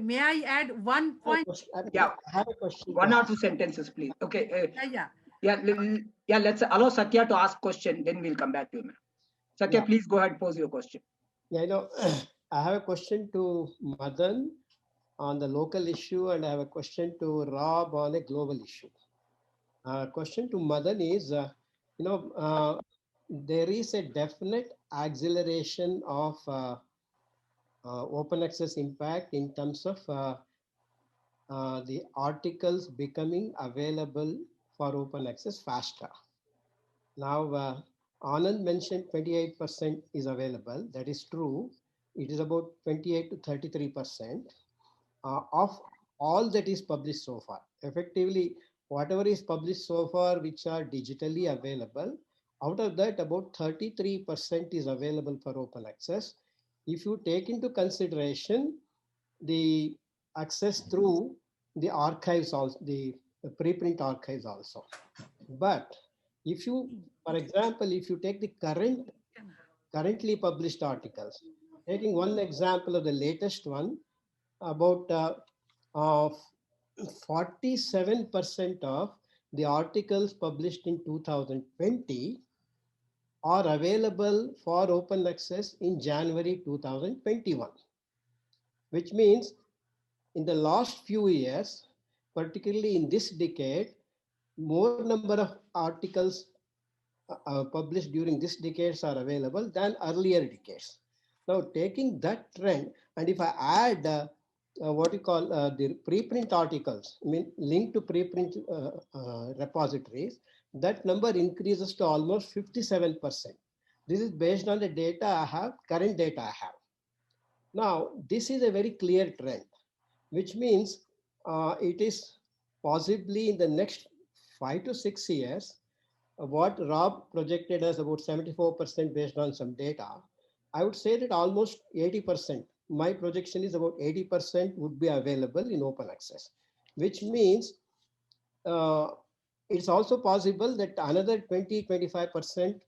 May I add one point? Yeah, I have a question. One or two sentences, please. Okay. Yeah. Let's allow Satya to ask question, then we'll come back to him. Satya, please go ahead, pose your question. Yeah, I know. I have a question to Madhan on the local issue, and I have a question to Rob on a global issue. Question to Madhan is, you know, there is a definite acceleration of open access impact in terms of the articles becoming available for open access faster. Now, Anand mentioned 28% is available. That is true. It is about 28 to 33% of all that is published so far. Effectively, whatever is published so far, which are digitally available, out of that, about 33% is available for open access. If you take into consideration the access through the archives, also the preprint archives also. But if you, for example, if you take the currently published articles, taking one example of the latest one, about 47% of the articles published in 2020 are available for open access in January 2021, which means in the last few years, particularly in this decade, more number of articles published during this decades are available than earlier decades. Now, taking that trend, and if I add what you call the preprint articles, I mean linked to preprint repositories, that number increases to almost 57%. This is based on the data I have, current data I have. Now, this is a very clear trend, which means it is possibly in the next 5 to 6 years, what Rob projected as about 74% based on some data. I would say that almost 80%, my projection is about 80% would be available in open access, which means it's also possible that another 20-25%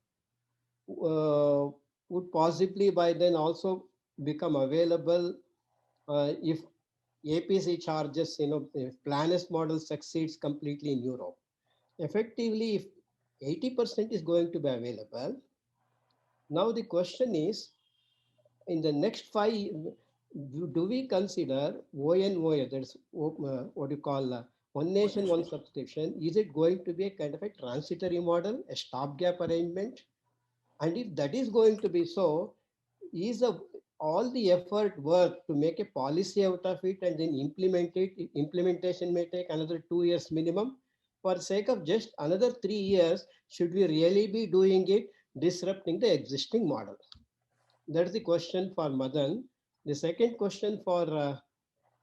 would possibly by then also become available if APC charges, if Planist model succeeds completely in Europe. Effectively, if 80% is going to be available, now the question is, in the next 5, do we consider ONOA, that's what you call one nation, one subscription? Is it going to be a kind of a transitory model, a stopgap arrangement? And if that is going to be so, is all the effort worth to make a policy out of it and then implement it? Implementation may take another 2 years minimum. For sake of just another 3 years, should we really be doing it, disrupting the existing model? That's the question for Madhan. The second question for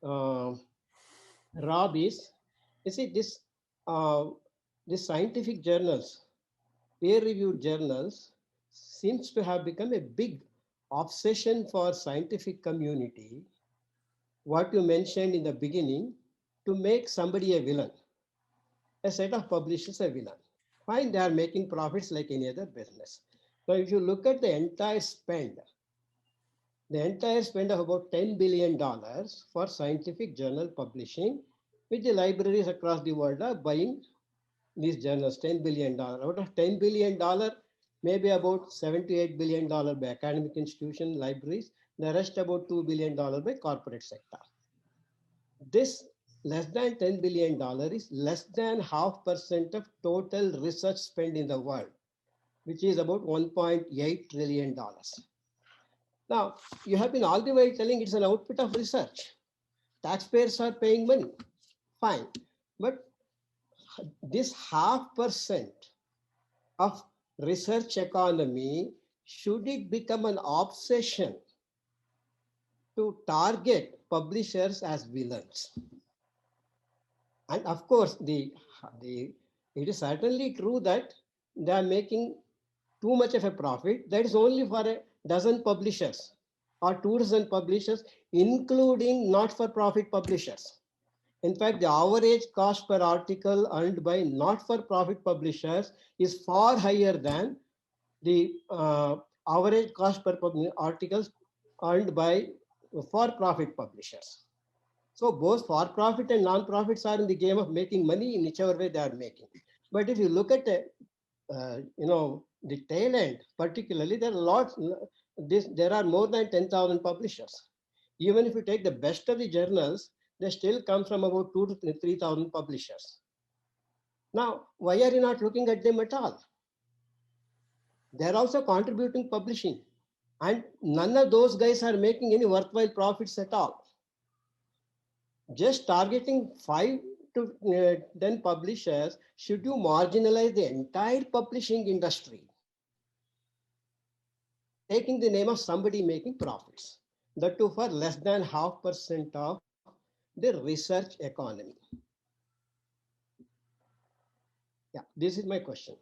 Rob is, you see, this scientific journals, peer-reviewed journals, seems to have become a big obsession for scientific community. What you mentioned in the beginning, to make somebody a villain, a set of publishers a villain. Fine, they are making profits like any other business. So if you look at the entire spend of about $10 billion for scientific journal publishing, which the libraries across the world are buying these journals, $10 billion. Out of $10 billion, maybe about $7 to $8 billion by academic institution libraries, the rest about $2 billion by corporate sector. This less than $10 billion is less than 0.5% of total research spend in the world, which is about $1.8 trillion. Now, you have been all the way telling it's an output of research. Taxpayers are paying money. Fine. But this 0.5% of research economy, should it become an obsession to target publishers as villains? And of course, it is certainly true that they are making too much of a profit. That is only for a dozen publishers or 2 dozen publishers, including not-for-profit publishers. In fact, the average cost per article earned by not-for-profit publishers is far higher than the average cost per articles earned by for-profit publishers. So both for-profit and non-profits are in the game of making money in whichever way they are making. But if you look at the tail end, particularly, there are more than 10,000 publishers. Even if you take the best of the journals, they still come from about 2,000 to 3,000 publishers. Now, why are you not looking at them at all? They're also contributing publishing, and none of those guys are making any worthwhile profits at all. Just targeting 5 to 10 publishers, should you marginalize the entire publishing industry, taking the name of somebody making profits, that too for less than 0.5% of the research economy? Yeah, this is my question.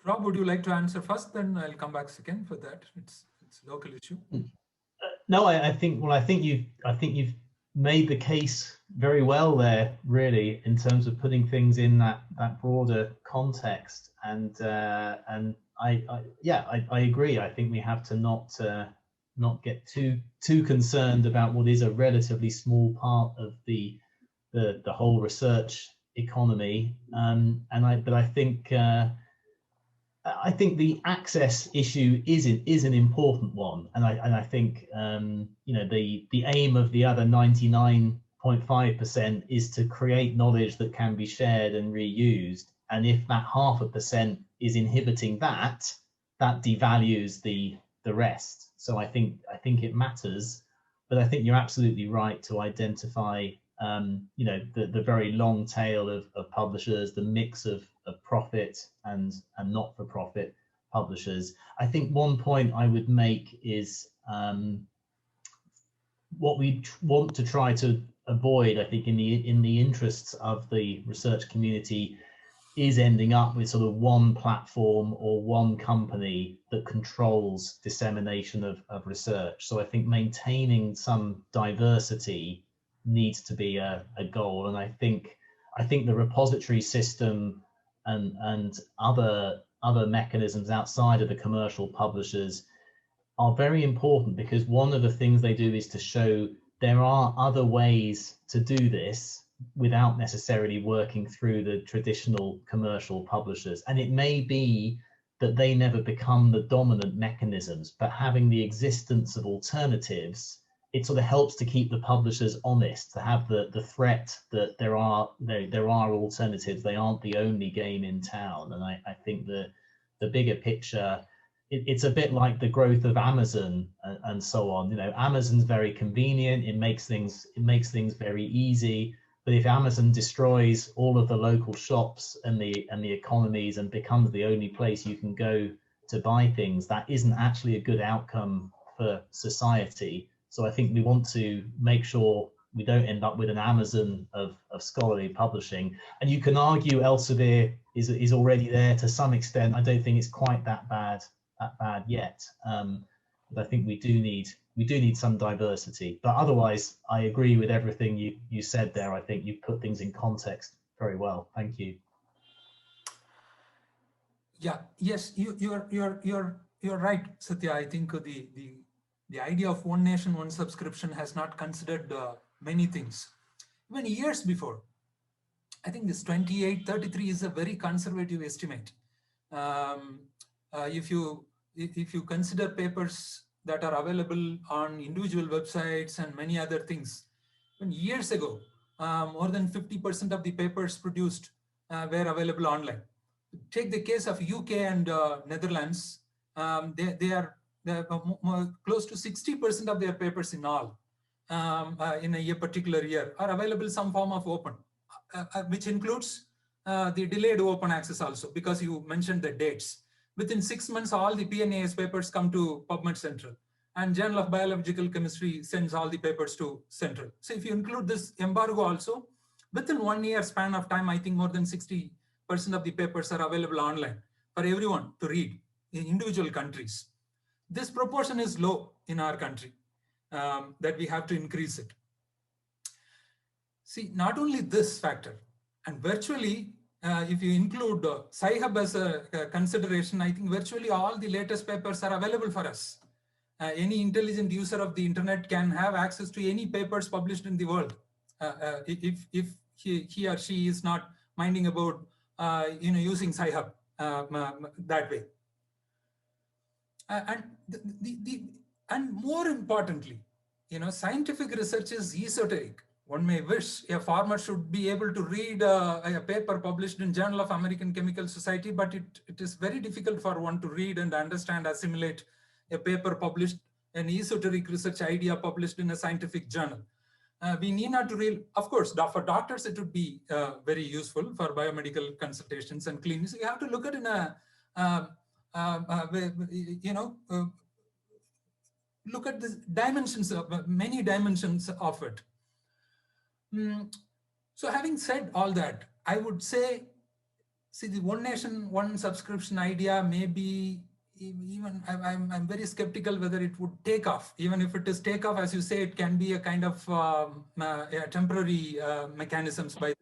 Rob, would you like to answer first? Then I'll come back second for that. It's a local issue. No, I think you've made the case very well there, really, in terms of putting things in that broader context. And I agree. I think we have to not get too concerned about what is a relatively small part of the whole research economy. But I think I think the access issue is an important one, and I think you know, the aim of the other 99.5% is to create knowledge that can be shared and reused. And if that 0.5% is inhibiting that, that devalues the rest. So I think it matters, but I think you're absolutely right to identify you know, the very long tail of publishers, the mix of profit and not-for-profit publishers. I think one point I would make is what we want to try to avoid, I think, in the interests of the research community, is ending up with sort of one platform or one company that controls dissemination of research. So I think maintaining some diversity needs to be a goal, and I think the repository system and other mechanisms outside of the commercial publishers are very important, because one of the things they do is to show there are other ways to do this without necessarily working through the traditional commercial publishers. And it may be that they never become the dominant mechanisms, but having the existence of alternatives, it sort of helps to keep the publishers honest, to have the threat that there are alternatives. They aren't the only game in town. And I think the bigger picture, it's a bit like the growth of Amazon and so on. You know, Amazon's very convenient. It makes things very easy. But if Amazon destroys all of the local shops and the economies and becomes the only place you can go to buy things, that isn't actually a good outcome for society. So I think we want to make sure we don't end up with an Amazon of scholarly publishing. And you can argue Elsevier is already there to some extent. I don't think it's quite that bad yet. But I think we do need some diversity. But otherwise, I agree with everything you said there. I think you put things in context very well. Thank you. Yeah. Yes, you're right, Satya. I think the idea of one nation, one subscription has not considered many things. Even years before, I think this 2833 is a very conservative estimate. If you consider papers that are available on individual websites and many other things, even years ago, more than 50% of the papers produced were available online. Take the case of UK and Netherlands. They are close to 60% of their papers in all in a particular year are available some form of open, which includes the delayed open access also, because you mentioned the dates. Within 6 months, all the PNAS papers come to PubMed Central, and Journal of Biological Chemistry sends all the papers to Central. So if you include this embargo also, within 1 year span of time, I think more than 60% of the papers are available online for everyone to read in individual countries. This proportion is low in our country, that we have to increase it. See, not only this factor, and virtually, if you include Sci-Hub as a consideration, I think virtually all the latest papers are available for us. Any intelligent user of the internet can have access to any papers published in the world, if he or she is not minding about using Sci-Hub that way. And more importantly, scientific research is esoteric. One may wish a farmer should be able to read a paper published in Journal of American Chemical Society, but it is very difficult for one to read and understand, assimilate a paper published, an esoteric research idea published in a scientific journal. We need not to read, of course, for doctors, it would be very useful for biomedical consultations and clinics. You have to look at in a, look at the dimensions of many dimensions of it. So having said all that, I would say, see, the one nation, one subscription idea, maybe even I'm very skeptical whether it would take off. Even if it is take off, as you say, it can be a kind of temporary mechanisms by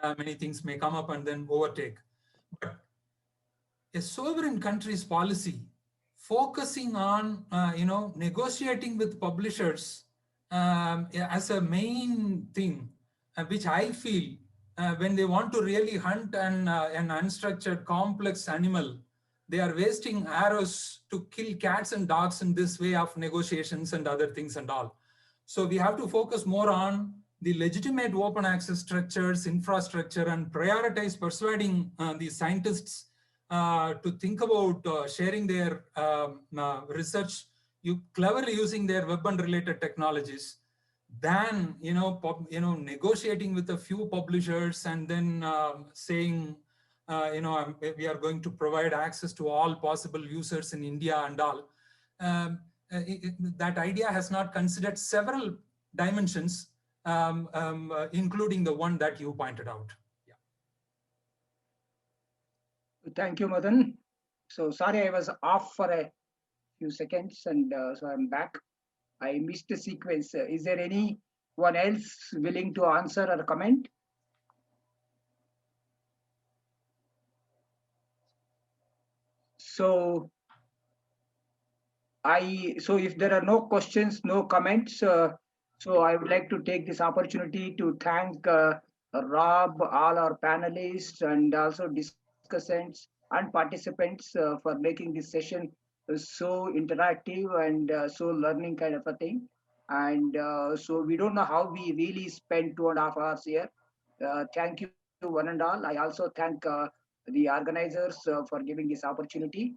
that many things may come up and then overtake. But a sovereign country's policy focusing on negotiating with publishers as a main thing, which I feel when they want to really hunt an unstructured complex animal, they are wasting arrows to kill cats and dogs in this way of negotiations and other things and all. So we have to focus more on the legitimate open access structures, infrastructure, and prioritize persuading the scientists to think about sharing their research, cleverly using their web and related technologies, than negotiating with a few publishers and then saying, we are going to provide access to all possible users in India and all. That idea has not considered several dimensions, including the one that you pointed out. Yeah. Thank you, Madhan. So sorry, I was off for a few seconds, and so I'm back. I missed the sequence. Is there anyone else willing to answer or comment? So if there are no questions, no comments, so I would like to take this opportunity to thank Rob, all our panelists, and also discussants and participants for making this session so interactive and so learning kind of a thing. And so we don't know how we really spent 2.5 hours here. Thank you one and all. I also thank the organizers for giving this opportunity.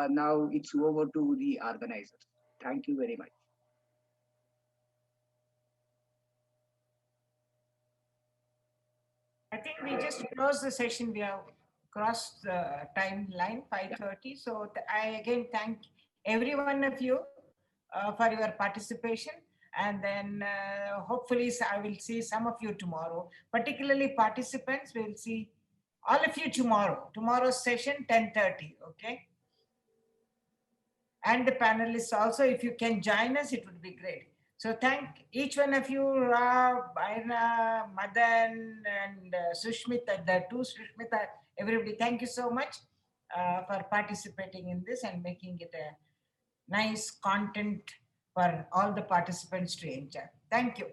Now it's over to the organizers. Thank you very much. I think we just closed the session. We have crossed the timeline, 5:30. So I again thank every one of you for your participation. And then hopefully I will see some of you tomorrow, particularly participants. We will see all of you tomorrow. Tomorrow's session, 10:30, okay? And the panelists also, if you can join us, it would be great. So thank each one of you, Rob, Iryna, Madhan, and Sushmita, the two Sushmita, everybody. Thank you so much for participating in this and making it a nice content for all the participants to enjoy. Thank you.